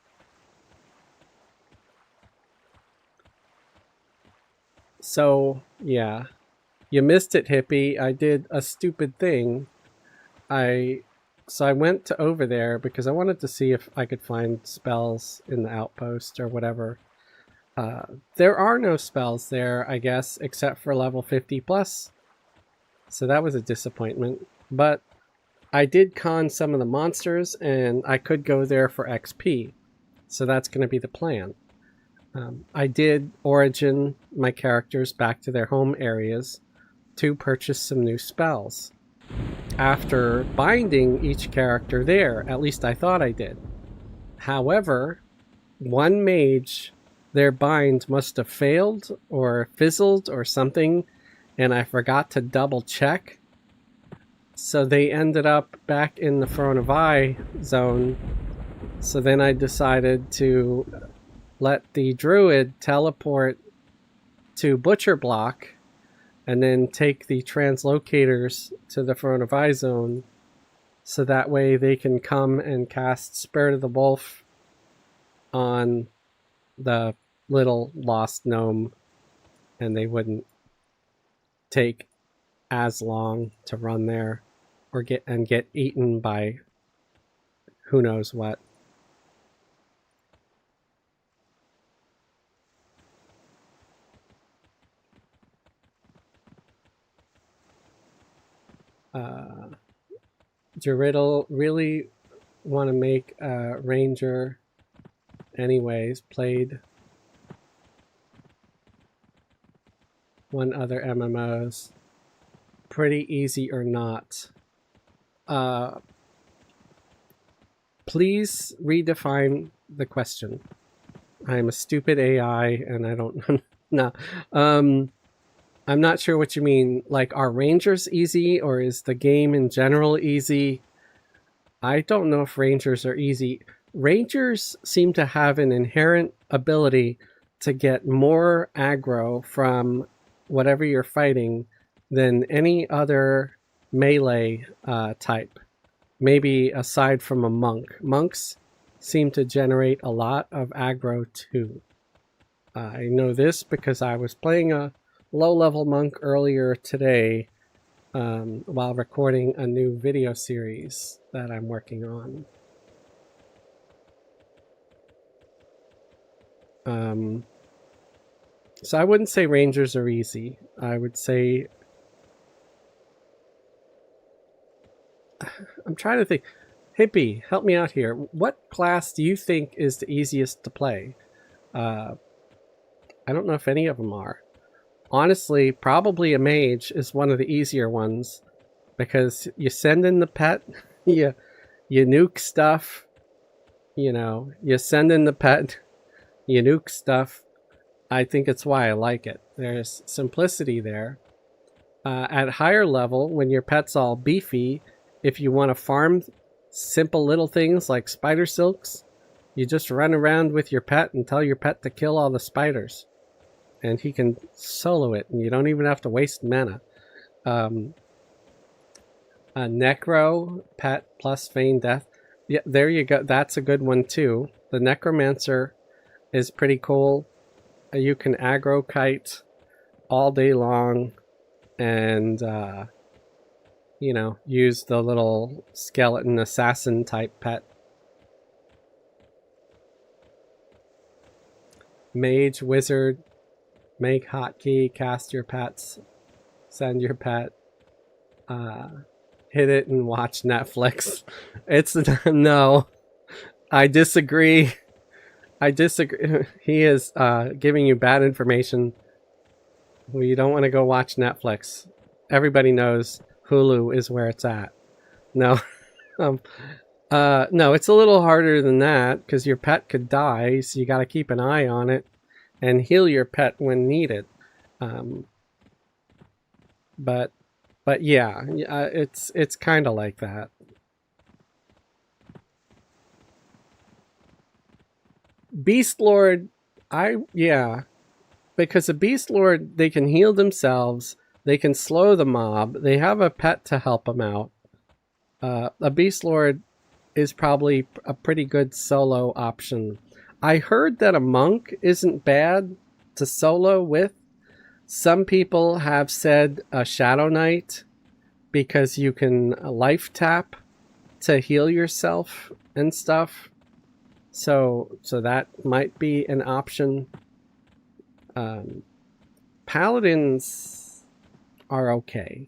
So, yeah. You missed it, hippie. I did a stupid thing. So I went over there because I wanted to see if I could find spells in the outpost or whatever. There are no spells there, I guess, except for level 50 plus. So that was a disappointment. But I did con some of the monsters, and I could go there for XP. So that's going to be the plan. I did origin my characters back to their home areas to purchase some new spells. After binding each character there, at least I thought I did. However, one mage, their bind must have failed or fizzled or something, and I forgot to double check. So they ended up back in the Throne of Eye zone. So then I decided to let the druid teleport to Butcher Block and then take the translocators to the Throne of Eye zone, so that way they can come and cast Spirit of the Wolf on the little lost gnome, and they wouldn't take as long to run there or get eaten by who knows what. Druid'll really want to make a ranger anyways. Played one other MMOs. Pretty easy or not. Please redefine the question. I'm a stupid AI and I don't know. I'm not sure what you mean. Like, are rangers easy, or is the game in general easy? I don't know if rangers are easy. Rangers seem to have an inherent ability to get more aggro from whatever you're fighting than any other melee type. Maybe aside from a monk. Monks seem to generate a lot of aggro too. I know this because I was playing a low-level monk earlier today while recording a new video series that I'm working on. So I wouldn't say rangers are easy. I would say... I'm trying to think. Hippie, help me out here. What class do you think is the easiest to play? I don't know if any of them are. Honestly, probably a mage is one of the easier ones, because you send in the pet, you nuke stuff, you know, you send in the pet, you nuke stuff. I think it's why I like it. There's simplicity there. At higher level, when your pet's all beefy, if you want to farm simple little things like spider silks, you just run around with your pet and tell your pet to kill all the spiders. And he can solo it, and you don't even have to waste mana. A Necro pet plus Feign Death. Yeah, there you go. That's a good one too. The Necromancer is pretty cool. You can aggro kite all day long and, you know, use the little skeleton assassin type pet. Mage, wizard, make hotkey, cast your pets, send your pet, hit it and watch Netflix. It's no, I disagree. I disagree. He is giving you bad information. You don't want to go watch Netflix. Everybody knows Hulu is where it's at. No, no, it's a little harder than that because your pet could die, so you got to keep an eye on it and heal your pet when needed. But yeah, it's kind of like that. Beast Lord, because a Beast Lord, they can heal themselves, they can slow the mob, they have a pet to help them out. A Beast Lord is probably a pretty good solo option. I heard that a monk isn't bad to solo with. Some people have said a Shadow Knight because you can life tap to heal yourself and stuff. So that might be an option. Paladins are okay.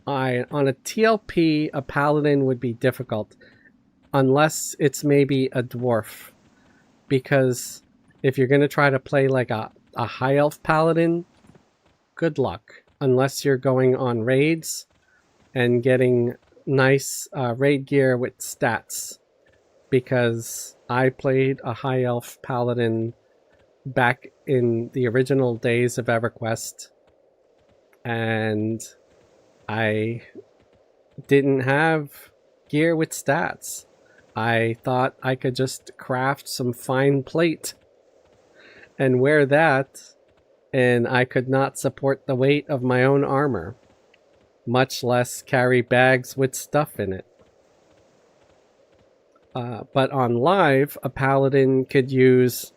On a TLP, a paladin would be difficult unless it's maybe a dwarf, because if you're going to try to play like a high elf paladin, good luck unless you're going on raids and getting nice raid gear with stats, because I played a high elf paladin back in the original days of EverQuest and I didn't have gear with stats. I thought I could just craft some fine plate and wear that, and I could not support the weight of my own armor, much less carry bags with stuff in it. But on live, a paladin could use,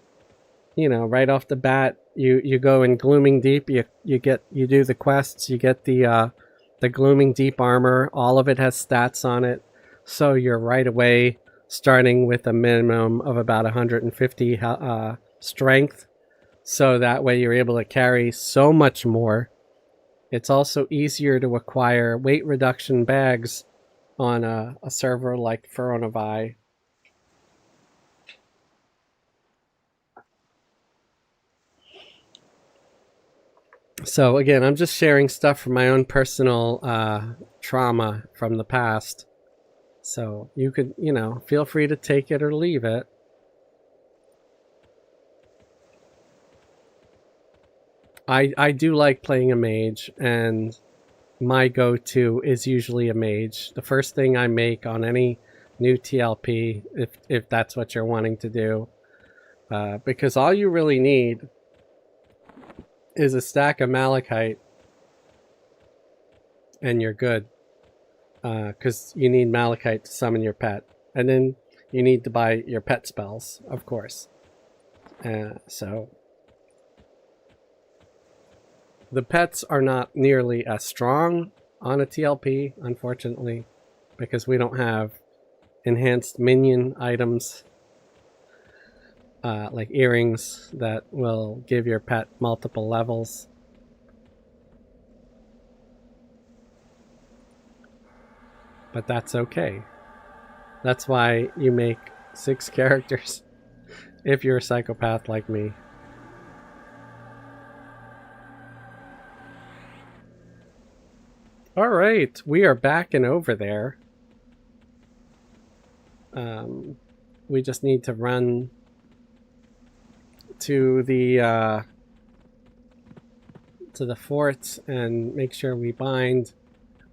you know, right off the bat, you go in Glooming Deep, you do the quests, you get the Glooming Deep armor, all of it has stats on it, so you're right away starting with a minimum of about 150 strength, so that way you're able to carry so much more. It's also easier to acquire weight reduction bags on a server like Furronovi. So again, I'm just sharing stuff from my own personal trauma from the past. So you could, you know, feel free to take it or leave it. I do like playing a mage, and my go-to is usually a mage. The first thing I make on any new TLP, if that's what you're wanting to do, because all you really need is a stack of malachite and you're good, because you need malachite to summon your pet, and then you need to buy your pet spells, of course. So the pets are not nearly as strong on a TLP, unfortunately, because we don't have enhanced minion items like earrings that will give your pet multiple levels. But that's okay. That's why you make 6 characters if you're a psychopath like me. Alright, we are back and over there. we just need to run to the fort and make sure we bind.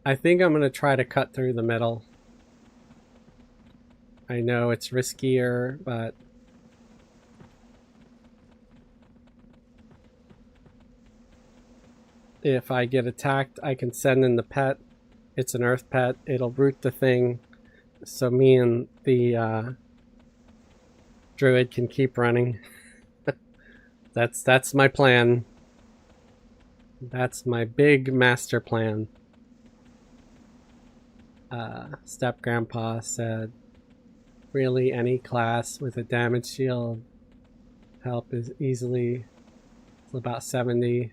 I think I'm going to try to cut through the middle. I know it's riskier, but if I get attacked, I can send in the pet. It's an earth pet. It'll root the thing, so me and the druid can keep running. That's my plan. That's my big master plan. Step Grandpa said, really any class with a damage shield help is easily about 70.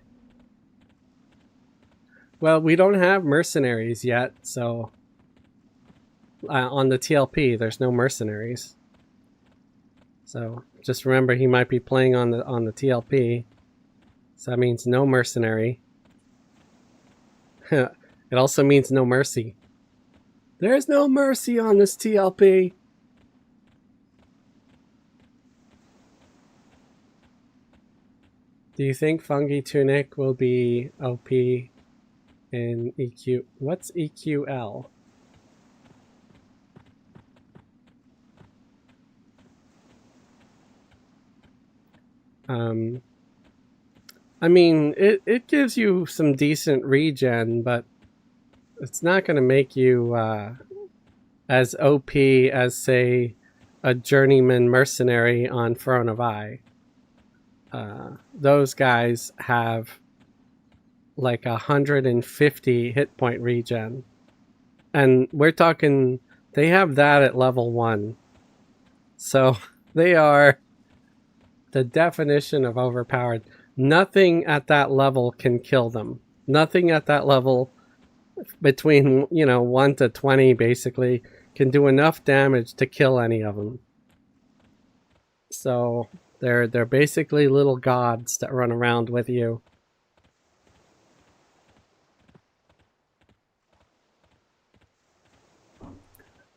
Well, we don't have mercenaries yet, so on the TLP there's no mercenaries. So just remember, he might be playing on the TLP, so that means no mercenary. It also means no mercy. There's no mercy on this TLP. Do you think Fungi Tunic will be OP in EQ? What's EQL? I mean, it gives you some decent regen, but it's not going to make you as OP as, say, a journeyman mercenary on Throne of Eye. Those guys have like 150 hit point regen, and we're talking they have that at level 1, so they are the definition of overpowered. Nothing at that level can kill them. Nothing at that level between 1 to 20 basically can do enough damage to kill any of them. So they're basically little gods that run around with you.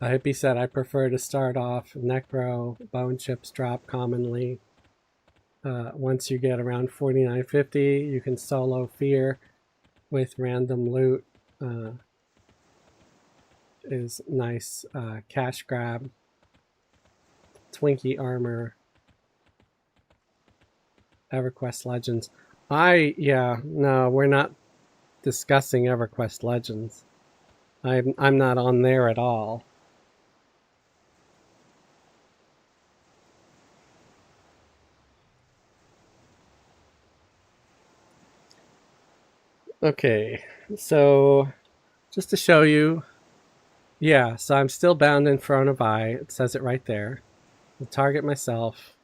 Hippie said, I prefer to start off Necro. Bone chips drop commonly. Once you get around 4950, you can solo Fear with random loot. Is nice cash grab. Twinkie armor. Everquest Legends. No, we're not discussing Everquest Legends. I'm not on there at all. Okay, so just to show you, yeah, so I'm still bound in Throne of Eye. It says it right there. I'll target myself.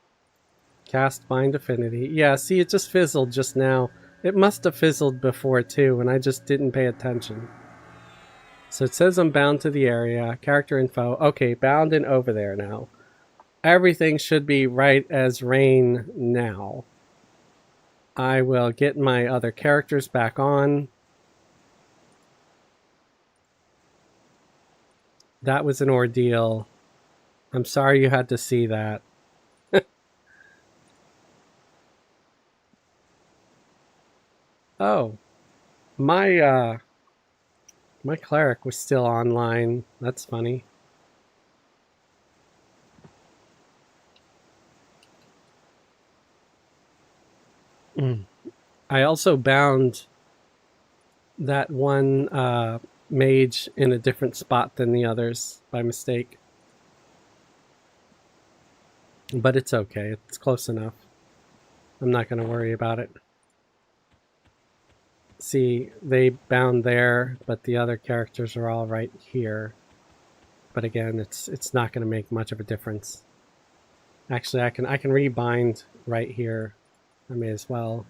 Cast Bind Affinity. Yeah, see, it just fizzled just now. It must have fizzled before too, and I just didn't pay attention. So it says I'm bound to the area. Character info. Okay, bound and over there now. Everything should be right as rain now. I will get my other characters back on. That was an ordeal. I'm sorry you had to see that. Oh, my cleric was still online. That's funny. I also bound that one mage in a different spot than the others by mistake. But it's okay. It's close enough. I'm not going to worry about it. See, they bound there, but the other characters are all right here. But again, it's not going to make much of a difference. Actually, I can rebind right here. I may as well.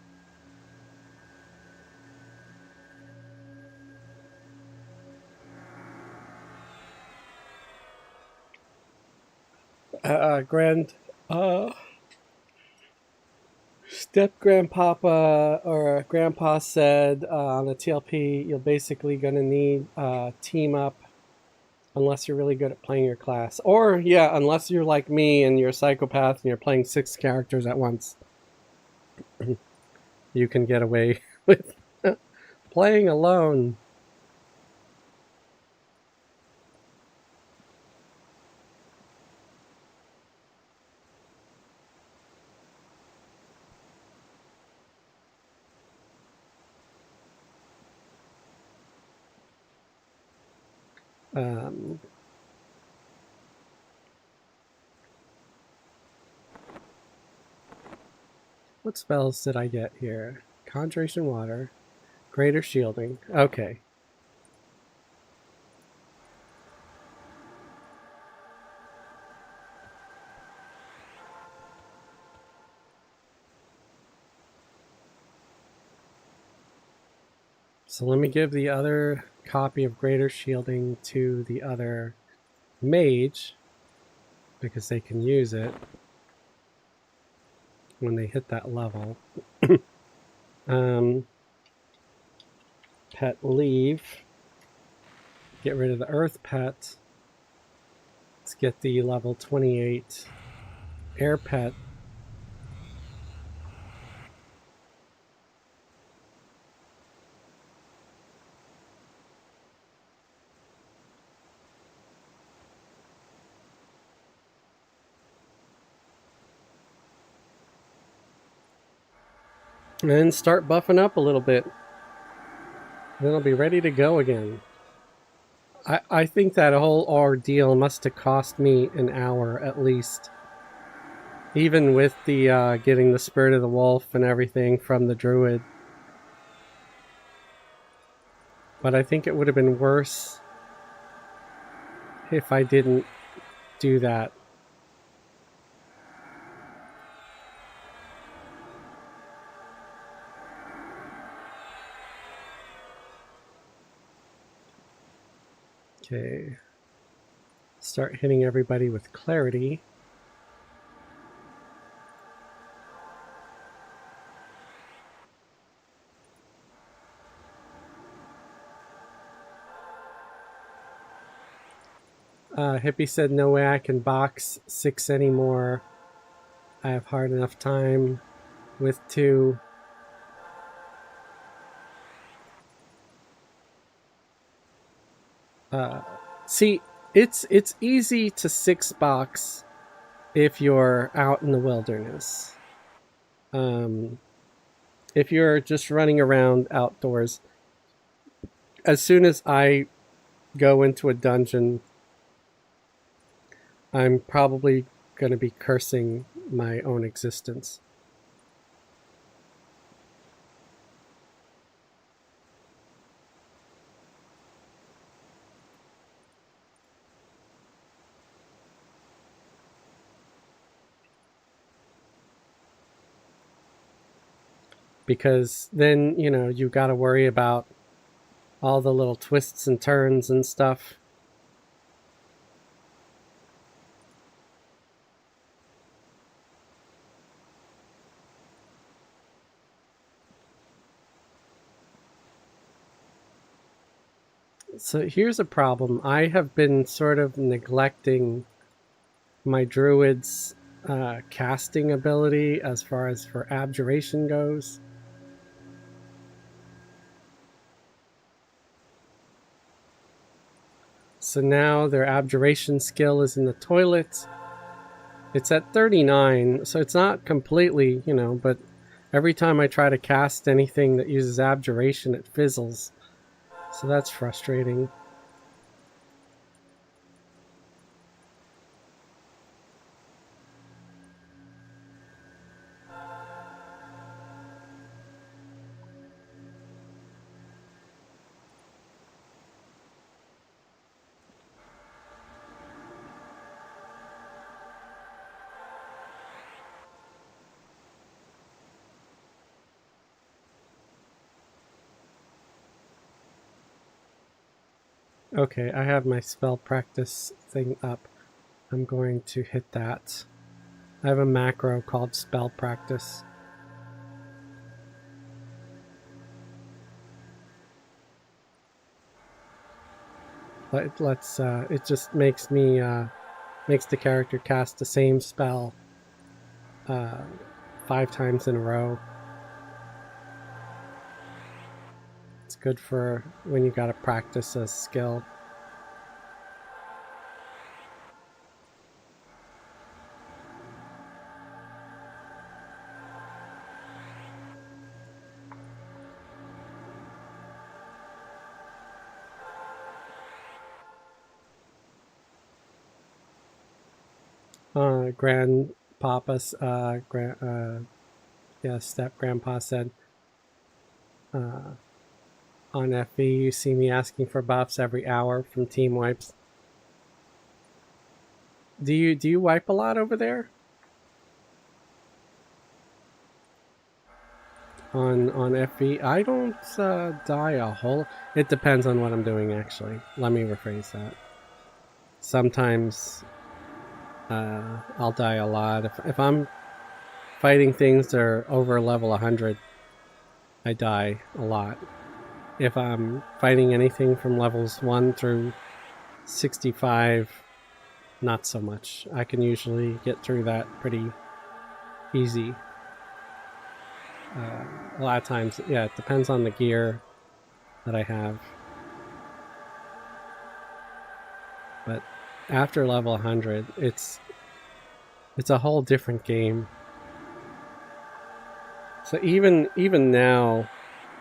Step Grandpapa or Grandpa said on the TLP, you're basically going to need team up Unless you're really good at playing your class. Or, yeah, unless you're like me and you're a psychopath and you're playing 6 characters at once. You can get away with playing alone. Um, what spells did I get here? Conjuration Water. Greater Shielding. Okay. So let me give the other copy of Greater Shielding to the other mage, because they can use it when they hit that level. Pet leave. Get rid of the earth pet. Let's get the level 28 air pet. And then start buffing up a little bit. Then I'll be ready to go again. I think that whole ordeal must have cost me an hour at least. Even with the getting the Spirit of the Wolf and everything from the Druid. But I think it would have been worse if I didn't do that. Okay. Start hitting everybody with clarity. Hippie said, no way I can box 6 anymore. I have hard enough time with 2. See, it's easy to 6 box if you're out in the wilderness. If you're just running around outdoors, as soon as I go into a dungeon, I'm probably going to be cursing my own existence. Because then, you know, you got to worry about all the little twists and turns and stuff. So here's a problem. I have been sort of neglecting my druid's casting ability as far as for abjuration goes. So now their abjuration skill is in the toilet. It's at 39, so it's not completely, you know, but every time I try to cast anything that uses abjuration, it fizzles. So that's frustrating. Okay, I have my spell practice thing up. I'm going to hit that. I have a macro called spell practice. let's it just makes me makes the character cast the same spell 5 times in a row. It's good for when you gotta practice a skill. Grandpapa's step grandpa said on FV, you see me asking for buffs every hour from team wipes. Do you wipe a lot over there? On FV, I don't die a whole. It depends on what I'm doing. Actually, let me rephrase that. Sometimes I'll die a lot if I'm fighting things that are over level 100. I die a lot. If I'm fighting anything from levels 1 through 65, not so much. I can usually get through that pretty easy. A lot of times, yeah, it depends on the gear that I have. But after level 100, it's a whole different game. So even now,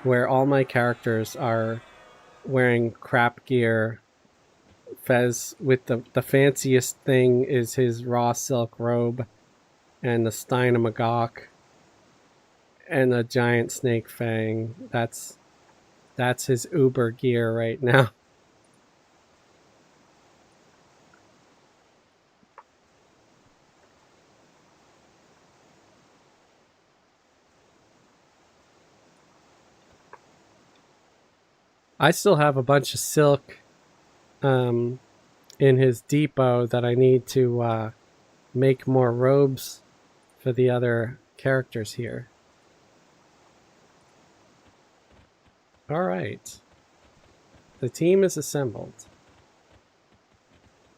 where all my characters are wearing crap gear, Fez with the fanciest thing is his raw silk robe and the Steinamagok and a giant snake fang. That's his uber gear right now. I still have a bunch of silk in his depot that I need to make more robes for the other characters here. Alright. The team is assembled.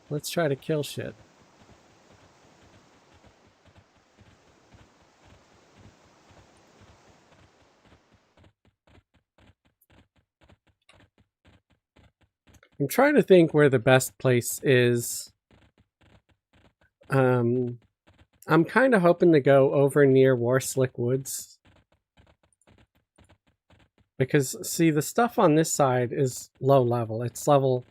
Let's try to kill shit. I'm trying to think where the best place is. I'm kind of hoping to go over near Warslick Woods. Because, see, the stuff on this side is low level. It's level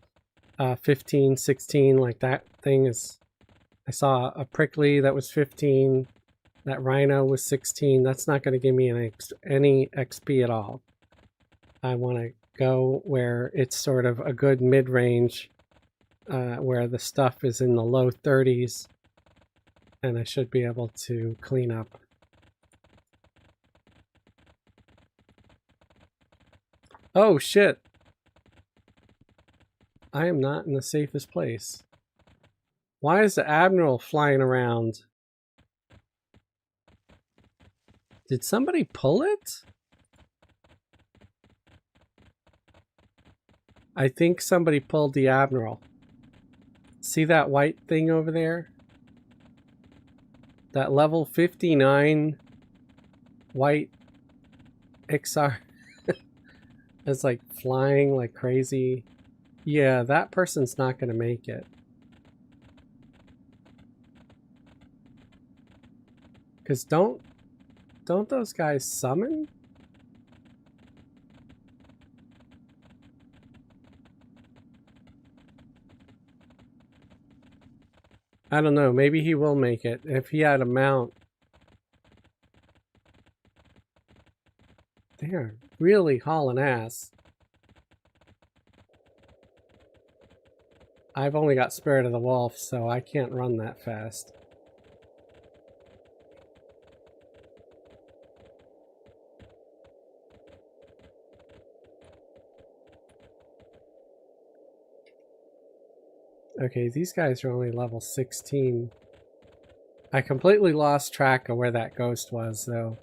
15, 16, like that thing is... I saw a prickly that was 15. That rhino was 16. That's not going to give me any XP at all. I want to go where it's sort of a good mid-range, where the stuff is in the low 30s, and I should be able to clean up. Oh shit! I am not in the safest place. Why is the Admiral flying around? Did somebody pull it? I think somebody pulled the Admiral. See that white thing over there? That level 59 white XR is like flying like crazy. Yeah, that person's not going to make it. Because don't those guys summon? I don't know, maybe he will make it if he had a mount. They're really hauling ass. I've only got Spirit of the Wolf, so I can't run that fast. Okay, these guys are only level 16. I completely lost track of where that ghost was, though.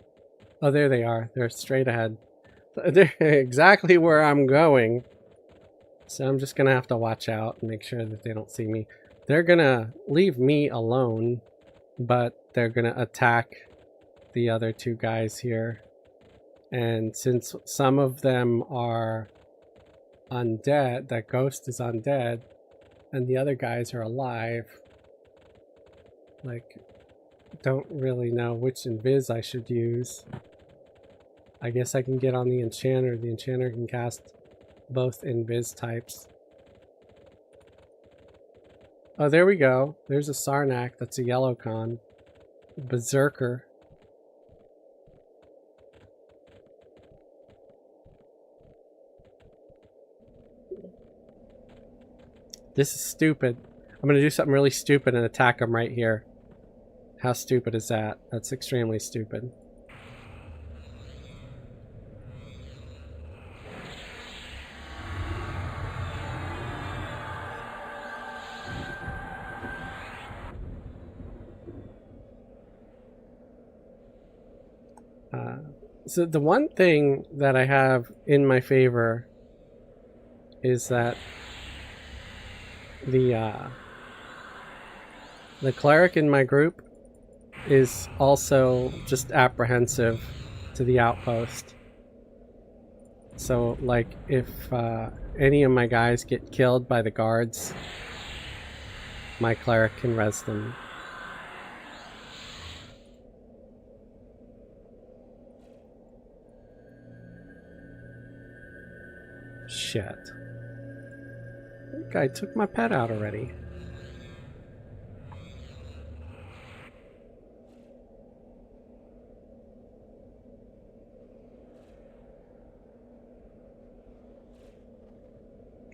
Oh, there they are. They're straight ahead. They're exactly where I'm going. So I'm just gonna have to watch out and make sure that they don't see me. They're gonna leave me alone, but they're gonna attack the other two guys here. And since some of them are undead, that ghost is undead, and the other guys are alive, like, don't really know which invis I should use. I guess I can get on the enchanter. The enchanter can cast both invis types. Oh, there we go. There's a Sarnak. That's a yellow con. Berserker. This is stupid. I'm going to do something really stupid and attack him right here. How stupid is that? That's extremely stupid. So the one thing that I have in my favor is that the cleric in my group is also just apprehensive to the outpost. So, like, if any of my guys get killed by the guards, my cleric can res them. Shit. That guy took my pet out already.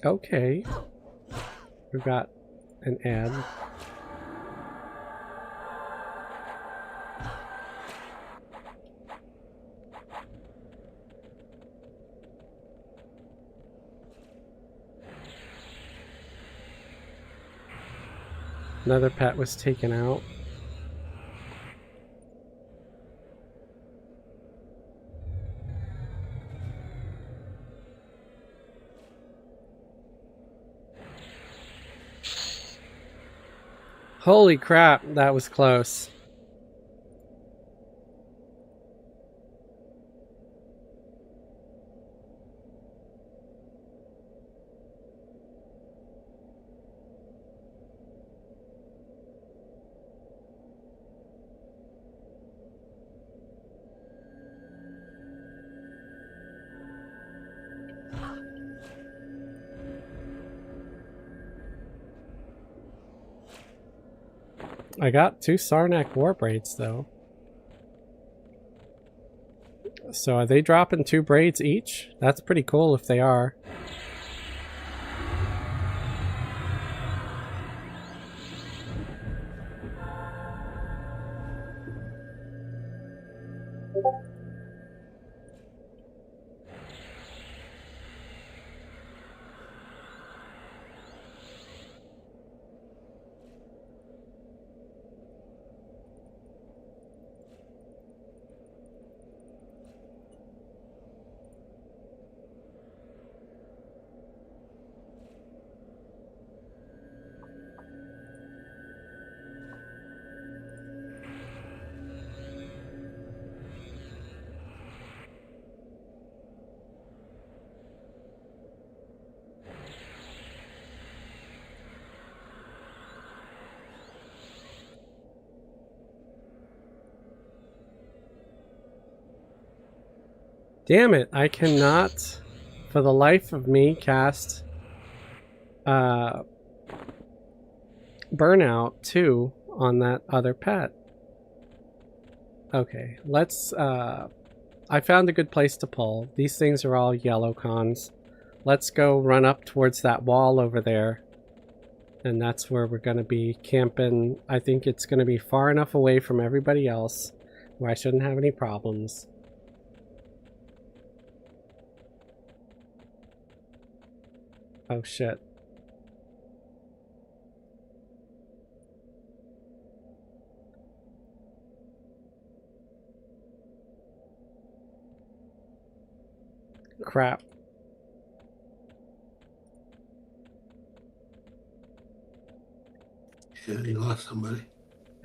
Okay. We've got an ad. Another pet was taken out. Holy crap, that was close. I got 2 Sarnak Warbraids, though. So are they dropping 2 braids each? That's pretty cool if they are. Damn it, I cannot, for the life of me, cast Burnout 2 on that other pet. Okay, let's, I found a good place to pull. These things are all yellow cons. Let's go run up towards that wall over there. And that's where we're going to be camping. I think it's going to be far enough away from everybody else where I shouldn't have any problems. Oh shit. Crap. Yeah, you lost somebody.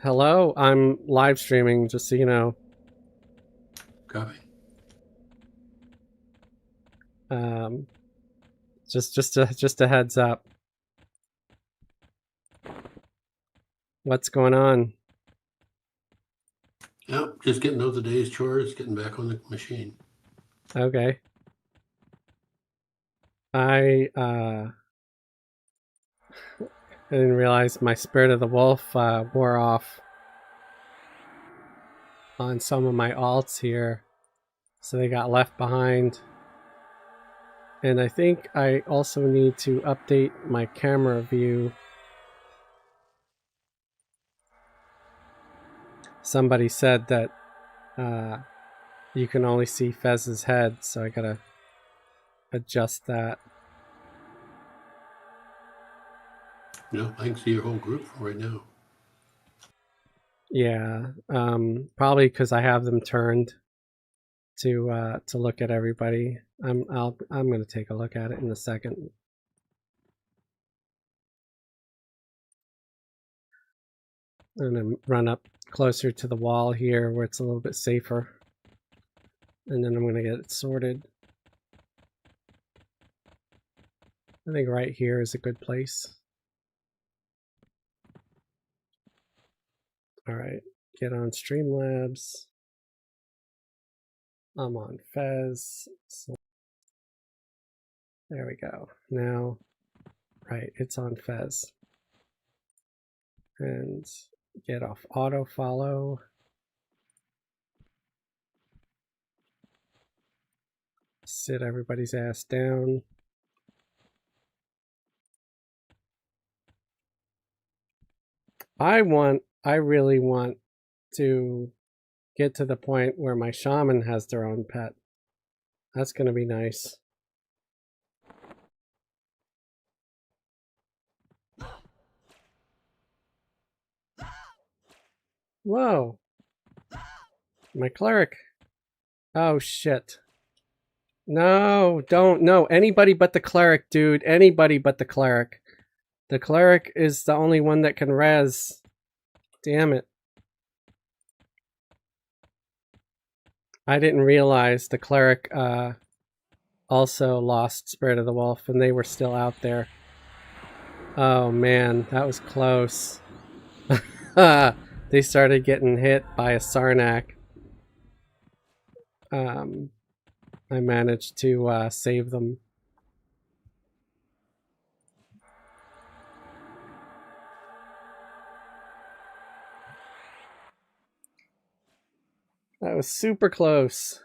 Hello, I'm live streaming, just so you know. Copy. Just a heads up. What's going on? Yep, just getting out the day's chores, getting back on the machine. Okay. I didn't realize my Spirit of the Wolf wore off on some of my alts here, so they got left behind. And I think I also need to update my camera view. Somebody said that you can only see Fez's head, so I gotta adjust that. Yeah, I can see your whole group from right now. Yeah, probably because I have them turned to look at everybody. I'm gonna take a look at it in a second. I'm gonna run up closer to the wall here where it's a little bit safer, and then I'm gonna get it sorted. I think right here is a good place. All right, get on Streamlabs. I'm on Fez. So there we go. Now, right, it's on Fez. And get off auto follow. Sit everybody's ass down. I really want to get to the point where my shaman has their own pet. That's going to be nice. Whoa. My cleric. Oh, shit. No, don't. No, anybody but the cleric, dude. Anybody but the cleric. The cleric is the only one that can res. Damn it. I didn't realize the cleric also lost Spirit of the Wolf and they were still out there. Oh man, that was close. They started getting hit by a Sarnak. I managed to save them. That was super close.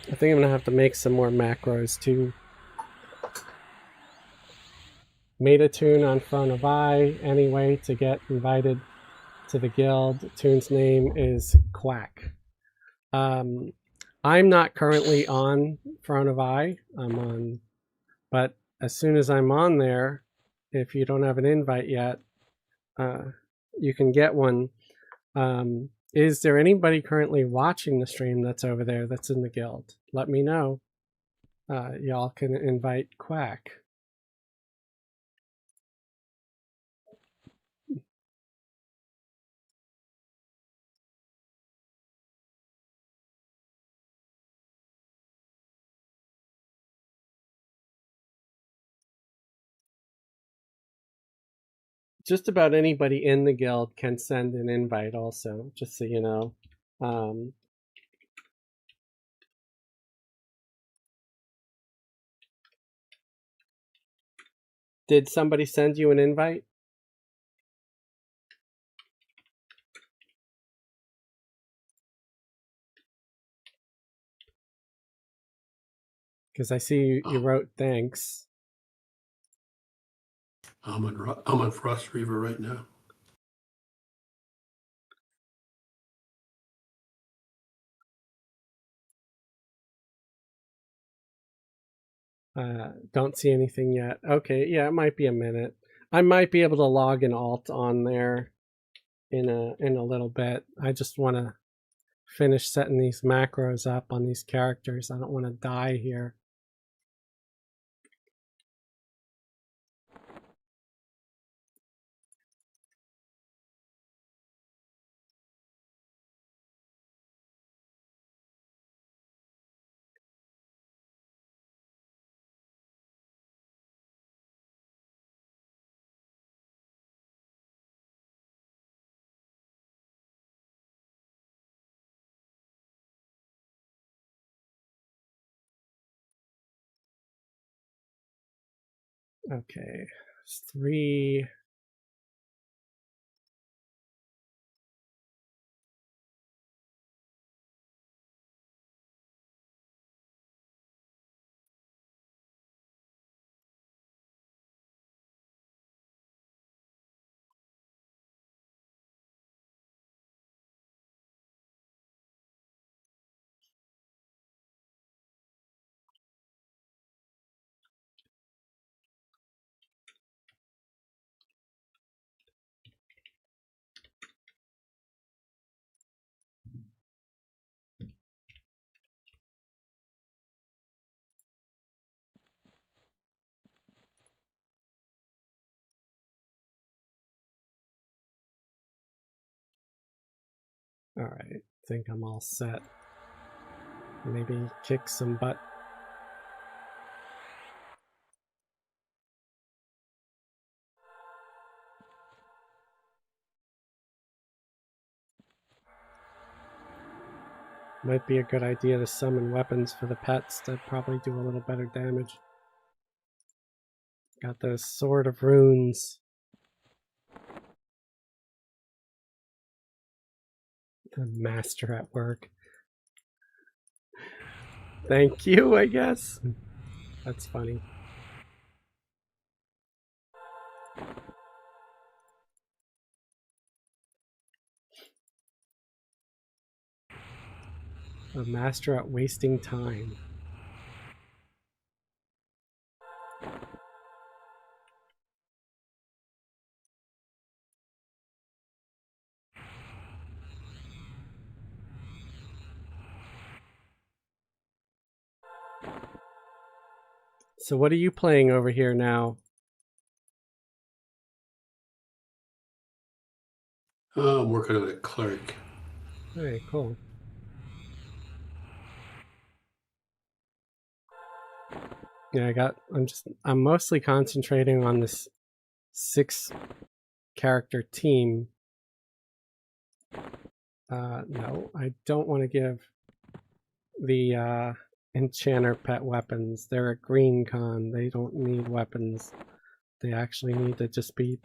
I think I'm gonna have to make some more macros too. Made a tune on Phone of I anyway to get invited to the guild. The tune's name is Quack. I'm not currently on Front of I. I'm on, but as soon as I'm on there, if you don't have an invite yet, you can get one. Is there anybody currently watching the stream that's over there that's in the guild? Let me know. Y'all can invite Quack. Just about anybody in the guild can send an invite also, just so you know. Did somebody send you an invite? Because I see you wrote thanks. I'm on Frostreaver right now. Don't see anything yet. Okay, yeah, it might be a minute. I might be able to log an alt on there in a little bit. I just want to finish setting these macros up on these characters. I don't want to die here. Okay, it's 3. All right, I think I'm all set. Maybe kick some butt. Might be a good idea to summon weapons for the pets that probably do a little better damage. Got those Sword of Runes. The master at work. Thank you, I guess. That's funny. A master at wasting time. So what are you playing over here now? I'm working on a cleric. Hey, cool. Yeah, I'm mostly concentrating on this 6 character team. No, I don't want to give the enchanter pet weapons. They're a green con. They don't need weapons. They actually need to just be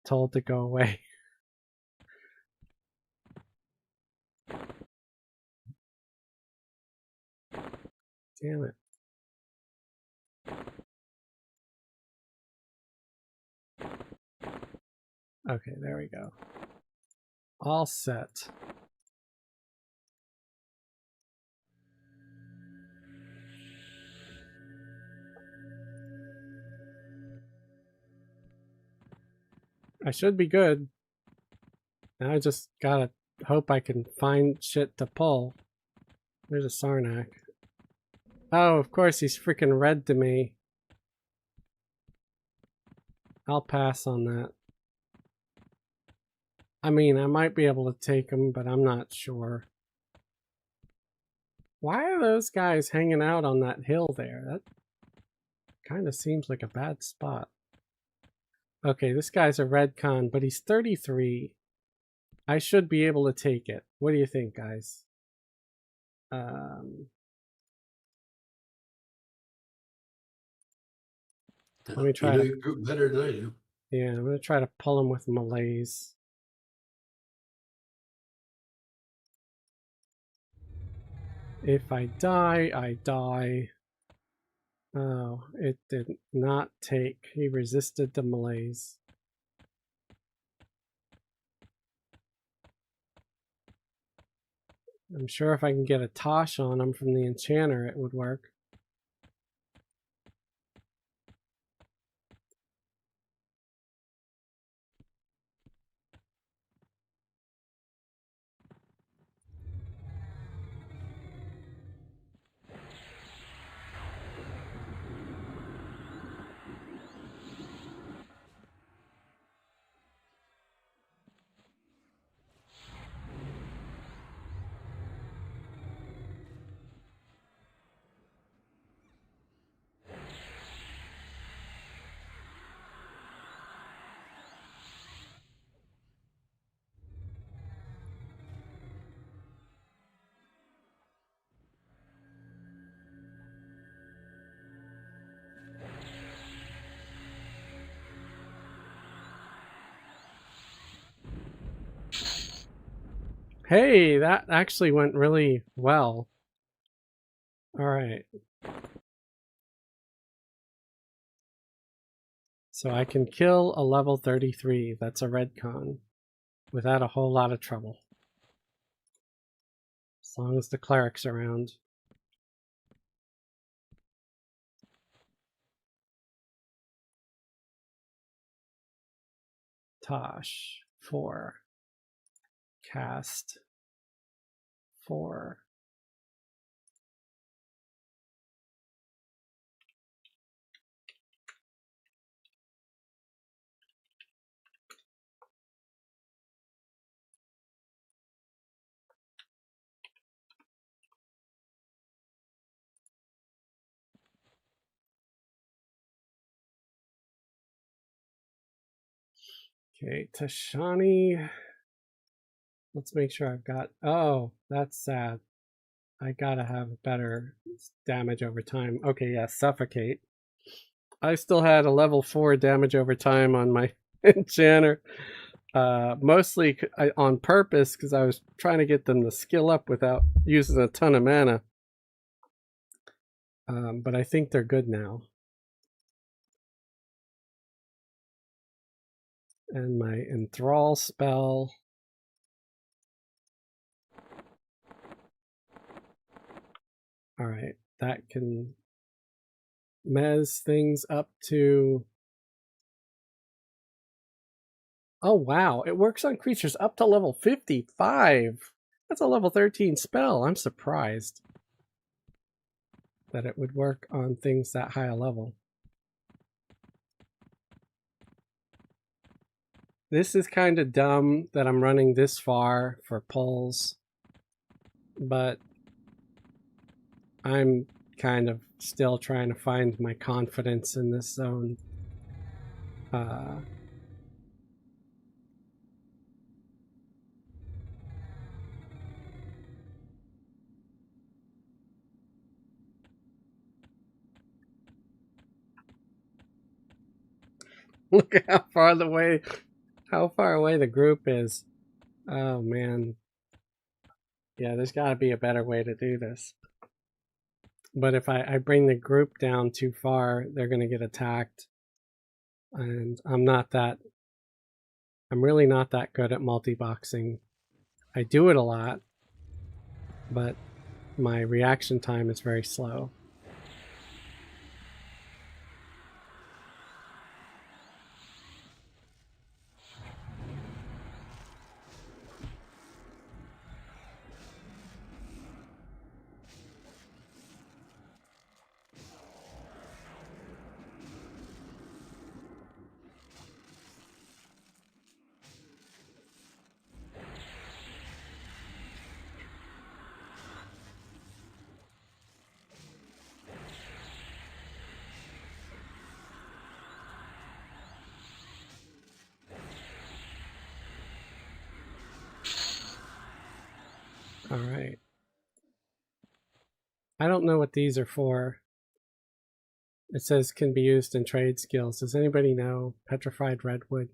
told to go away. Damn it. Okay, there we go. All set. I should be good. Now I just gotta hope I can find shit to pull. There's a Sarnak. Oh, of course he's freaking red to me. I'll pass on that. I mean, I might be able to take him, but I'm not sure. Why are those guys hanging out on that hill there? That kind of seems like a bad spot. Okay, this guy's a red con, but he's 33. I should be able to take it. What do you think, guys? Let me try You know to... your group better than I do. Yeah, I'm going to try to pull him with malaise. If I die, I die. Oh, it did not take. He resisted the malaise. I'm sure if I can get a Tosh on him from the enchanter, it would work. Hey, that actually went really well. All right. So I can kill a level 33 that's a redcon without a whole lot of trouble. As long as the cleric's around. Tosh, 4. Cast, 4. Okay, Tashani. Let's make sure I've got... Oh, that's sad. I gotta have better damage over time. Okay, yeah, Suffocate. I still had a level 4 damage over time on my enchanter. Mostly on purpose because I was trying to get them to skill up without using a ton of mana. But I think they're good now. And my Enthrall spell. Alright, that can mez things up to... Oh wow, it works on creatures up to level 55. That's a level 13 spell. I'm surprised that it would work on things that high a level. This is kind of dumb that I'm running this far for pulls, but I'm kind of still trying to find my confidence in this zone. Look at how far away the group is. Oh man. Yeah, there's got to be a better way to do this. But if I bring the group down too far, they're going to get attacked. And I'm really not that good at multi-boxing. I do it a lot, but my reaction time is very slow. All right. I don't know what these are for. It says can be used in trade skills. Does anybody know petrified redwood?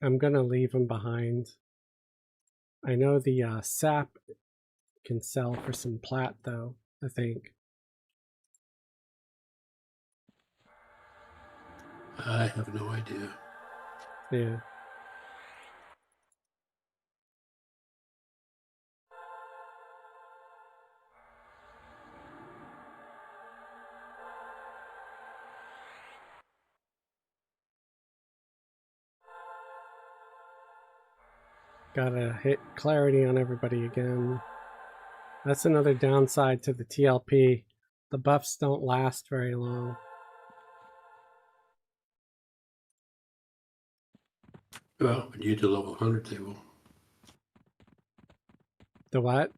I'm going to leave them behind. I know the sap can sell for some plat, though, I think. I have no idea. Yeah. Gotta hit clarity on everybody again. That's another downside to the TLP. The buffs don't last very long. Well, when you get to level 100, they will. The what?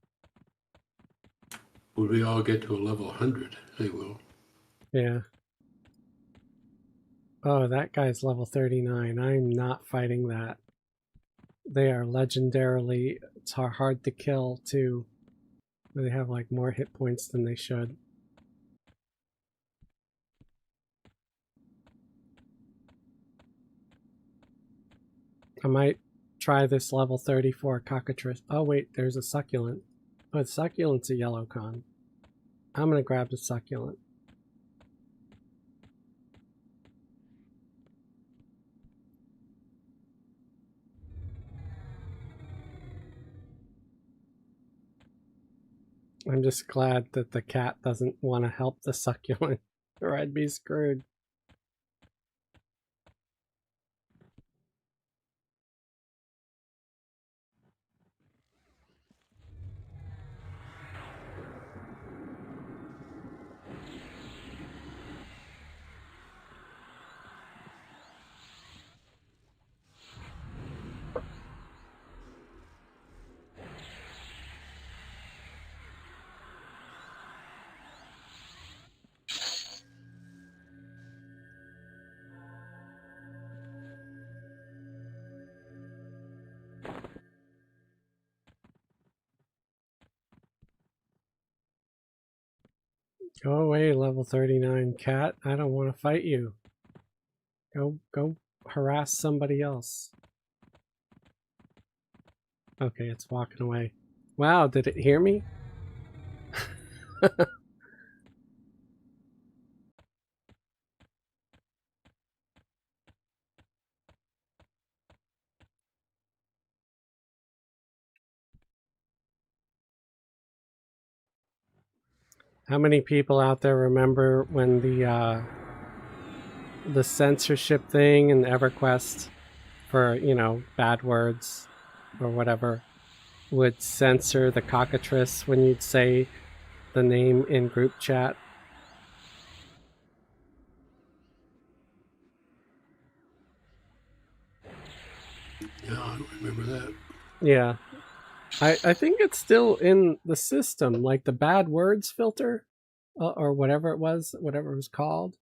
When we all get to a level 100, they will. Yeah. Oh, that guy's level 39. I'm not fighting that. They are legendarily... It's hard to kill, too. They have, like, more hit points than they should. I might try this level 34 cockatrice. Oh wait, there's a succulent. Oh, the succulent's a yellow con. I'm gonna grab the succulent. I'm just glad that the cat doesn't want to help the succulent, or I'd be screwed. Go away, level 39 cat. I don't want to fight you. Go harass somebody else. Okay, it's walking away. Wow, did it hear me? How many people out there remember when the censorship thing in Everquest for, you know, bad words or whatever would censor the cockatrice when you'd say the name in group chat? Yeah, I don't remember that. Yeah. I think it's still in the system, like the bad words filter or whatever it was called.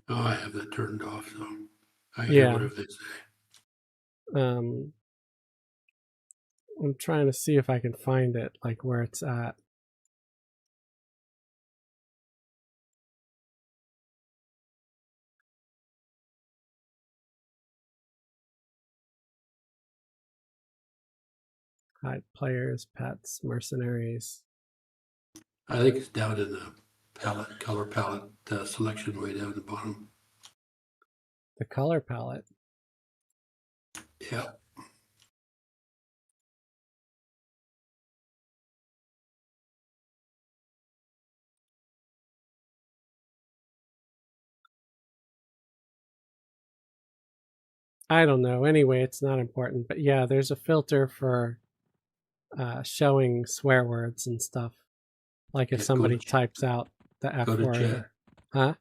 Oh, I have that turned off, so I hear Yeah. whatever they say. I'm trying to see if I can find it, like where it's at. Hide players, pets, mercenaries. I think it's down in the palette, color palette selection way down at the bottom. The color palette. Yeah. I don't know. Anyway, it's not important. But yeah, there's a filter for showing swear words and stuff. Like if Yeah, somebody types out the F go to word. chat. Huh?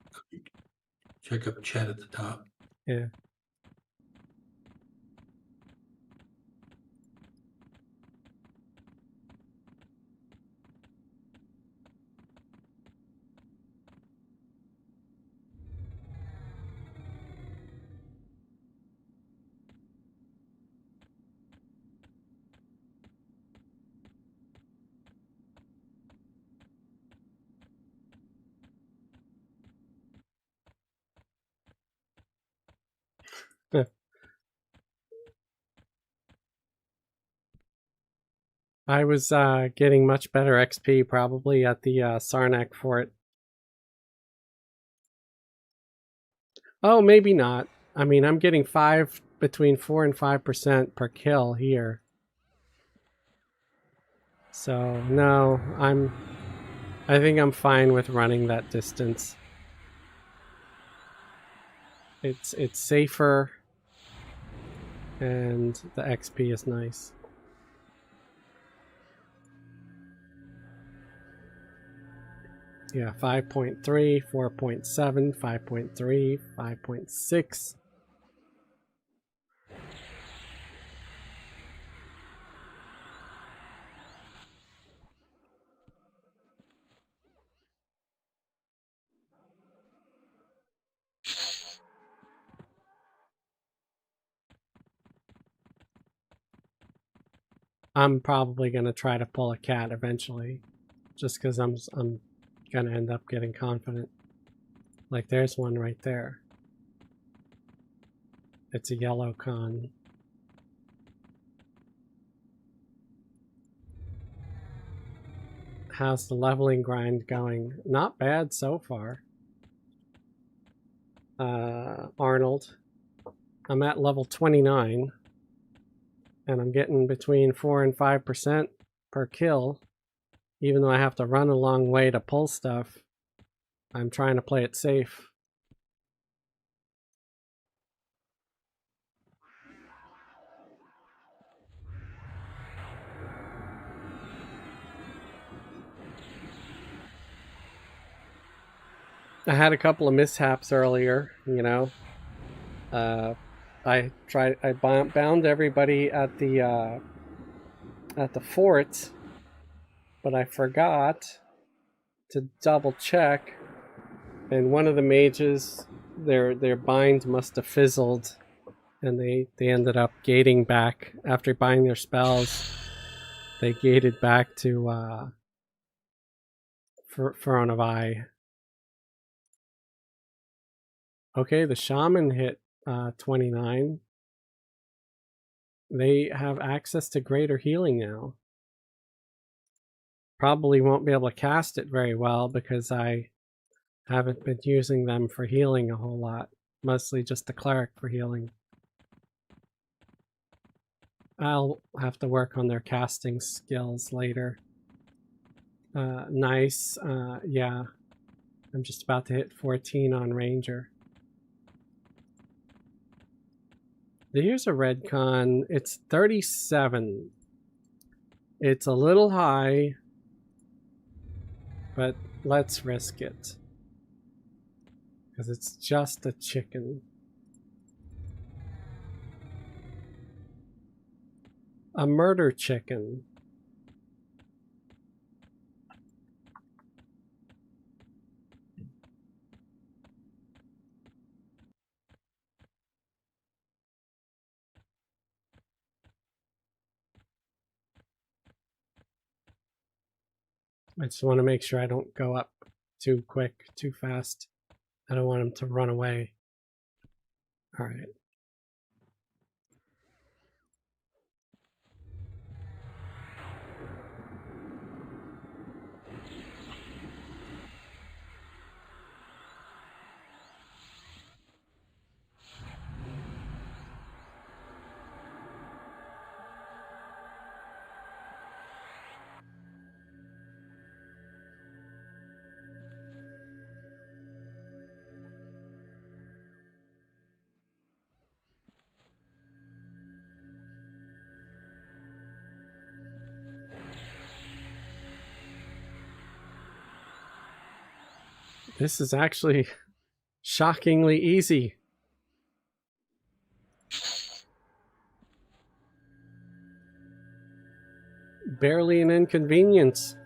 Check up chat at the top. Yeah. I was getting much better XP probably at the Sarnak fort. Oh, maybe not. I mean, I'm getting between 4 and 5% per kill here. So no, I think I'm fine with running that distance. It's safer, and the XP is nice. Yeah, 5.3, 4.7, 5.3, 5.6. I'm probably gonna try to pull a cat eventually, just because I'm gonna end up getting confident. Like there's one right there. It's a yellow con. How's the leveling grind going? Not bad so far. Arnold. I'm at level 29. And I'm getting between 4 and 5% per kill. Even though I have to run a long way to pull stuff, I'm trying to play it safe. I had a couple of mishaps earlier, you know. I bound everybody at the fort, but I forgot to double check, and one of the mages, their bind must have fizzled, and they ended up gating back after buying their spells. They gated back to Front of Eye. Okay, the shaman hit 29. They have access to greater healing now. Probably won't be able to cast it very well because I haven't been using them for healing a whole lot. Mostly just the cleric for healing. I'll have to work on their casting skills later. Nice. Yeah. I'm just about to hit 14 on Ranger. Here's a red con. It's 37. It's a little high, but let's risk it. Because it's just a chicken. A murder chicken. I just want to make sure I don't go up too quick, too fast. I don't want him to run away. All right. This is actually shockingly easy. Barely an inconvenience.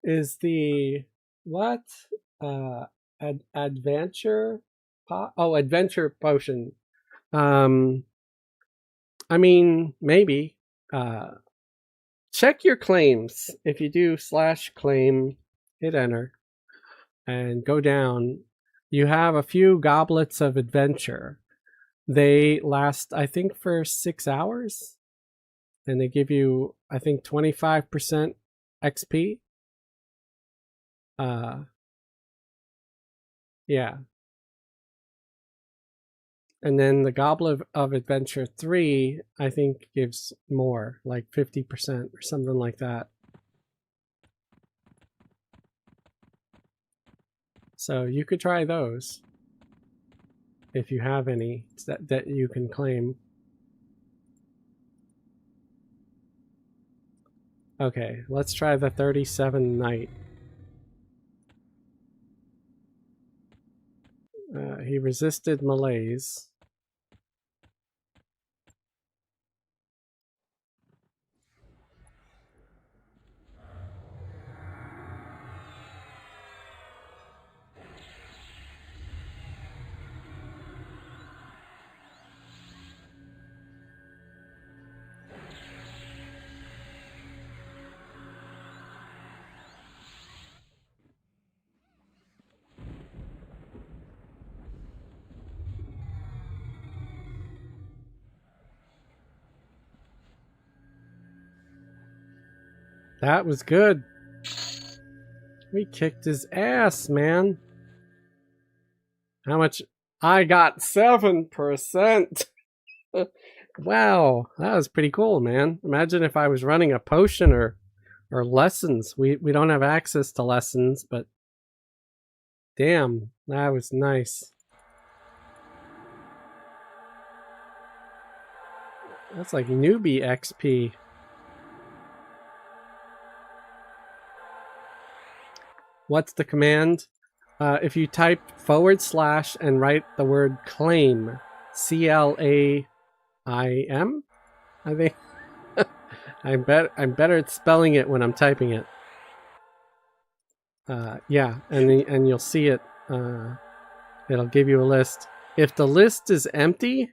Is the what? Adventure adventure potion. I mean, maybe. Check your claims. If you do /claim, hit enter, and go down, you have a few goblets of adventure. They last, I think, for 6 hours, and they give you, I think, 25% XP. Yeah. And then the Goblet of Adventure 3, I think, gives more, like 50% or something like that. So you could try those if you have any that you can claim. Okay, let's try the 37 Knight. He resisted malaise. That was good. We kicked his ass, man. How much? I got 7%. Wow, that was pretty cool, man. Imagine if I was running a potion or lessons. We don't have access to lessons, but damn, that was nice. That's like newbie XP. What's the command? If you type / and write the word claim, CLAIM, I think. I'm better at spelling it when I'm typing it. Yeah, and you'll see it. It'll give you a list. If the list is empty,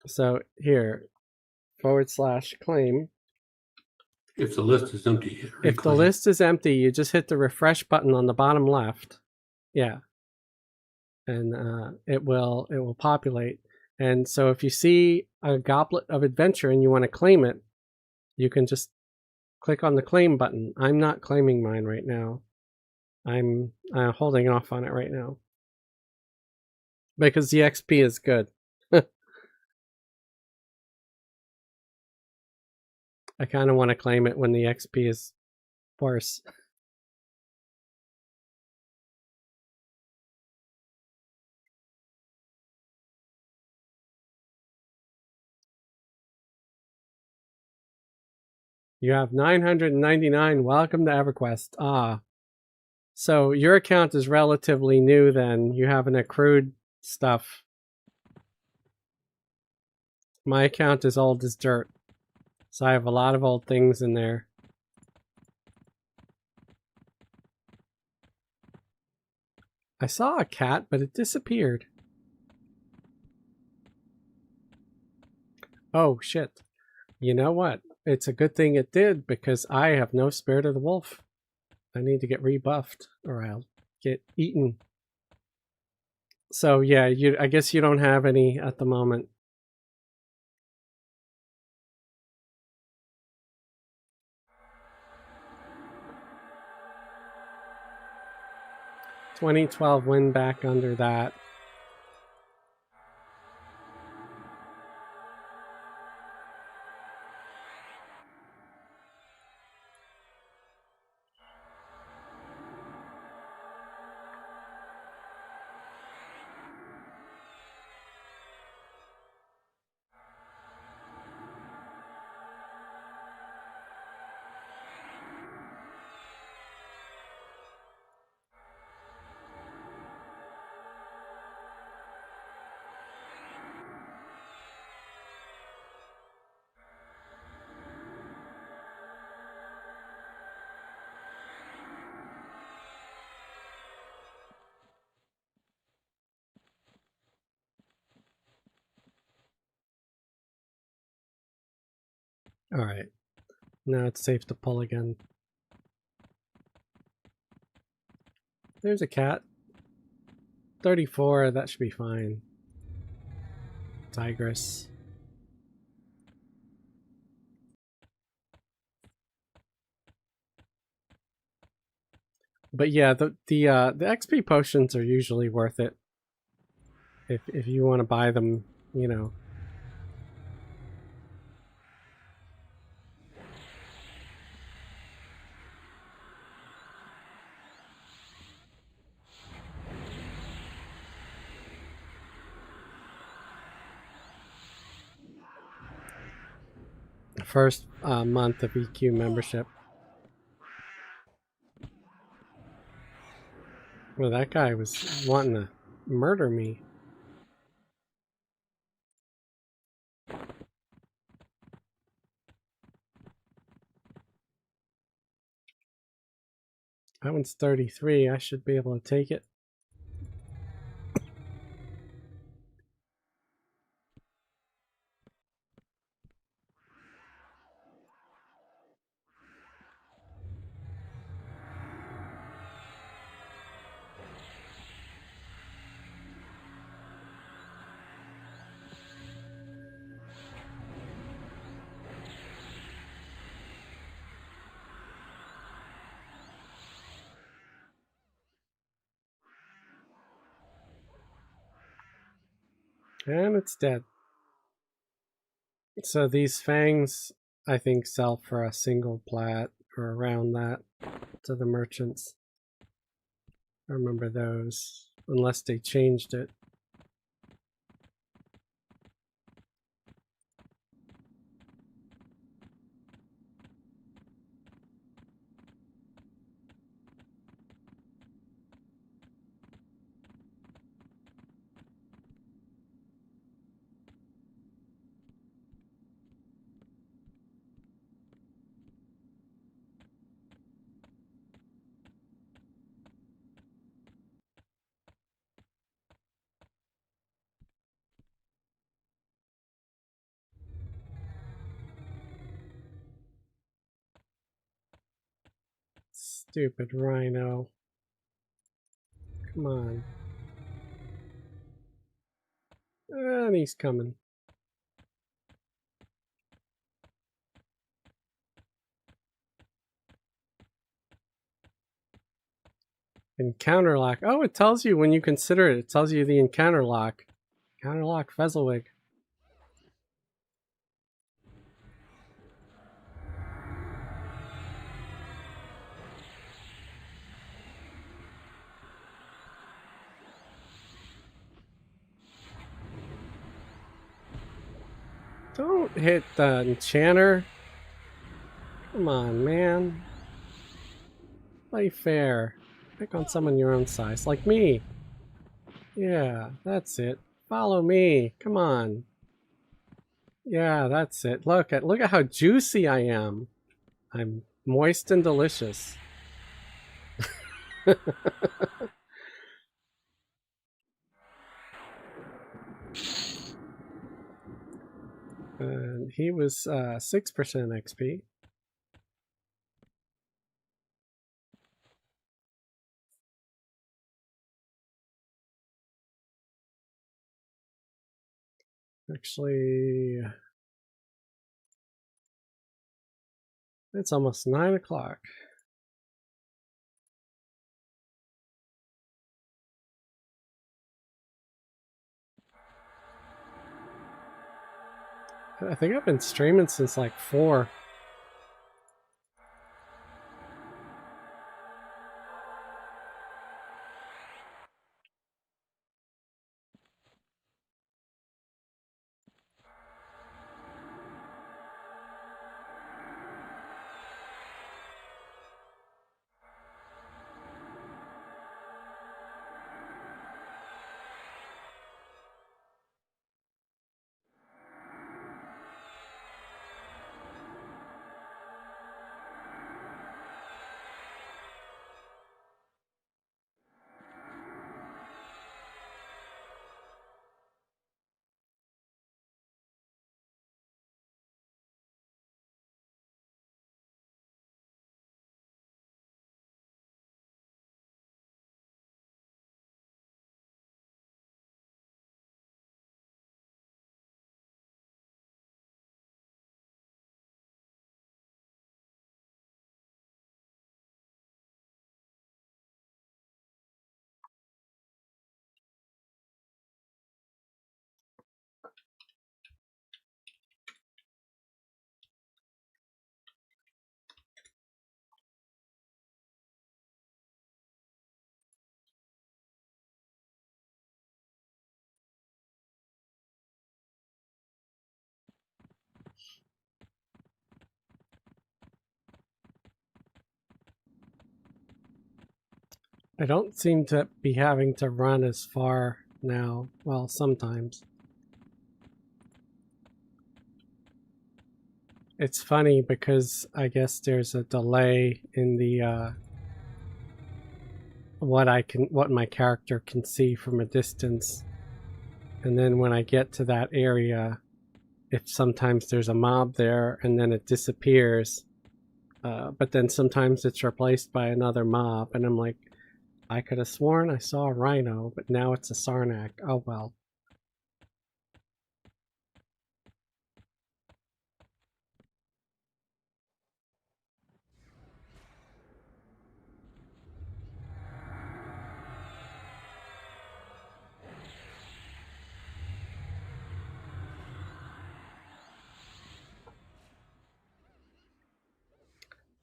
so here, / claim. If the list is empty, reclaim. If the list is empty, you just hit the refresh button on the bottom left. Yeah, and it will populate. And so if you see a goblet of adventure and you want to claim it, you can just click on the claim button. I'm not claiming mine right now. I'm holding off on it right now because the XP is good. I kind of want to claim it when the XP is worse. You have 999. Welcome to Everquest. Ah. So your account is relatively new then. You haven't accrued stuff. My account is old as dirt. So I have a lot of old things in there. I saw a cat, but it disappeared. Oh, shit. You know what? It's a good thing it did because I have no Spirit of the Wolf. I need to get rebuffed or I'll get eaten. So yeah, I guess you don't have any at the moment. $2012 win back under that. All right. Now it's safe to pull again. There's a cat. 34, that should be fine. Tigress. But yeah, the XP potions are usually worth it. If you want to buy them, you know. First month of EQ membership. Well, that guy was wanting to murder me. That one's 33. I should be able to take it. And it's dead. So these fangs, I think, sell for a single plat or around that to the merchants. I remember those, unless they changed it. Stupid rhino. Come on. And he's coming. Encounter lock. Oh, it tells you when you consider it. It tells you the encounter lock. Encounter lock Fezzelwig. Don't hit the enchanter. Come on, man. Play fair. Pick on someone your own size, like me. Yeah, that's it. Follow me. Come on. Yeah, that's it. Look at how juicy I am. I'm moist and delicious. And he was 6% XP. Actually, it's almost 9 o'clock. I think I've been streaming since like 4. I don't seem to be having to run as far now. Well, sometimes. It's funny because I guess there's a delay in the what my character can see from a distance. And then when I get to that area, if sometimes there's a mob there and then it disappears, but then sometimes it's replaced by another mob, and I'm like, I could have sworn I saw a rhino, but now it's a Sarnak. Oh well.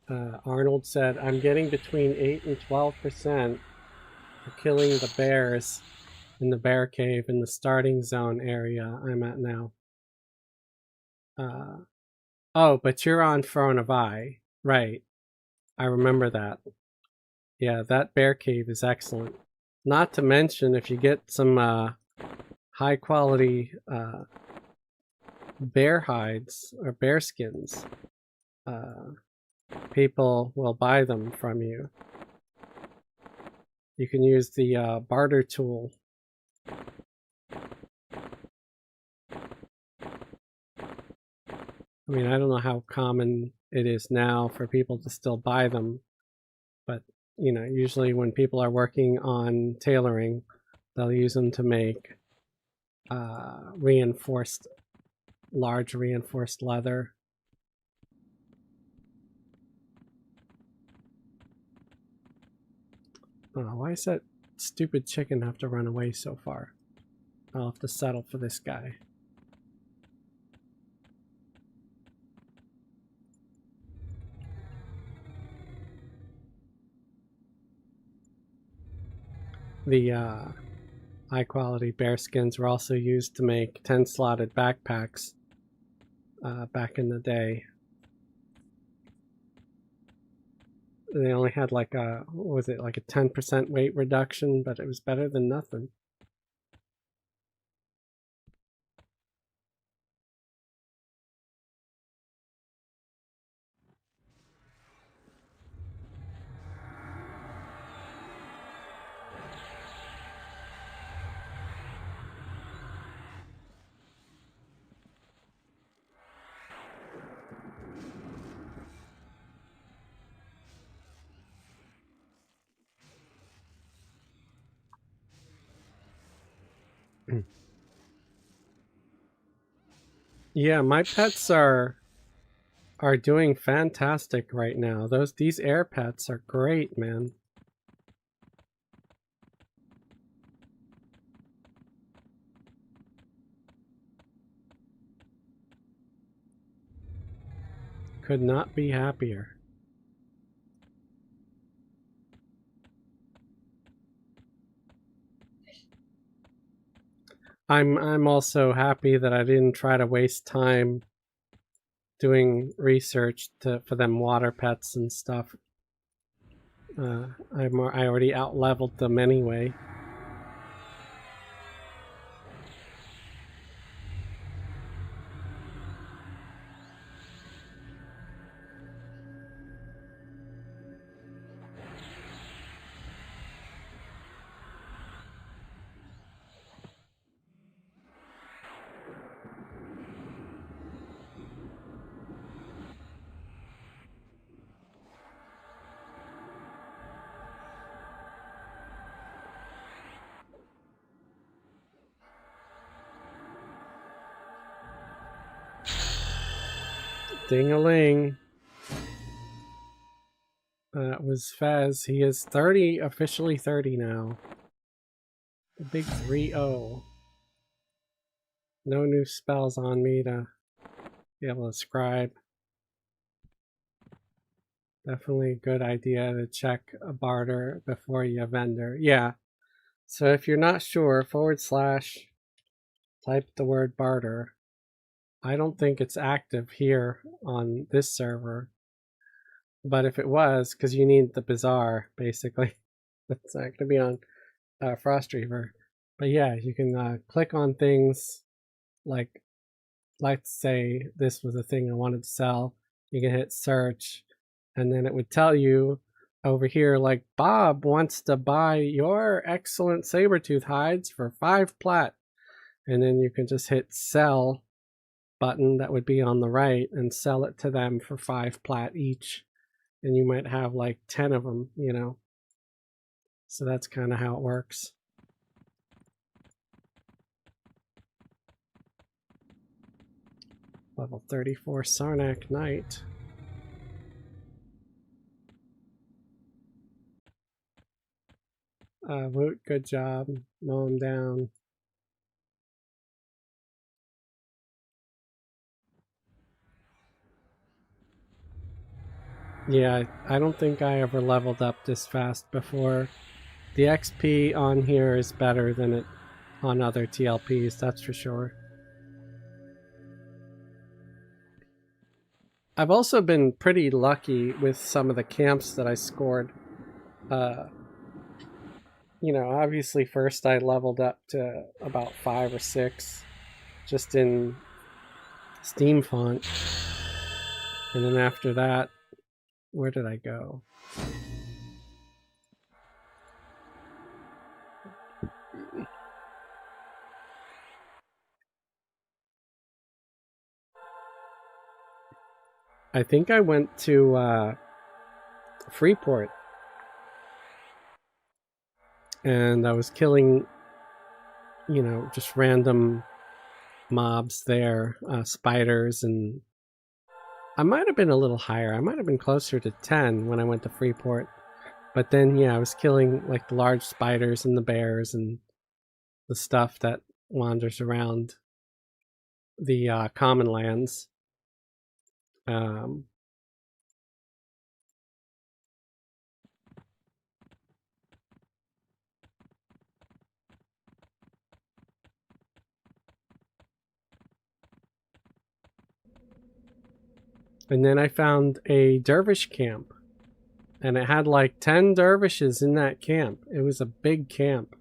Arnold said, I'm getting between 8 and 12% for killing the bears in the bear cave in the starting zone area I'm at now. Oh, but you're on Throne of Eye. Right. I remember that. Yeah, that bear cave is excellent. Not to mention, if you get some high quality bear hides or bear skins, people will buy them from you. You can use the barter tool. I mean, I don't know how common it is now for people to still buy them, but you know, usually when people are working on tailoring, they'll use them to make large reinforced leather. Oh, why does that stupid chicken have to run away so far? I'll have to settle for this guy. The high quality bear skins were also used to make 10 slotted backpacks back in the day. They only had like a, what was it, like a 10% weight reduction, but it was better than nothing. Yeah, my pets are doing fantastic right now. These air pets are great, man. Could not be happier. I'm also happy that I didn't try to waste time doing research for them water pets and stuff. I already out leveled them anyway. Ding-a-ling. That was Fez. He is 30, officially 30 now. The big 3-0. No new spells on me to be able to scribe. Definitely a good idea to check a barter before you vendor. Yeah. So if you're not sure, / type the word barter. I don't think it's active here on this server. But if it was, because you need the bazaar, basically. It's not going to be on Frostreaver. But yeah, you can click on things like, let's say this was a thing I wanted to sell. You can hit search, and then it would tell you over here, like, Bob wants to buy your excellent saber-tooth hides for 5 plat. And then you can just hit sell button that would be on the right and sell it to them for 5 plat each. And you might have like 10 of them, you know. So that's kind of how it works. Level 34 Sarnak Knight. Woot, good job. Mow him down. Yeah, I don't think I ever leveled up this fast before. The XP on here is better than it on other TLPs, that's for sure. I've also been pretty lucky with some of the camps that I scored. You know, obviously first I leveled up to about 5 or 6 just in Steam font. And then after that, where did I go? I think I went to Freeport. And I was killing, you know, just random mobs there, spiders, and I might have been a little higher. I might have been closer to 10 when I went to Freeport. But then, yeah, I was killing like the large spiders and the bears and the stuff that wanders around the common lands. Um, and then I found a dervish camp, and it had like 10 dervishes in that camp. It was a big camp,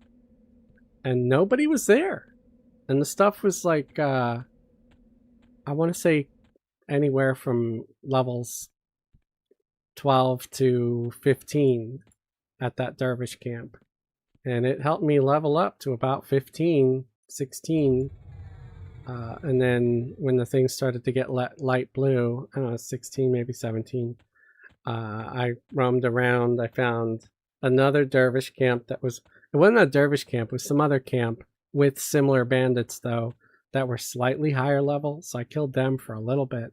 and nobody was there. And the stuff was like, I want to say anywhere from levels 12 to 15 at that dervish camp. And it helped me level up to about 15, 16. And then when the thing started to get light blue, I don't know, 16, maybe 17, I roamed around. I found another dervish camp that was, it wasn't a dervish camp, it was some other camp with similar bandits, though, that were slightly higher level. So I killed them for a little bit,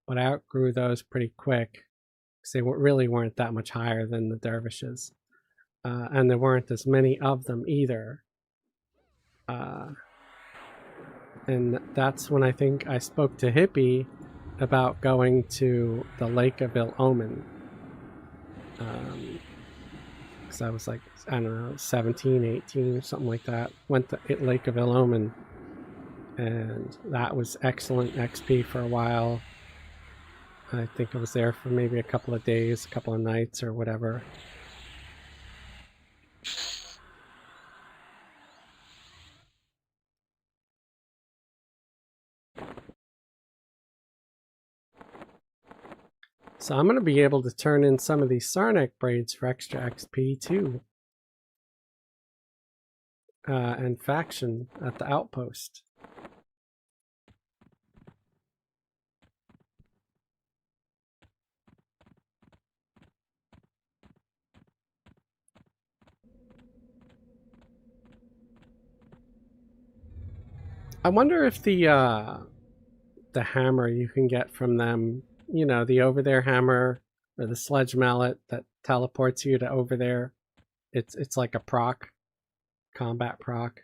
but I outgrew those pretty quick because they really weren't that much higher than the dervishes. And there weren't as many of them either. And that's when I think I spoke to Hippie about going to the Lake of Ill Omen. Because I was like, I don't know, 17, 18, or something like that. Went to Lake of Ill Omen. And that was excellent XP for a while. I think I was there for maybe a couple of days, a couple of nights, or whatever. So I'm going to be able to turn in some of these Sarnak braids for extra XP too. And faction at the outpost. I wonder if the hammer you can get from them, you know, the over there hammer or the sledge mallet that teleports you to over there. It's like a proc, combat proc.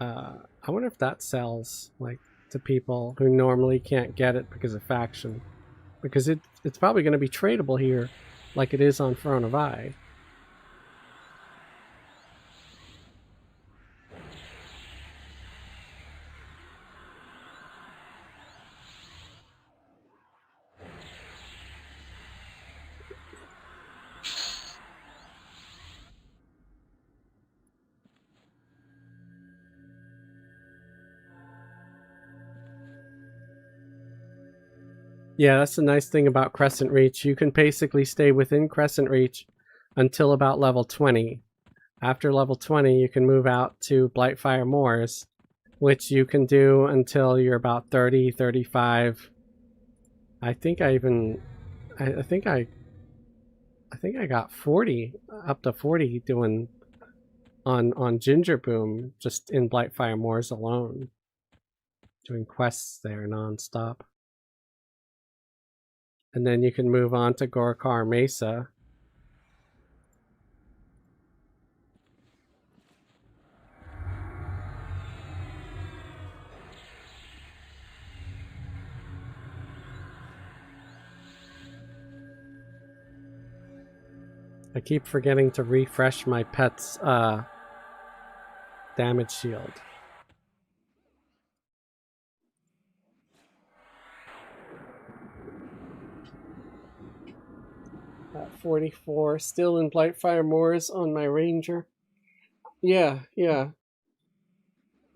I wonder if that sells like to people who normally can't get it because of faction, because it's probably going to be tradable here, like it is on Throne of Eye. Yeah, that's the nice thing about Crescent Reach. You can basically stay within Crescent Reach until about level 20. After level 20, you can move out to Blightfire Moors, which you can do until you're about 30, 35. I think I even, I think I got 40, up to 40 doing on Ginger Boom, just in Blightfire Moors alone, doing quests there nonstop. And then you can move on to Gorkar Mesa. I keep forgetting to refresh my pet's damage shield. 44, still in Blightfire Moors on my Ranger. Yeah.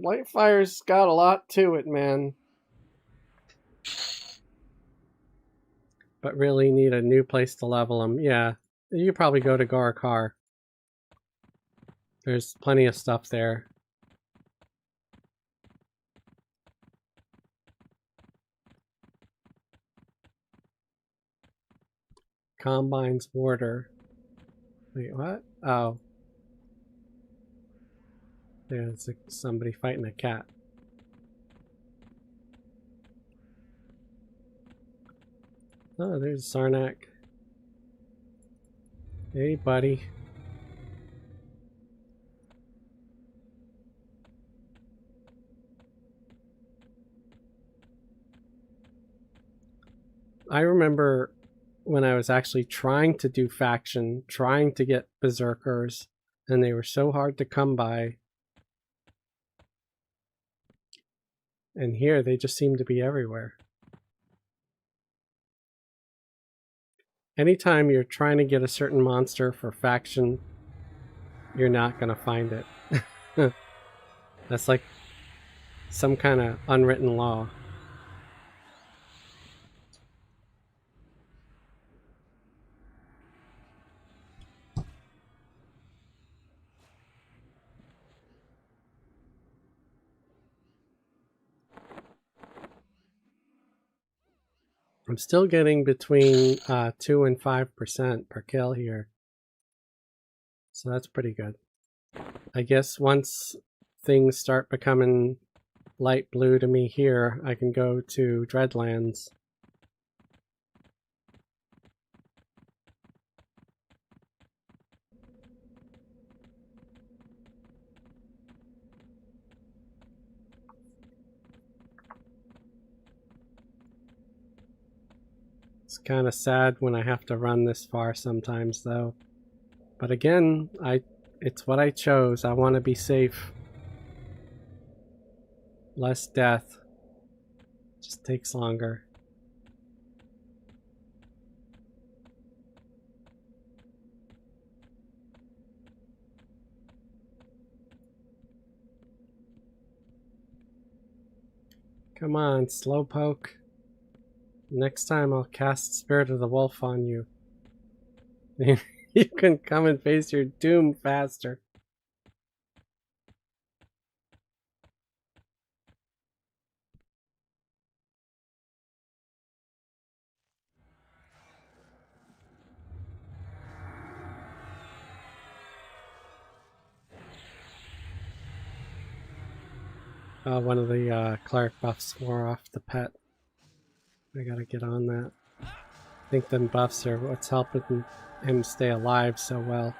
Blightfire's got a lot to it, man. But really need a new place to level them. Yeah, you probably go to Gorakar. There's plenty of stuff there. Combine's Warder. Wait, what? Oh. There's somebody fighting a cat. Oh, there's Sarnak. Hey, buddy. I remember when I was actually trying to do faction, trying to get berserkers, and they were so hard to come by. And here they just seem to be everywhere. Anytime you're trying to get a certain monster for faction, you're not going to find it. That's like some kind of unwritten law. I'm still getting between 2 and 5% per kill here. So that's pretty good. I guess once things start becoming light blue to me here, I can go to Dreadlands. It's kind of sad when I have to run this far sometimes though. But again, it's what I chose. I want to be safe. Less death. Just takes longer. Come on, Slowpoke. Next time I'll cast Spirit of the Wolf on you. You can come and face your doom faster. One of the cleric buffs wore off the pet. I gotta get on that. I think them buffs are what's helping him stay alive so well.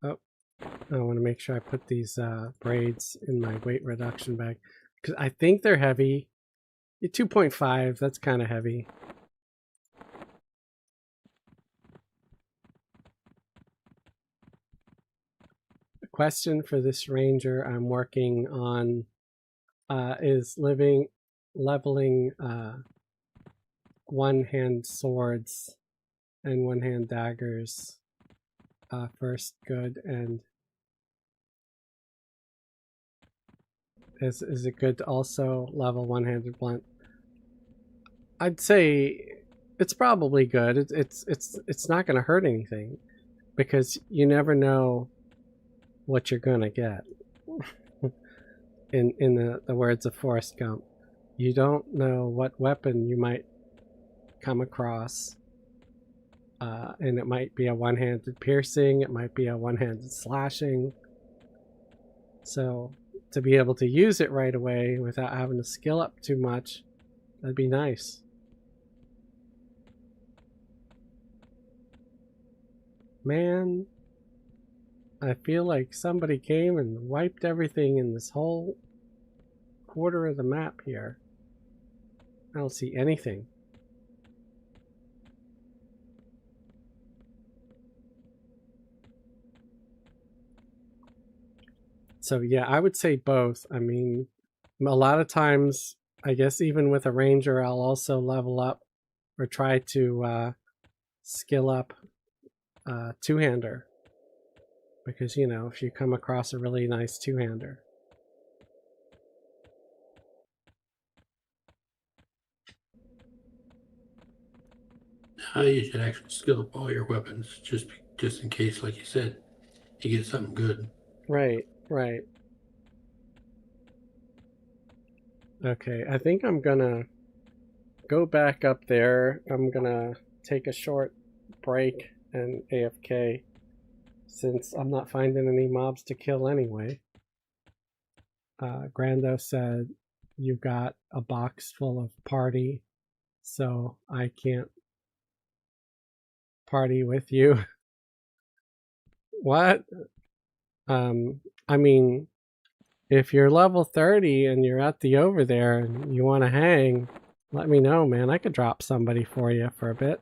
Oh, I want to make sure I put these braids in my weight reduction bag. Because I think they're heavy. 2.5, that's kind of heavy. The question for this ranger I'm working on is leveling one-hand swords and one-hand daggers first. Good. And is it good to also level one-handed blunt? I'd say it's probably good. It's not going to hurt anything because you never know what you're going to get. in the words of Forrest Gump, you don't know what weapon you might come across, and it might be a one-handed piercing, it might be a one-handed slashing. So to be able to use it right away without having to skill up too much, that'd be nice. Man, I feel like somebody came and wiped everything in this whole quarter of the map here. I don't see anything. So yeah, I would say both. I mean, a lot of times, I guess even with a ranger, I'll also level up or try to skill up two-hander. Because, you know, if you come across a really nice two-hander. Now you should actually skill up all your weapons just in case, like you said, you get something good. Right, right. Okay, I think I'm gonna go back up there. I'm gonna take a short break and AFK since I'm not finding any mobs to kill anyway. Grando said you've got a box full of party, so I can't party with you. What? I mean, if you're level 30 and you're at the over there and you want to hang, let me know, man. I could drop somebody for you for a bit.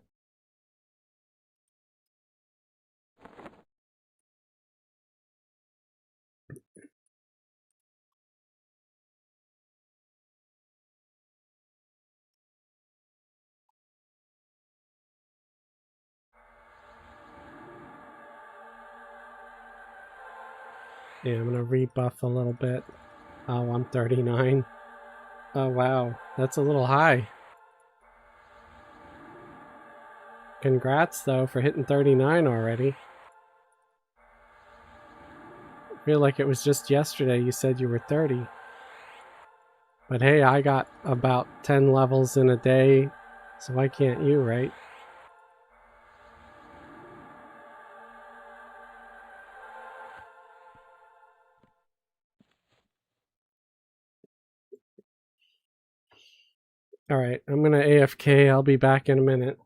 Yeah, I'm gonna rebuff a little bit. Oh, I'm 39. Oh, wow. That's a little high. Congrats, though, for hitting 39 already. I feel like it was just yesterday you said you were 30. But hey, I got about 10 levels in a day, so why can't you, right? Alright, I'm gonna AFK. I'll be back in a minute.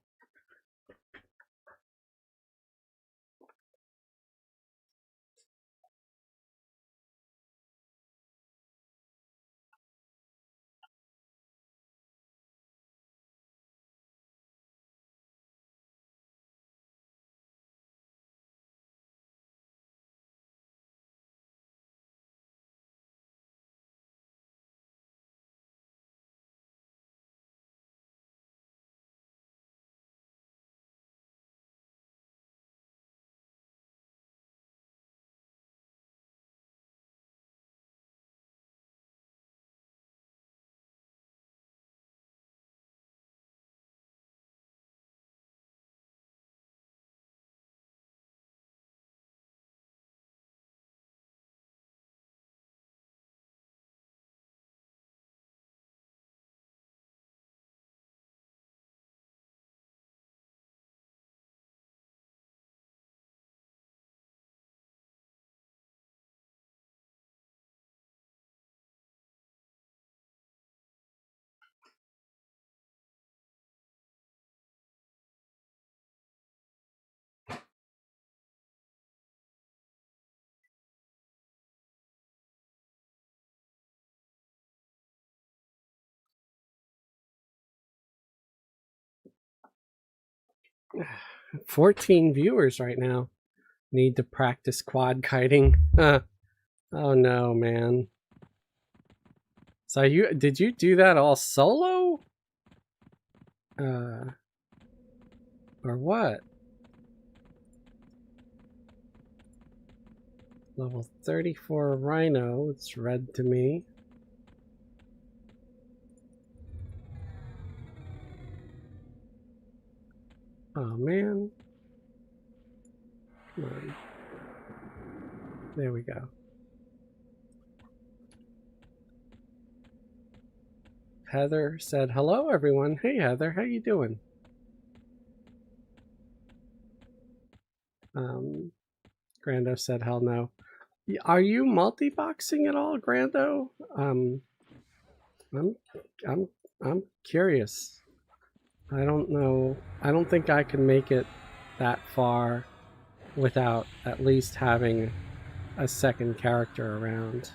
14 viewers right now. Need to practice quad kiting. Oh no, man. So did you do that all solo? Or what? Level 34 Rhino, it's red to me. Oh man. Come on. There we go. Heather said, hello everyone. Hey Heather, how you doing? Grando said, hell no. Are you multi-boxing at all, Grando? I'm curious. I don't know. I don't think I can make it that far without at least having a second character around.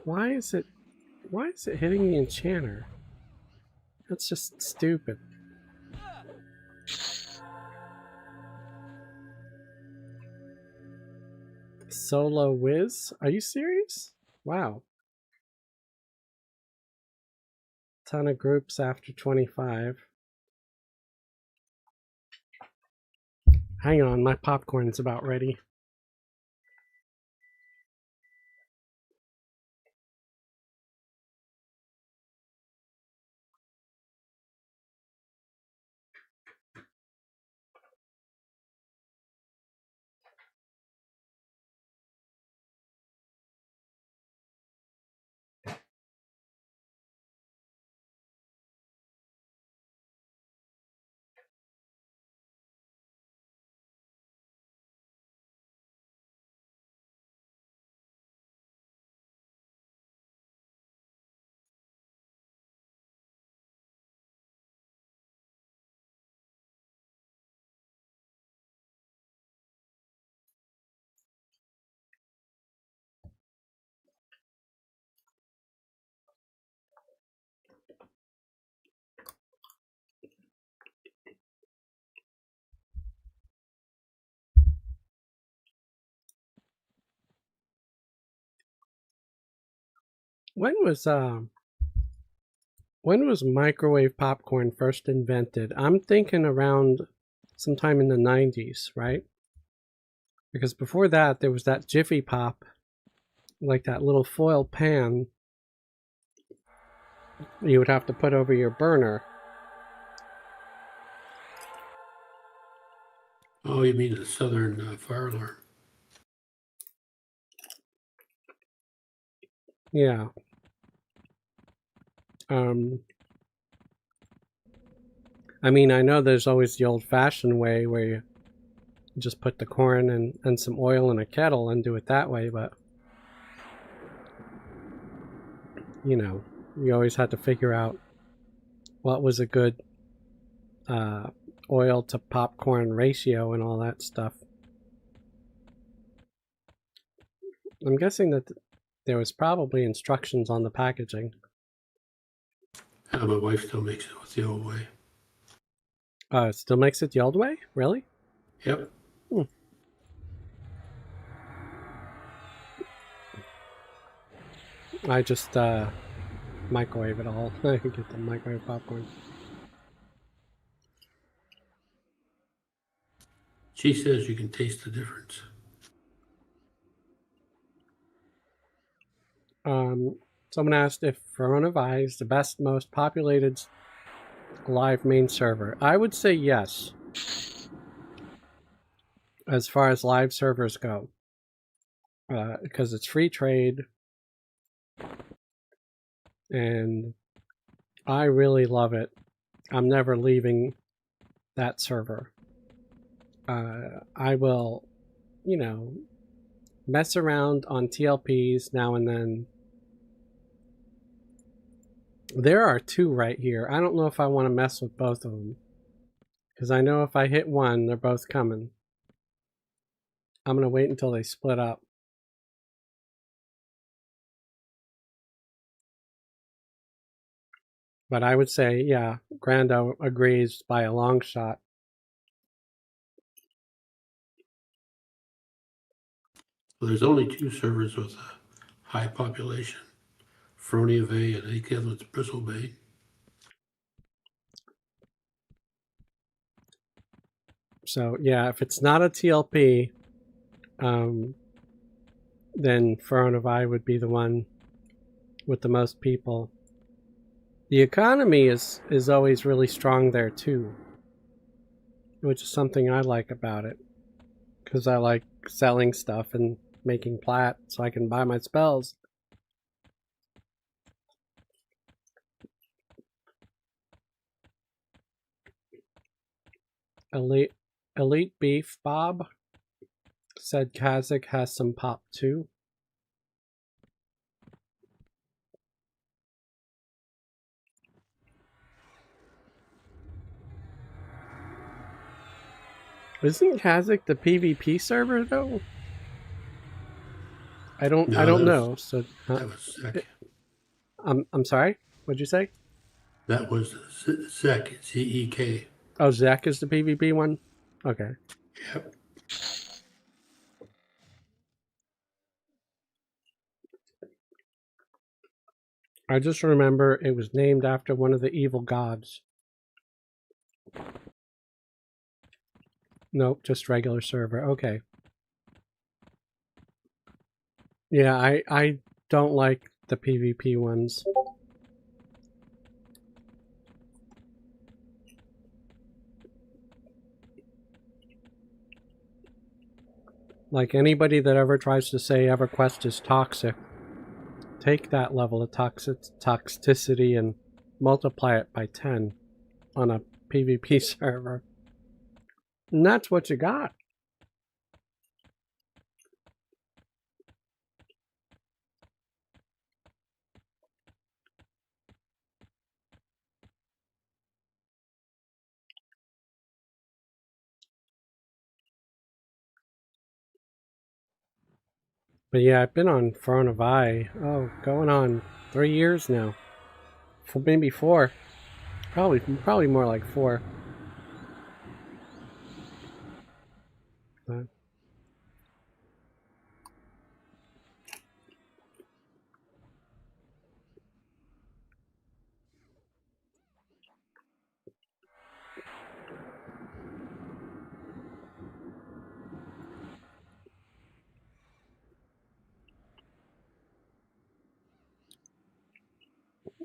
Why is it hitting the enchanter? That's just stupid. Solo Wiz? Are you serious? Wow. Ton of groups after 25. Hang on, my popcorn's about ready. When was microwave popcorn first invented? I'm thinking around sometime in the 90s, right? Because before that, there was that Jiffy Pop, like that little foil pan you would have to put over your burner. Oh, you mean the Southern fire alarm? Yeah. I mean, I know there's always the old-fashioned way where you just put the corn and some oil in a kettle and do it that way, but you know, you always had to figure out what was a good oil to popcorn ratio and all that stuff. I'm guessing that there was probably instructions on the packaging. My wife still makes it with the old way. It still makes it the old way? Really? Yep. I just microwave it all. I get the microwave popcorn. She says you can taste the difference. Someone asked if Veronavi is the best, most populated live main server. I would say yes, as far as live servers go, because it's free trade, and I really love it. I'm never leaving that server. I will, you know, mess around on TLPs now and then. There are two right here. I don't know if I want to mess with both of them, because I know if I hit one, they're both coming. I'm going to wait until they split up. But I would say, yeah, Grando agrees by a long shot. Well, there's only two servers with a high population. Frostreaver and I think the other one's Bristlebane. So yeah, if it's not a TLP, then Veronavi would be the one with the most people. The economy is always really strong there too, which is something I like about it, because I like selling stuff and making plat so I can buy my spells. Elite Beef Bob said Kazakh has some pop too. Isn't Kazakh the PvP server though? I don't No, know. So that was Zek. I'm sorry. What'd you say? That was Zek. ZEK. Oh, Zach is the PvP one. Okay. Yep. I just remember it was named after one of the evil gods. Nope, just regular server. Okay. Yeah, I don't like the PvP ones. Like anybody that ever tries to say Everquest is toxic, take that level of toxicity and multiply it by 10 on a PvP server. And that's what you got. But yeah, I've been on Frostreaver, going on 3 years now. Maybe 4. Probably more like 4. But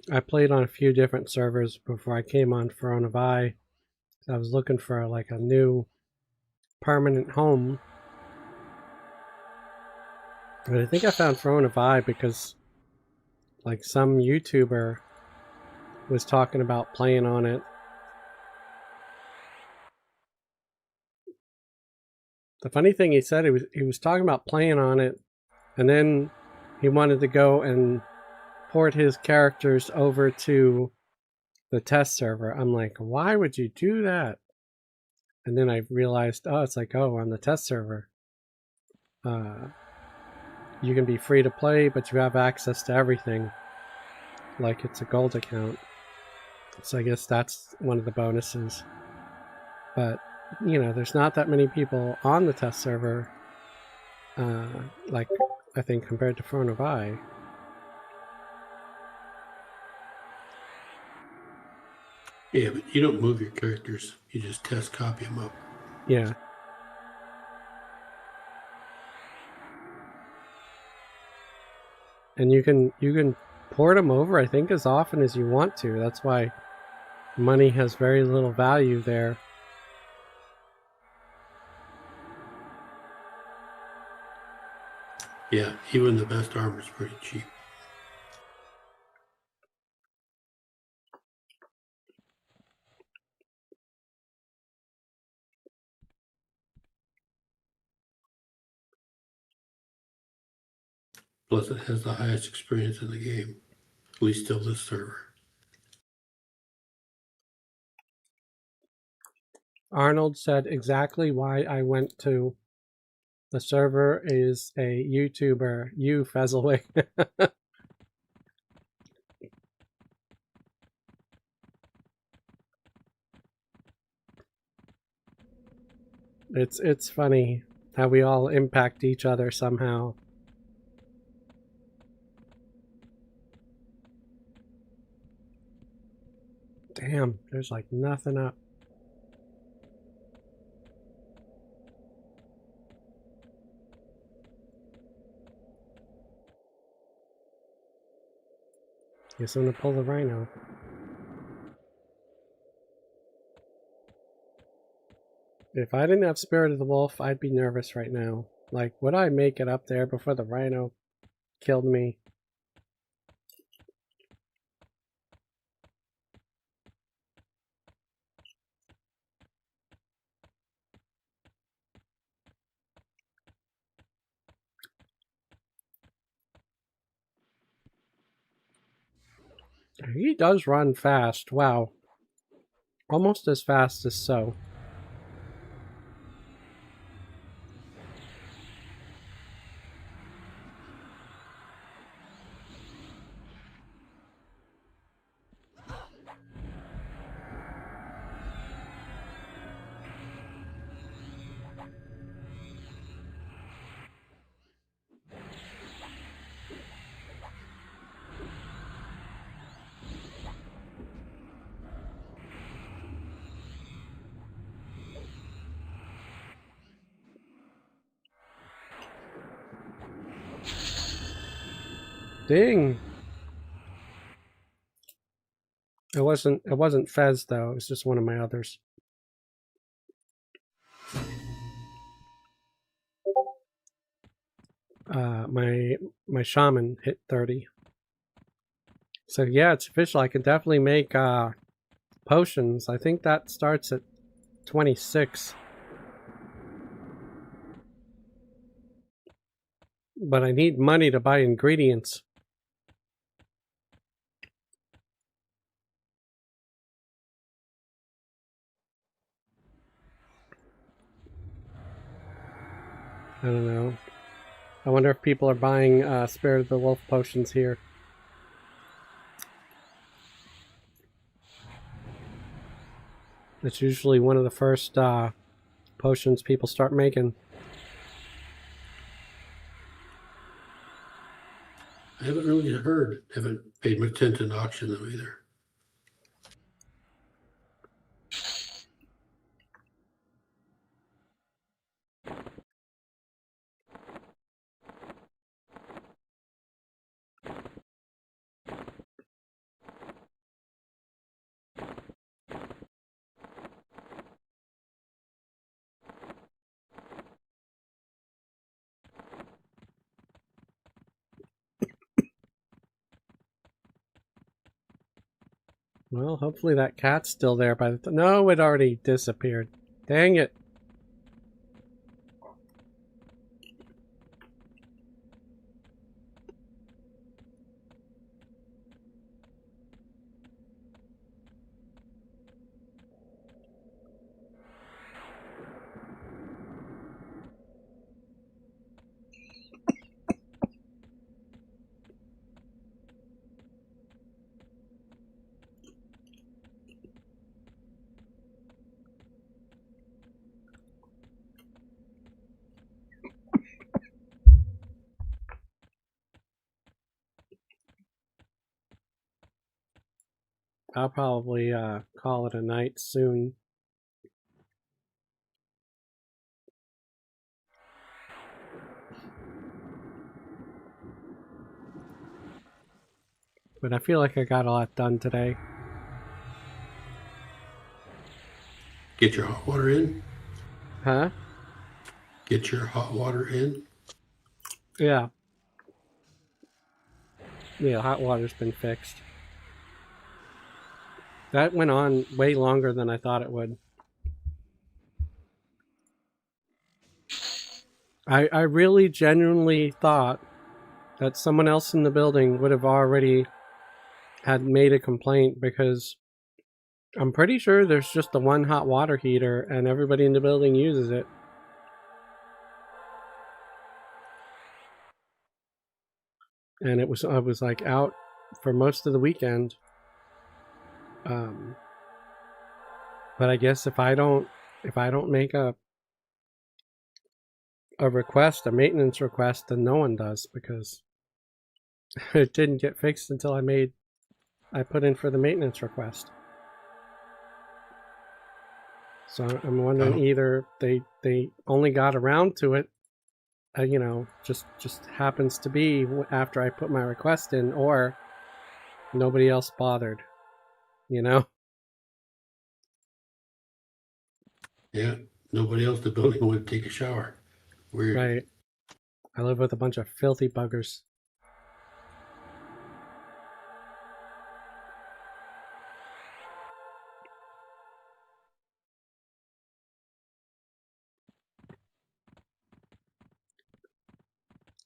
I played on a few different servers before I came on Frostreaver. I was looking for like a new permanent home. But I think I found Frostreaver because like some YouTuber was talking about playing on it. The funny thing he said, he was talking about playing on it, and then he wanted to go and port his characters over to the test server. I'm like, why would you do that? And then I realized, it's like, on the test server, you can be free to play, but you have access to everything, like it's a gold account. So I guess that's one of the bonuses. But there's not that many people on the test server, like I think compared to Frostreaver. Yeah, but you don't move your characters. You just test copy them up. Yeah. And you can port them over, I think, as often as you want to. That's why money has very little value there. Yeah, even the best armor is pretty cheap. Plus, it has the highest experience in the game, at least till this server. Arnold said exactly why I went to the server is a YouTuber, you Fezzelwick. It's funny how we all impact each other somehow. Damn, there's like nothing up. Guess I'm gonna pull the rhino. If I didn't have Spirit of the Wolf, I'd be nervous right now. Like, would I make it up there before the rhino killed me? He does run fast. Wow. Almost as fast as So. Ding! It wasn't Fez though, it was just one of my others. My shaman hit 30. So yeah, it's official. I can definitely make potions. I think that starts at 26. But I need money to buy ingredients. I don't know. I wonder if people are buying Spirit of the Wolf potions here. It's usually one of the first potions people start making. I haven't really heard. Haven't paid much attention to auction them either. Well, hopefully that cat's still there by the time. No, it already disappeared. Dang it. I'll probably call it a night soon. But I feel like I got a lot done today. Get your hot water in. Huh? Get your hot water in. Yeah. Yeah, hot water's been fixed. That went on way longer than I thought it would. I really genuinely thought that someone else in the building would have already had made a complaint, because I'm pretty sure there's just the one hot water heater and everybody in the building uses it. And I was like out for most of the weekend. But I guess if I don't make a request, a maintenance request, then no one does, because it didn't get fixed until I put in for the maintenance request. So I'm wondering, either they only got around to it, just happens to be after I put my request in, or nobody else bothered, Yeah, nobody else in the building would take a shower. Weird. Right. I live with a bunch of filthy buggers.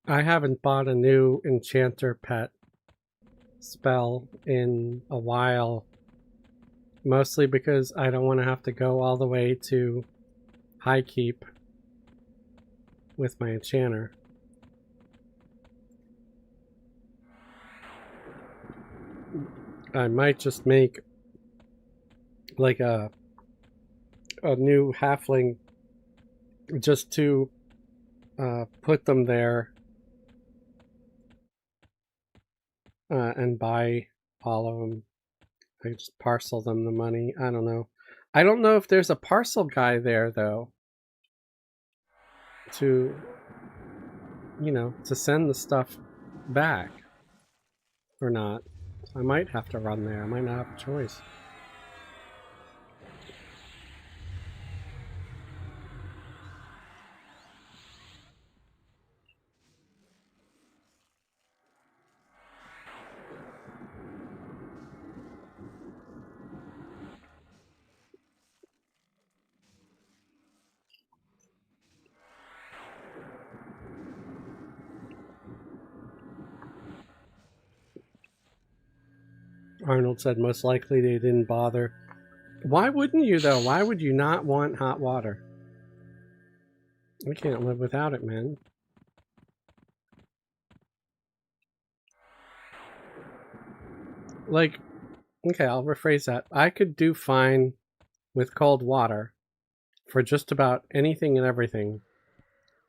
I haven't bought a new enchanter pet spell in a while, mostly because I don't want to have to go all the way to High Keep with my enchanter. I might just make like a new halfling just to put them there and buy all of them. I just parcel them the money. I don't know. I don't know if there's a parcel guy there though, to to send the stuff back. or not. I might have to run there. I might not have a choice. Arnold said most likely they didn't bother. Why wouldn't you, though? Why would you not want hot water? We can't live without it, man. Like, okay, I'll rephrase that. I could do fine with cold water for just about anything and everything,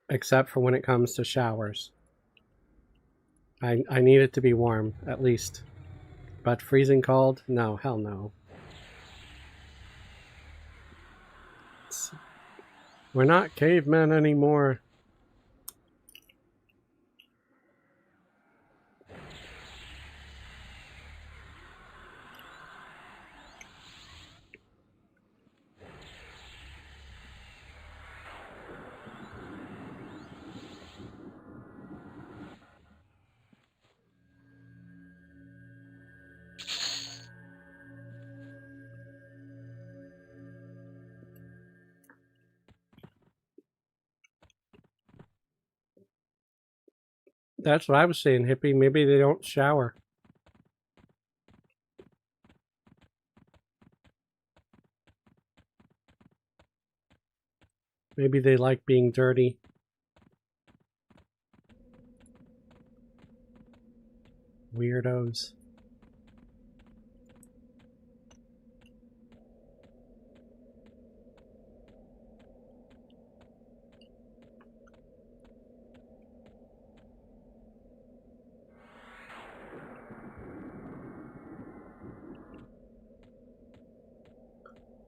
except for when it comes to showers. I need it to be warm, at least. But freezing cold? No, hell no. We're not cavemen anymore. That's what I was saying, hippie. Maybe they don't shower. Maybe they like being dirty. Weirdos.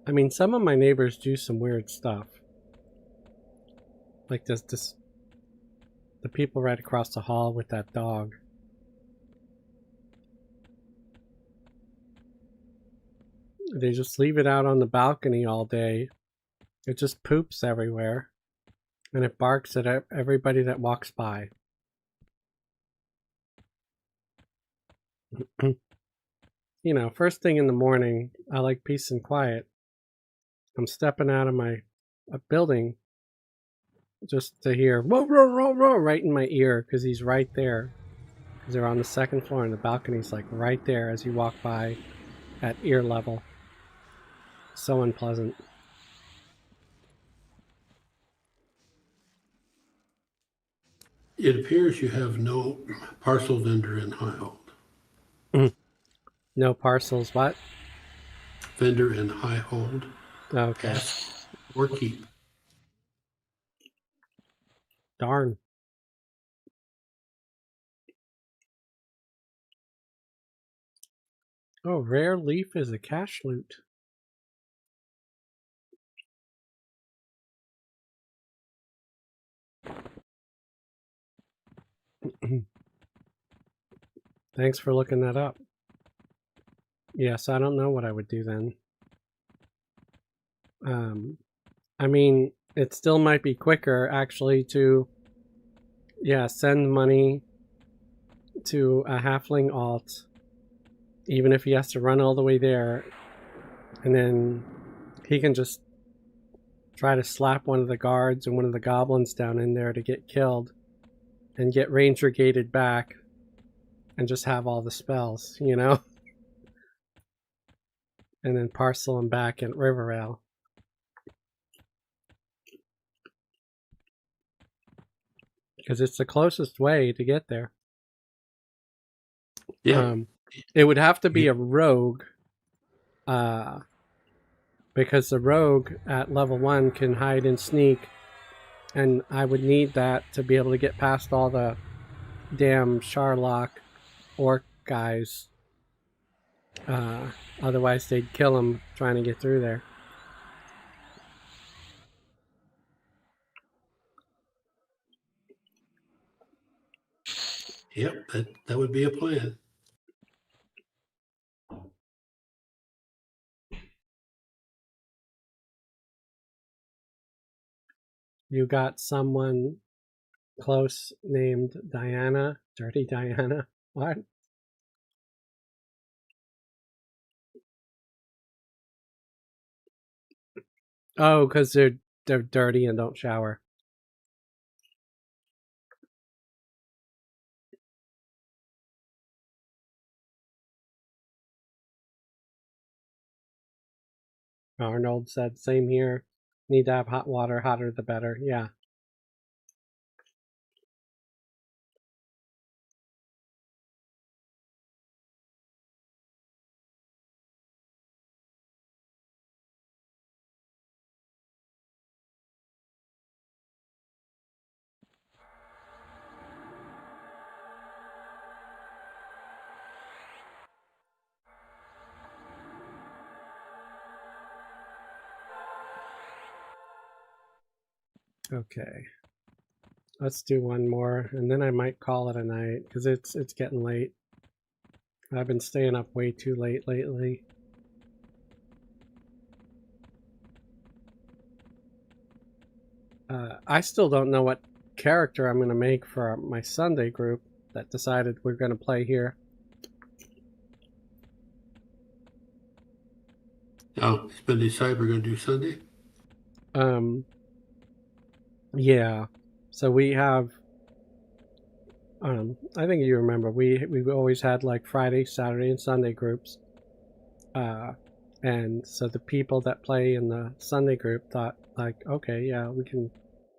I mean, some of my neighbors do some weird stuff. Like the people right across the hall with that dog. They just leave it out on the balcony all day. It just poops everywhere. And it barks at everybody that walks by. You know, first thing in the morning, I like peace and quiet. I'm stepping out of my building just to hear whoa, whoa, whoa, whoa, right in my ear because he's right there. Because they're on the second floor and the balcony's like right there as you walk by at ear level. So unpleasant. It appears you have no parcel vendor in Highhold. No parcels, what? Vendor in Highhold. Okay. Ask or keep. Darn. Oh, rare leaf is a cash loot. Thanks for looking that up. Yes, I don't know what I would do then. I mean, it still might be quicker actually to, send money to a halfling alt, even if he has to run all the way there, and then he can just try to slap one of the guards and one of the goblins down in there to get killed and get ranger gated back and just have all the spells, you know? And then parcel them back at Riverale. Because it's the closest way to get there. Yeah. It would have to be a rogue, because the rogue at level 1 can hide and sneak, and I would need that to be able to get past all the damn Sharlock orc guys. Otherwise they'd kill him trying to get through there. Yep, that would be a plan. You got someone close named Diana, Dirty Diana. What? Oh, because they're dirty and don't shower. Arnold said, same here. Need to have hot water, hotter the better. Yeah. Okay. Let's do one more, and then I might call it a night, because it's getting late. I've been staying up way too late lately. I still don't know what character I'm going to make for my Sunday group that decided we're going to play here. Oh, it's been decided we're going to do Sunday? Yeah. So we have, I think you remember, we've always had like Friday, Saturday, and Sunday groups. And so the people that play in the Sunday group thought like, okay, yeah, we can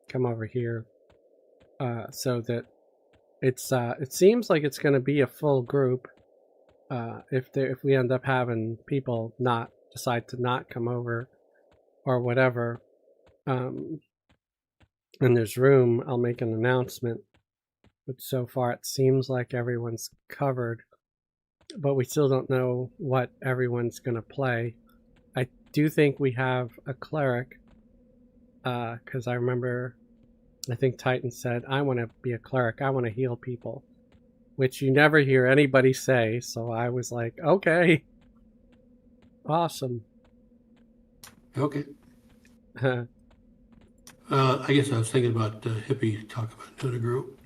come over here. So that it seems like it's going to be a full group. If we end up having people not decide to not come over or whatever, and there's room, I'll make an announcement. But so far, it seems like everyone's covered, but we still don't know what everyone's going to play. I do think we have a cleric, because I remember, I think Titan said, I want to be a cleric. I want to heal people, which you never hear anybody say. So I was like, okay, awesome. Okay. I guess I was thinking about hippie talk about doing a group.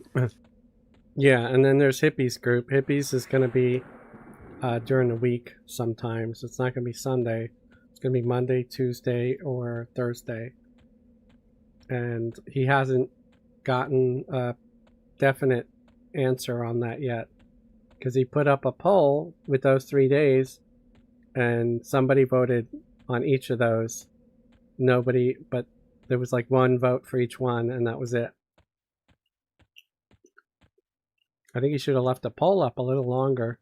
Yeah, and then there's Hippies group. Hippies is going to be during the week sometimes. It's not going to be Sunday. It's going to be Monday, Tuesday, or Thursday. And he hasn't gotten a definite answer on that yet, because he put up a poll with those 3 days, and somebody voted on each of those. Nobody, but there was like one vote for each one, and that was it. I think he should have left the poll up a little longer.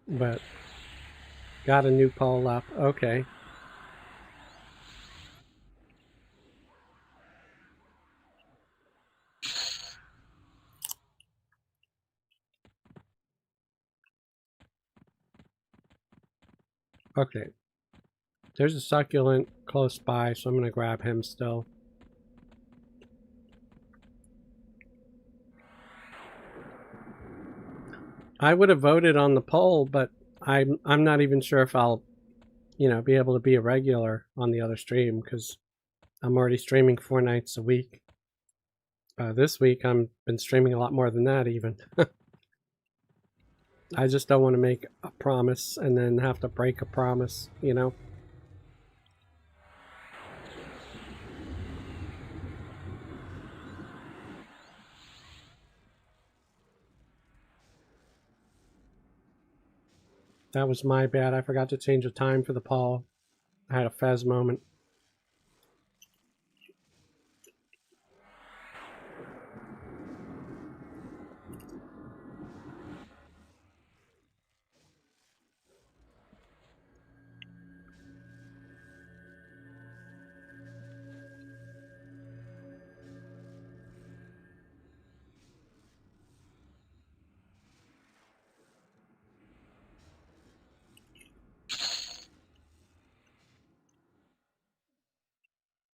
But got a new poll up. Okay. Okay. There's a succulent close by, so I'm going to grab him still. I would have voted on the poll, but I'm not even sure if I'll, be able to be a regular on the other stream, because I'm already streaming 4 nights a week. This week I've been streaming a lot more than that even. I just don't want to make a promise and then have to break a promise, That was my bad. I forgot to change the time for the poll. I had a Fez moment.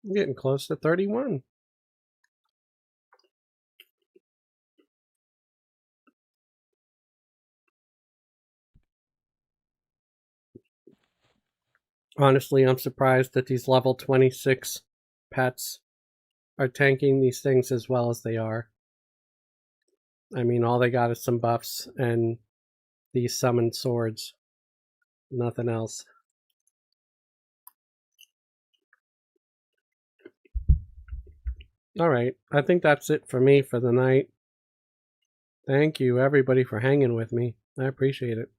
I'm getting close to 31. Honestly, I'm surprised that these level 26 pets are tanking these things as well as they are. I mean, all they got is some buffs and these summoned swords. Nothing else. Alright, I think that's it for me for the night. Thank you, everybody, for hanging with me. I appreciate it.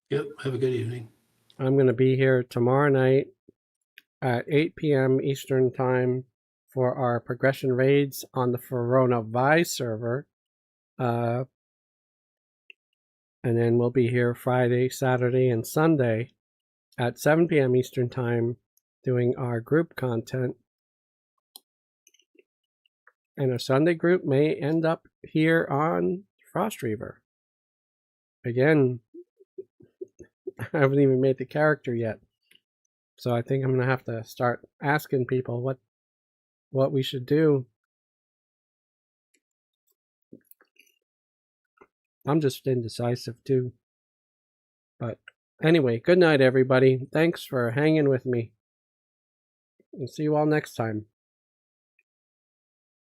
Yep. Have a good evening. I'm going to be here tomorrow night at 8 p.m. Eastern Time for our progression raids on the Verona Vi server. And then we'll be here Friday, Saturday, and Sunday at 7 p.m. Eastern Time doing our group content. And our Sunday group may end up here on Frostreaver. Again, I haven't even made the character yet. So I think I'm going to have to start asking people what we should do. I'm just indecisive too. But anyway, good night, everybody. Thanks for hanging with me. And see you all next time.